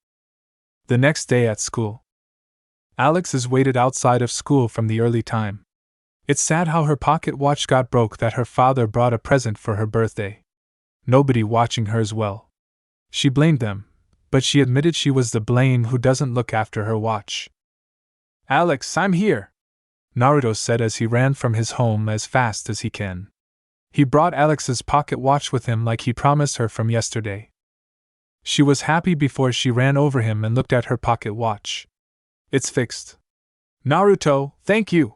A: The next day at school. Alex is waited outside of school from the early time. It's sad how her pocket watch got broke that her father brought a present for her birthday. Nobody watching her as well. She blamed them, but she admitted she was the blame who doesn't look after her watch. Alex, I'm here, Naruto said as he ran from his home as fast as he can. He brought Alex's pocket watch with him like he promised her from yesterday. She was happy before she ran over him and looked at her pocket watch. It's fixed. Naruto, thank you.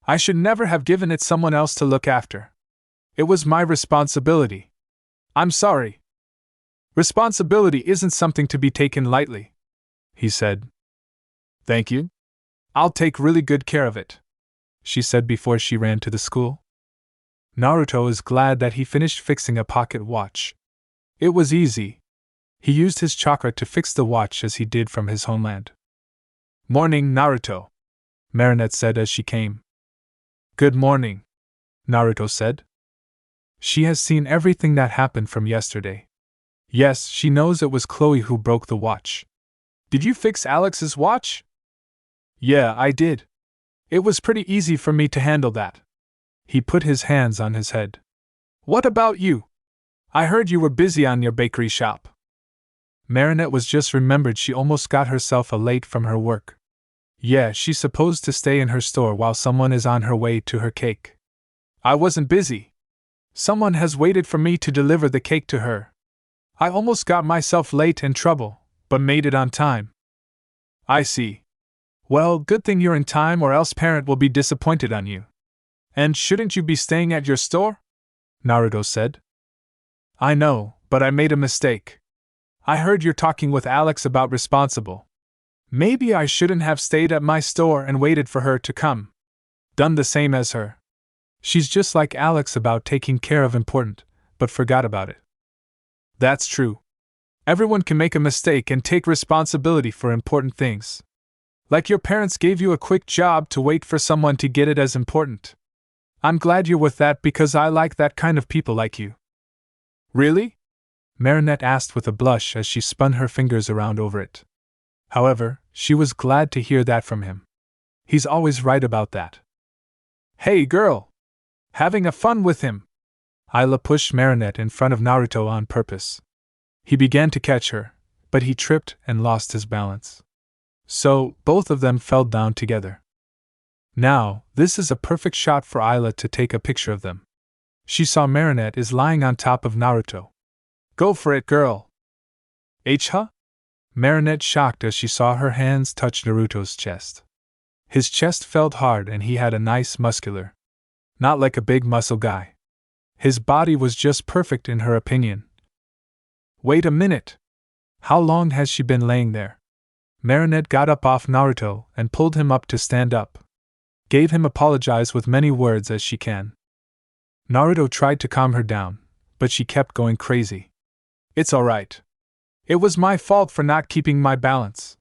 A: I should never have given it someone else to look after. It was my responsibility. I'm sorry. Responsibility isn't something to be taken lightly, he said. Thank you. I'll take really good care of it, she said before she ran to the school. Naruto is glad that he finished fixing a pocket watch. It was easy. He used his chakra to fix the watch as he did from his homeland. Morning, Naruto, Marinette said as she came. Good morning, Naruto said. She has seen everything that happened from yesterday. Yes, she knows it was Chloe who broke the watch. Did you fix Alex's watch? Yeah, I did. It was pretty easy for me to handle that. He put his hands on his head. What about you? I heard you were busy on your bakery shop. Marinette was just remembered she almost got herself a late from her work. Yeah, she's supposed to stay in her store while someone is on her way to her cake. I wasn't busy. Someone has waited for me to deliver the cake to her. I almost got myself late in trouble, but made it on time. I see. Well, good thing you're in time or else parent will be disappointed on you. And shouldn't you be staying at your store? Naruto said. I know, but I made a mistake. I heard you're talking with Alex about responsible. Maybe I shouldn't have stayed at my store and waited for her to come. Done the same as her. She's just like Alex about taking care of important, but forgot about it. That's true. Everyone can make a mistake and take responsibility for important things. Like your parents gave you a quick job to wait for someone to get it as important. I'm glad you're with that because I like that kind of people like you. Really? Marinette asked with a blush as she spun her fingers around over it. However, she was glad to hear that from him. He's always right about that. Hey girl! Having a fun with him! Ayla pushed Marinette in front of Naruto on purpose. He began to catch her, but he tripped and lost his balance. So, both of them fell down together. Now, this is a perfect shot for Ayla to take a picture of them. She saw Marinette is lying on top of Naruto. Go for it, girl! Huh? Marinette shocked as she saw her hands touch Naruto's chest. His chest felt hard and he had a nice muscular. Not like a big muscle guy. His body was just perfect in her opinion. Wait a minute! How long has she been laying there? Marinette got up off Naruto and pulled him up to stand up. Gave him apologize with many words as she can. Naruto tried to calm her down, but she kept going crazy. It's alright. It was my fault for not keeping my balance.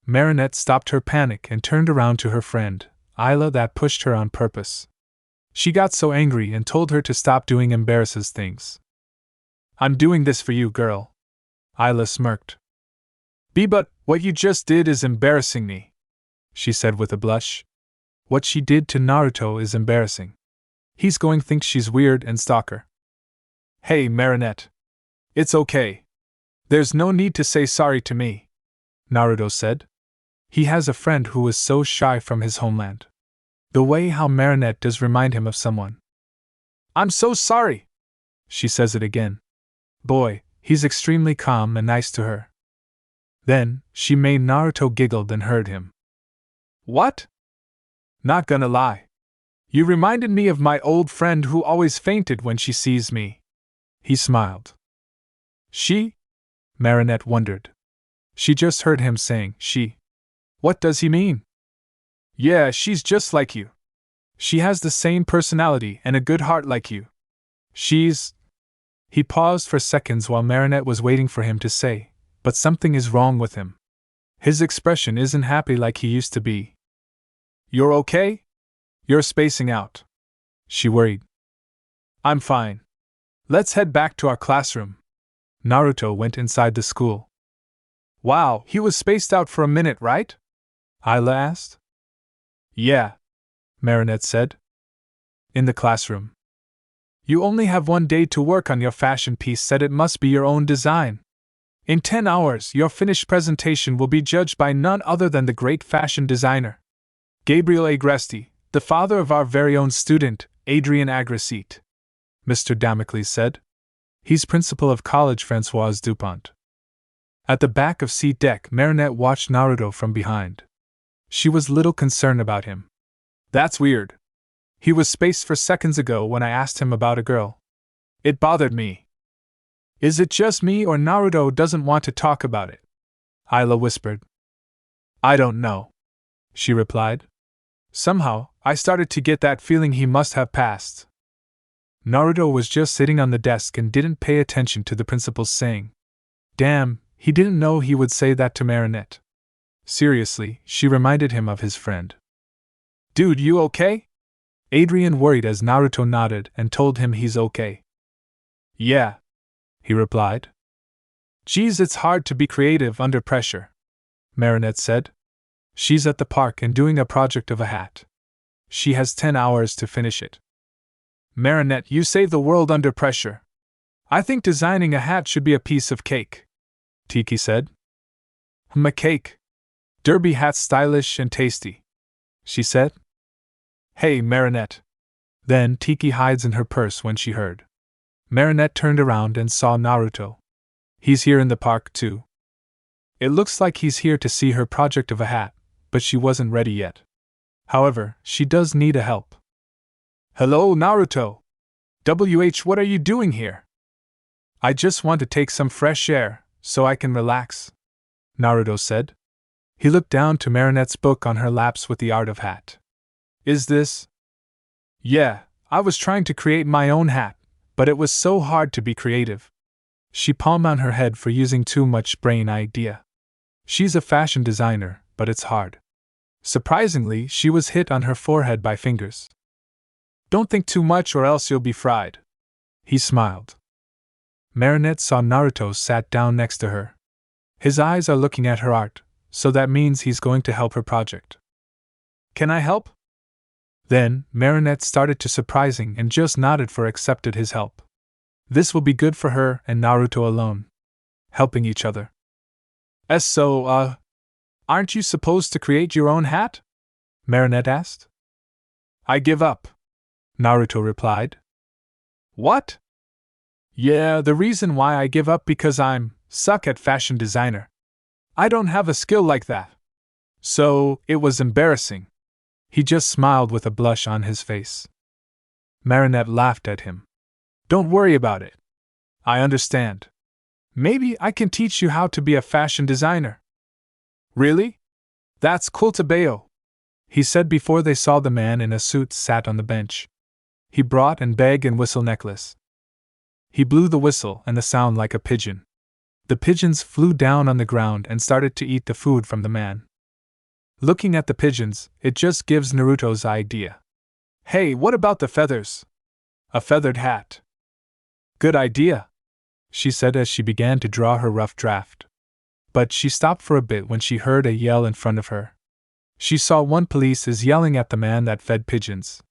A: Marinette stopped her panic and turned around to her friend, Ayla, that pushed her on purpose. She got so angry and told her to stop doing embarrasses things. I'm doing this for you, girl. Ayla smirked. But what you just did is embarrassing me, she said with a blush. What she did to Naruto is embarrassing. He's going to think she's weird and stalker. Hey, Marinette. It's okay. There's no need to say sorry to me, Naruto said. He has a friend who is so shy from his homeland. The way how Marinette does remind him of someone. I'm so sorry, she says it again. Boy, he's extremely calm and nice to her. Then, she made Naruto giggle and heard him. What? Not gonna lie. You reminded me of my old friend who always fainted when she sees me. He smiled. She? Marinette wondered. She just heard him saying, she. What does he mean? Yeah, she's just like you. She has the same personality and a good heart like you. She's... He paused for seconds while Marinette was waiting for him to say, but something is wrong with him. His expression isn't happy like he used to be. You're okay? You're spacing out. She worried. I'm fine. Let's head back to our classroom. Naruto went inside the school. Wow, he was spaced out for a minute, right? Ayla asked. Yeah, Marinette said. In the classroom. You only have 1 day to work on your fashion piece, said it must be your own design. In 10 hours, your finished presentation will be judged by none other than the great fashion designer, Gabriel Agresti, the father of our very own student, Adrien Agreste, Mr. Damocles said. He's principal of College Françoise Dupont. At the back of seat deck, Marinette watched Naruto from behind. She was little concerned about him. That's weird. He was spaced for seconds ago when I asked him about a girl. It bothered me. Is it just me or Naruto doesn't want to talk about it? Ayla whispered. I don't know, she replied. Somehow, I started to get that feeling he must have passed. Naruto was just sitting on the desk and didn't pay attention to the principal's saying. Damn, he didn't know he would say that to Marinette. Seriously, she reminded him of his friend. Dude, you okay? Adrien worried as Naruto nodded and told him he's okay. Yeah, he replied. Geez, it's hard to be creative under pressure, Marinette said. She's at the park and doing a project of a hat. She has 10 hours to finish it. Marinette, you save the world under pressure. I think designing a hat should be a piece of cake, Tiki said. A cake. Derby hat's stylish and tasty, she said. Hey, Marinette. Then Tiki hides in her purse when she heard. Marinette turned around and saw Naruto. He's here in the park too. It looks like he's here to see her project of a hat, but she wasn't ready yet. However, she does need a help. Hello, Naruto. What are you doing here? I just want to take some fresh air, so I can relax, Naruto said. He looked down to Marinette's book on her laps with the art of hat. Is this? Yeah, I was trying to create my own hat, but it was so hard to be creative. She palmed on her head for using too much brain idea. She's a fashion designer, but it's hard. Surprisingly, she was hit on her forehead by fingers. Don't think too much or else you'll be fried. He smiled. Marinette saw Naruto sat down next to her. His eyes are looking at her art, so that means he's going to help her project. Can I help? Then, Marinette started to surprising and just nodded for accepted his help. This will be good for her and Naruto alone. Helping each other. Aren't you supposed to create your own hat? Marinette asked. I give up, Naruto replied. What? Yeah, the reason why I give up because I'm suck at fashion designer. I don't have a skill like that. So, it was embarrassing. He just smiled with a blush on his face. Marinette laughed at him. Don't worry about it. I understand. Maybe I can teach you how to be a fashion designer. Really? That's cool Tabeo, he said before they saw the man in a suit sat on the bench. He brought an bag and whistle necklace. He blew the whistle and the sound like a pigeon. The pigeons flew down on the ground and started to eat the food from the man. Looking at the pigeons, it just gives Naruto's idea. Hey, what about the feathers? A feathered hat. Good idea, she said as she began to draw her rough draft. But she stopped for a bit when she heard a yell in front of her. She saw one police is yelling at the man that fed pigeons.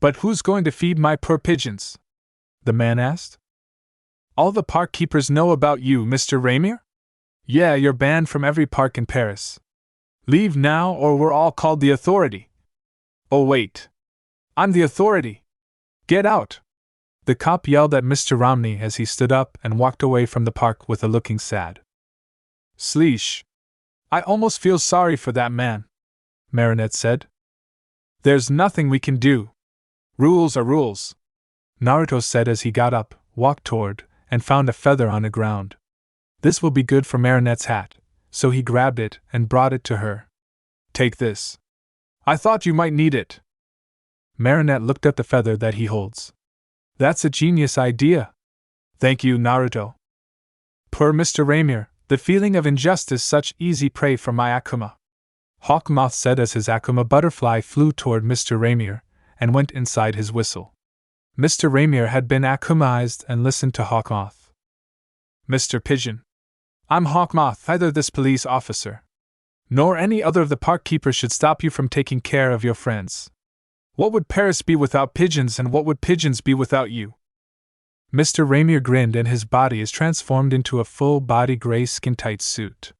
A: But who's going to feed my poor pigeons? The man asked. All the park keepers know about you, Mr. Raimier? Yeah, you're banned from every park in Paris. Leave now or we're all called the authority. Oh wait. I'm the authority. Get out. The cop yelled at Mr. Romney as he stood up and walked away from the park with a looking sad. Sleesh. I almost feel sorry for that man, Marinette said. There's nothing we can do. Rules are rules, Naruto said as he got up, walked toward, and found a feather on the ground. This will be good for Marinette's hat, so he grabbed it and brought it to her. Take this. I thought you might need it. Marinette looked at the feather that he holds. That's a genius idea. Thank you, Naruto. Poor Mr. Raimier, the feeling of injustice such easy prey for my Akuma. Hawkmoth said as his Akuma butterfly flew toward Mr. Raimier and went inside his whistle. Mr. Raimier had been Akumaized and listened to Hawkmoth. Mr. Pigeon. I'm Hawkmoth, neither this police officer nor any other of the park keepers should stop you from taking care of your friends. What would Paris be without pigeons and what would pigeons be without you? Mr. Raimier grinned and his body is transformed into a full-body gray skin-tight suit.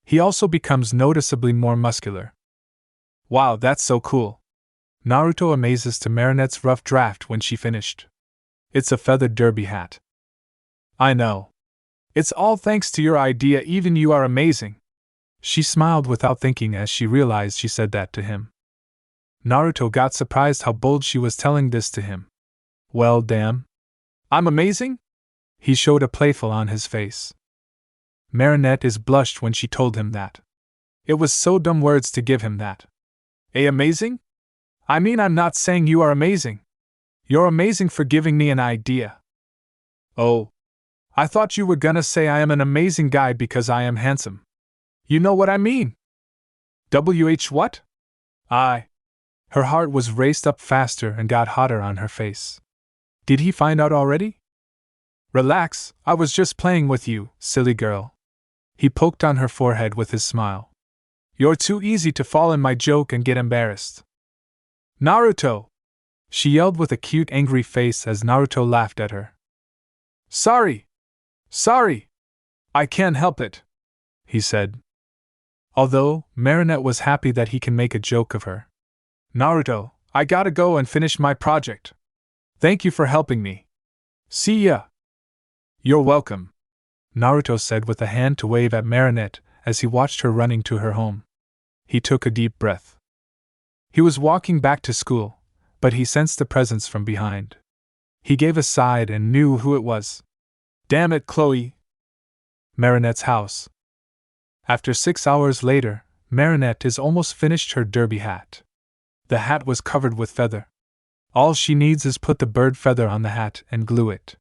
A: He also becomes noticeably more muscular. Wow, that's so cool. Naruto amazes to Marinette's rough draft when she finished. It's a feathered derby hat. I know. It's all thanks to your idea, even you are amazing. She smiled without thinking as she realized she said that to him. Naruto got surprised how bold she was telling this to him. Well, damn. I'm amazing? He showed a playful on his face. Marinette is blushed when she told him that. It was so dumb words to give him that. Amazing? I mean, I'm not saying you are amazing. You're amazing for giving me an idea. Oh. I thought you were gonna say I am an amazing guy because I am handsome. You know what I mean? What? Her heart was raced up faster and got hotter on her face. Did he find out already? Relax, I was just playing with you, silly girl. He poked on her forehead with his smile. You're too easy to fall in my joke and get embarrassed. Naruto! She yelled with a cute angry face as Naruto laughed at her. Sorry! I can't help it, he said. Although, Marinette was happy that he can make a joke of her. Naruto, I gotta go and finish my project. Thank you for helping me. See ya. You're welcome, Naruto said with a hand to wave at Marinette as he watched her running to her home. He took a deep breath. He was walking back to school, but he sensed a presence from behind. He gave a sigh and knew who it was. Damn it, Chloe! Marinette's house. After 6 hours later, Marinette is almost finished her derby hat. The hat was covered with feather. All she needs is put the bird feather on the hat and glue it.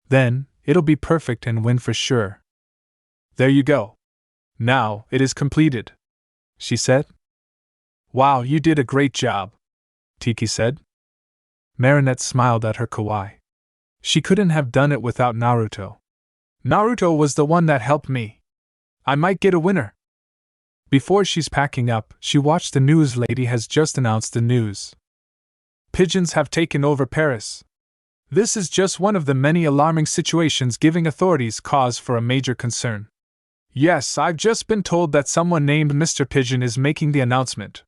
A: Then, it'll be perfect and win for sure. There you go. Now, it is completed, she said. Wow, you did a great job, Tiki said. Marinette smiled at her kawaii. She couldn't have done it without Naruto. Naruto was the one that helped me. I might get a winner. Before she's packing up, she watched the news lady has just announced the news. Pigeons have taken over Paris. This is just one of the many alarming situations giving authorities cause for a major concern. Yes, I've just been told that someone named Mr. Pigeon is making the announcement.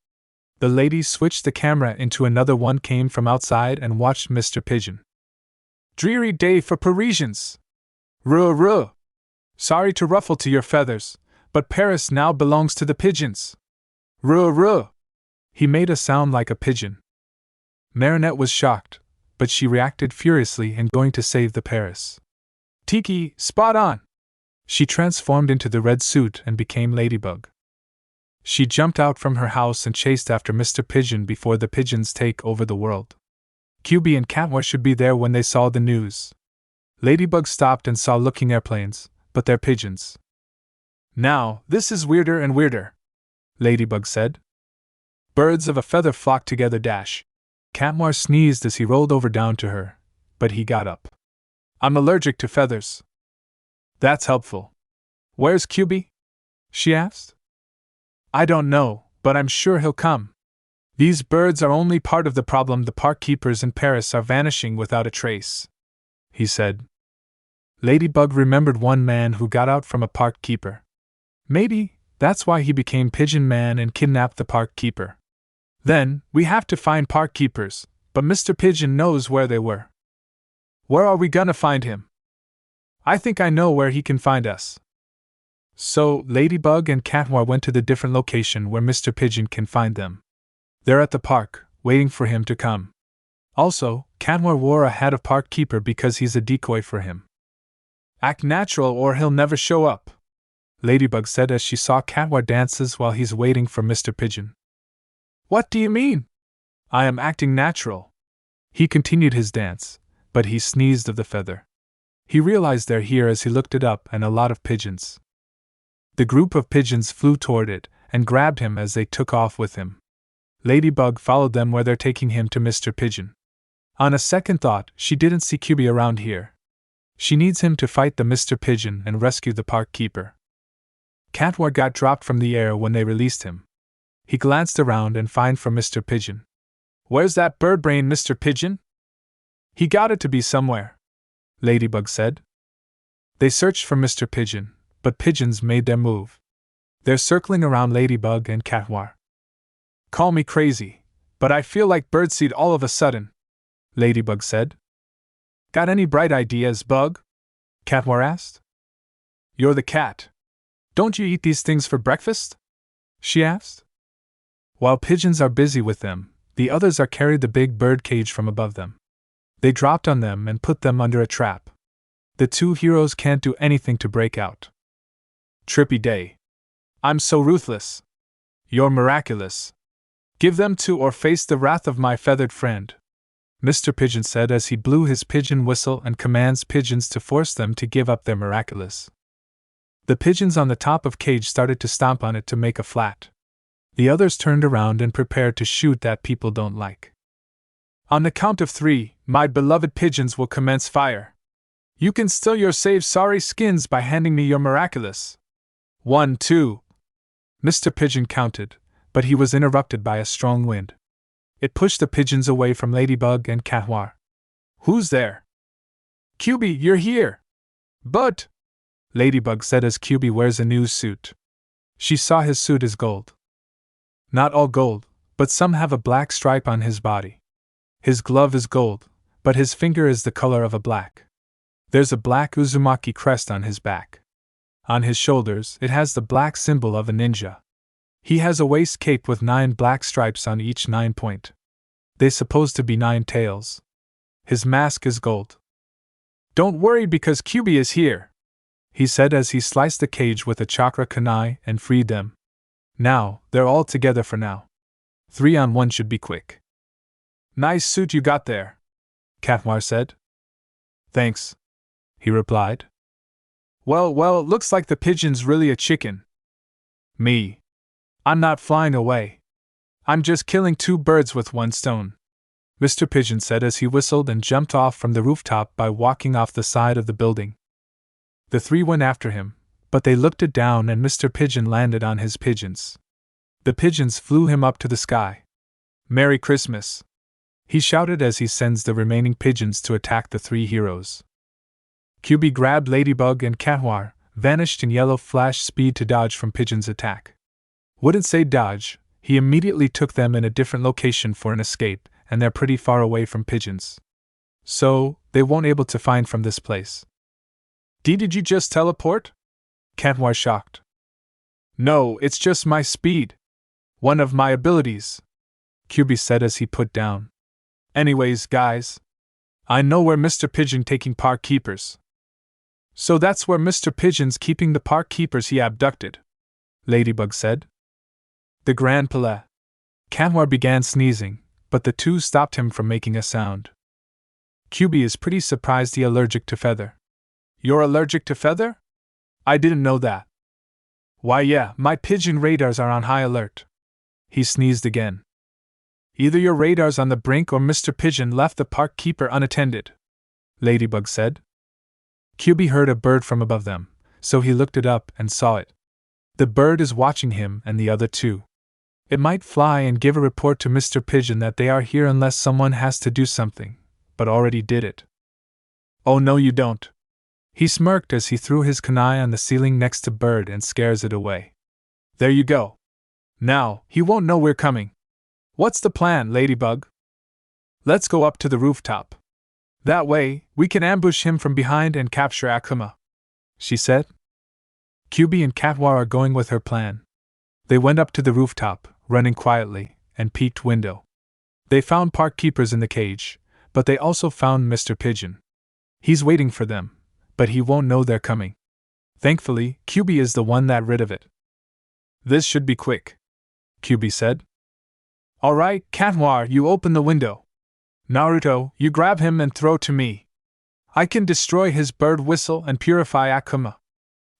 A: The lady switched the camera into another one came from outside and watched Mr. Pigeon. Dreary day for Parisians. Ruh. Sorry to ruffle to your feathers, but Paris now belongs to the pigeons. Ruh. He made a sound like a pigeon. Marinette was shocked, but she reacted furiously and going to save the Paris. Tiki, spot on! She transformed into the red suit and became Ladybug. She jumped out from her house and chased after Mr. Pigeon before the pigeons take over the world. QB and Katwa should be there when they saw the news. Ladybug stopped and saw looking airplanes, but they're pigeons. Now, this is weirder and weirder, Ladybug said. Birds of a feather flock together dash. Katmar sneezed as he rolled over down to her, but he got up. I'm allergic to feathers. That's helpful. Where's QB? She asked. I don't know, but I'm sure he'll come. These birds are only part of the problem. The park keepers in Paris are vanishing without a trace, he said. Ladybug remembered one man who got out from a park keeper. Maybe that's why he became Pigeon Man and kidnapped the park keeper. Then, we have to find park keepers, but Mr. Pigeon knows where they were. Where are we gonna find him? I think I know where he can find us. So, Ladybug and Katwa went to the different location where Mr. Pigeon can find them. They're at the park, waiting for him to come. Also, Katwa wore a hat of park keeper because he's a decoy for him. Act natural or he'll never show up, Ladybug said as she saw Katwa dances while he's waiting for Mr. Pigeon. What do you mean? I am acting natural. He continued his dance, but he sneezed of the feather. He realized they're here as he looked it up and a lot of pigeons. The group of pigeons flew toward it and grabbed him as they took off with him. Ladybug followed them where they're taking him to Mr. Pigeon. On a second thought, she didn't see QB around here. She needs him to fight the Mr. Pigeon and rescue the park keeper. Katwa got dropped from the air when they released him. He glanced around and found for Mr. Pigeon. Where's that bird brain, Mr. Pigeon? He got it to be somewhere, Ladybug said. They searched for Mr. Pigeon, but pigeons made their move. They're circling around Ladybug and Katwa. Call me crazy, but I feel like birdseed all of a sudden, Ladybug said. Got any bright ideas, Bug? Katwa asked. You're the cat. Don't you eat these things for breakfast? She asked. While pigeons are busy with them, the others are carried the big bird cage from above them. They dropped on them and put them under a trap. The two heroes can't do anything to break out. Trippy day. I'm so ruthless. You're miraculous. Give them to or face the wrath of my feathered friend, Mr. Pigeon said as he blew his pigeon whistle and commands pigeons to force them to give up their miraculous. The pigeons on the top of cage started to stomp on it to make a flat. The others turned around and prepared to shoot that people don't like. On the count of 3, my beloved pigeons will commence fire. You can steal your save sorry skins by handing me your miraculous. 1, 2. Mr. Pigeon counted, but he was interrupted by a strong wind. It pushed the pigeons away from Ladybug and Katwa. Who's there? QB, you're here. But, Ladybug said as QB wears a new suit. She saw his suit is gold. Not all gold, but some have a black stripe on his body. His glove is gold, but his finger is the color of a black. There's a black Uzumaki crest on his back. On his shoulders, it has the black symbol of a ninja. He has a waist cape with 9 black stripes on each 9 point. They're supposed to be 9 tails. His mask is gold. Don't worry because Kyuubi is here, he said as he sliced the cage with a chakra kunai and freed them. Now, they're all together for now. 3 on 1 should be quick. Nice suit you got there, Katmar said. Thanks, he replied. Well, looks like the pigeon's really a chicken. Me. I'm not flying away. I'm just killing 2 birds with 1 stone, Mr. Pigeon said as he whistled and jumped off from the rooftop by walking off the side of the building. The 3 went after him, but they looked it down and Mr. Pigeon landed on his pigeons. The pigeons flew him up to the sky. Merry Christmas, he shouted as he sends the remaining pigeons to attack the 3 heroes. Kyuubi grabbed Ladybug and Katmar, vanished in yellow flash speed to dodge from Pigeon's attack. Wouldn't say dodge, he immediately took them in a different location for an escape, and they're pretty far away from pigeons. So, they won't able to find from this place. Did you just teleport? Katmar shocked. No, it's just my speed. One of my abilities, Kyuubi said as he put down. Anyways, guys, I know where Mr. Pigeon taking park keepers. So that's where Mr. Pigeon's keeping the park keepers he abducted, Ladybug said. The Grand Palais. Katmar began sneezing, but the 2 stopped him from making a sound. Kyuubi is pretty surprised he's allergic to feather. You're allergic to feather? I didn't know that. Why yeah, my pigeon radars are on high alert. He sneezed again. Either your radar's on the brink or Mr. Pigeon left the park keeper unattended, Ladybug said. Kyuubi heard a bird from above them, so he looked it up and saw it. The bird is watching him and the other 2. It might fly and give a report to Mr. Pigeon that they are here unless someone has to do something, but already did it. Oh no you don't. He smirked as he threw his kunai on the ceiling next to bird and scares it away. There you go. Now, he won't know we're coming. What's the plan, Ladybug? Let's go up to the rooftop. That way, we can ambush him from behind and capture Akuma, she said. Kyuubi and Katmar are going with her plan. They went up to the rooftop, running quietly, and peeked window. They found park keepers in the cage, but they also found Mr. Pigeon. He's waiting for them, but he won't know they're coming. Thankfully, Kyuubi is the one that rid of it. This should be quick, Kyuubi said. Alright, Katmar, you open the window. Naruto, you grab him and throw to me. I can destroy his bird whistle and purify Akuma,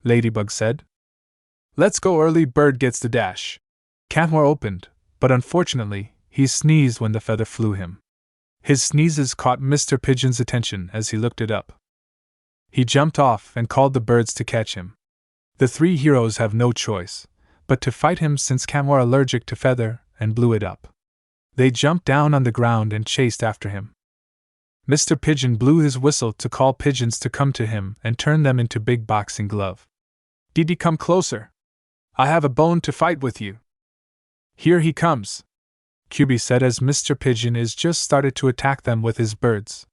A: Ladybug said. Let's go early, bird gets the dash. Katmar opened, but unfortunately, he sneezed when the feather flew him. His sneezes caught Mr. Pigeon's attention as he looked it up. He jumped off and called the birds to catch him. The 3 heroes have no choice but to fight him since Katmar is allergic to feather and blew it up. They jumped down on the ground and chased after him. Mr. Pigeon blew his whistle to call pigeons to come to him and turn them into big boxing glove. Didi, come closer. I have a bone to fight with you. Here he comes, Kyuubi said as Mr. Pigeon is just started to attack them with his birds.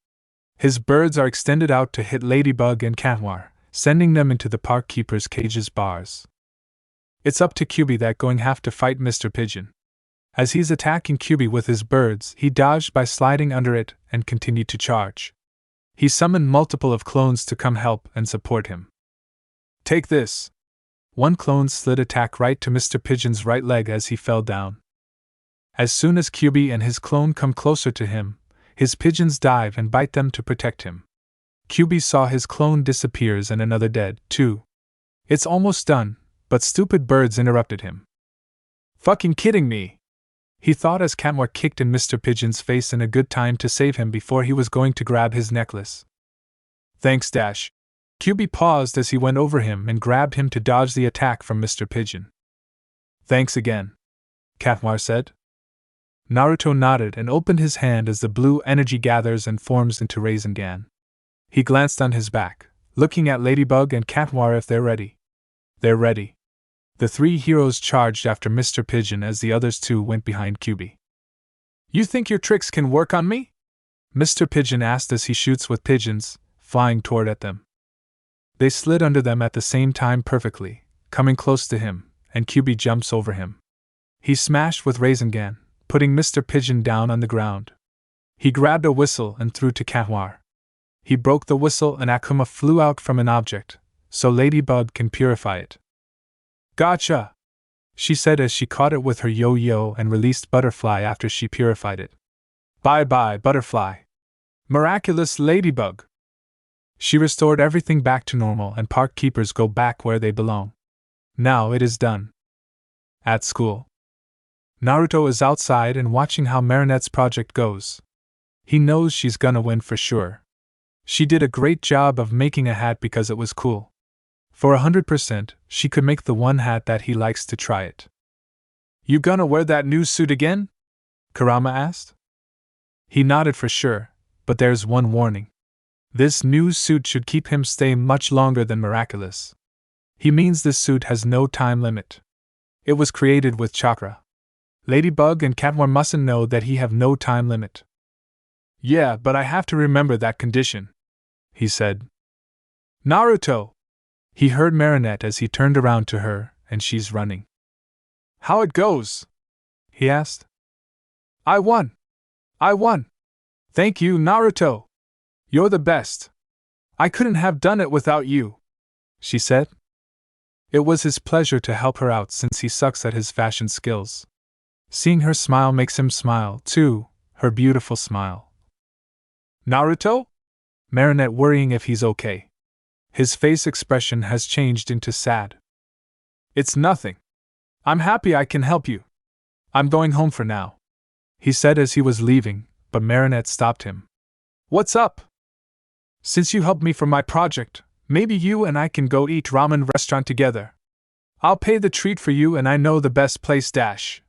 A: His birds are extended out to hit Ladybug and Katmar, sending them into the park keeper's cage's bars. It's up to Kyuubi that going have to fight Mr. Pigeon. As he's attacking Kyuubi with his birds, he dodged by sliding under it and continued to charge. He summoned multiple of clones to come help and support him. Take this. One clone slid attack right to Mr. Pigeon's right leg as he fell down. As soon as Kyuubi and his clone come closer to him, his pigeons dive and bite them to protect him. Kyuubi saw his clone disappears and another dead, too. It's almost done, but stupid birds interrupted him. Fucking kidding me! He thought as Katmar kicked in Mr. Pigeon's face in a good time to save him before he was going to grab his necklace. Thanks, Dash. Kyuubi paused as he went over him and grabbed him to dodge the attack from Mr. Pigeon. Thanks again, Katmar said. Naruto nodded and opened his hand as the blue energy gathers and forms into Rasengan. He glanced on his back, looking at Ladybug and Katmar if they're ready. They're ready. The 3 heroes charged after Mr. Pigeon as the others 2 went behind Kyuubi. You think your tricks can work on me? Mr. Pigeon asked as he shoots with pigeons, flying toward at them. They slid under them at the same time perfectly, coming close to him, and QB jumps over him. He smashed with Rasengan, putting Mr. Pigeon down on the ground. He grabbed a whistle and threw to Katmar. He broke the whistle and Akuma flew out from an object, so Ladybug can purify it. Gotcha! She said as she caught it with her yo-yo and released Butterfly after she purified it. Bye-bye, Butterfly. Miraculous Ladybug. She restored everything back to normal and park keepers go back where they belong. Now it is done. At school. Naruto is outside and watching how Marinette's project goes. He knows she's gonna win for sure. She did a great job of making a hat because it was cool. For 100%, she could make the one hat that he likes to try it. You gonna wear that new suit again? Kurama asked. He nodded for sure, but there's one warning. This new suit should keep him stay much longer than Miraculous. He means this suit has no time limit. It was created with chakra. Ladybug and Katmar mustn't know that he have no time limit. Yeah, but I have to remember that condition, he said. Naruto! He heard Marinette as he turned around to her, and she's running. How it goes? He asked. I won! I won! Thank you, Naruto! You're the best! I couldn't have done it without you, she said. It was his pleasure to help her out since he sucks at his fashion skills. Seeing her smile makes him smile, too, her beautiful smile. Naruto? Marinette worrying if he's okay. His face expression has changed into sad. It's nothing. I'm happy I can help you. I'm going home for now, he said as he was leaving, but Marinette stopped him. What's up? Since you helped me for my project, maybe you and I can go eat ramen restaurant together. I'll pay the treat for you and I know the best place dash.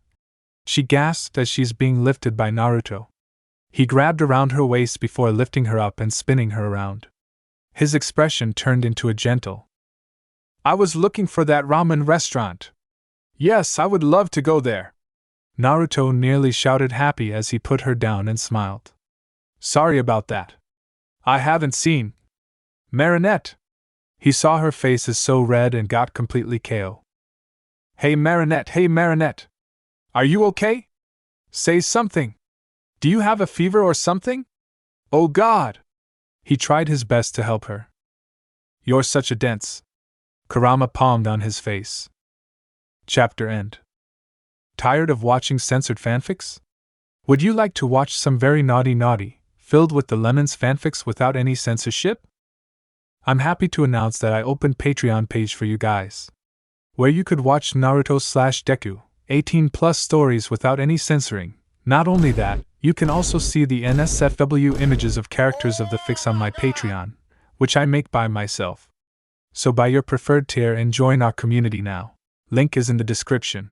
A: She gasped as she's being lifted by Naruto. He grabbed around her waist before lifting her up and spinning her around. His expression turned into a gentle. I was looking for that ramen restaurant. Yes, I would love to go there. Naruto nearly shouted happy as he put her down and smiled. Sorry about that. I haven't seen Marinette. He saw her face is so red and got completely KO. Hey Marinette. Are you okay? Say something. Do you have a fever or something? Oh God! He tried his best to help her. You're such a dense. Kurama palmed on his face. Chapter end. Tired of watching censored fanfics? Would you like to watch some very naughty, filled with the lemons fanfics without any censorship? I'm happy to announce that I opened Patreon page for you guys, where you could watch Naruto/Deku, 18+ stories without any censoring. Not only that, you can also see the NSFW images of characters of the fics on my Patreon, which I make by myself. So buy your preferred tier and join our community now. Link is in the description.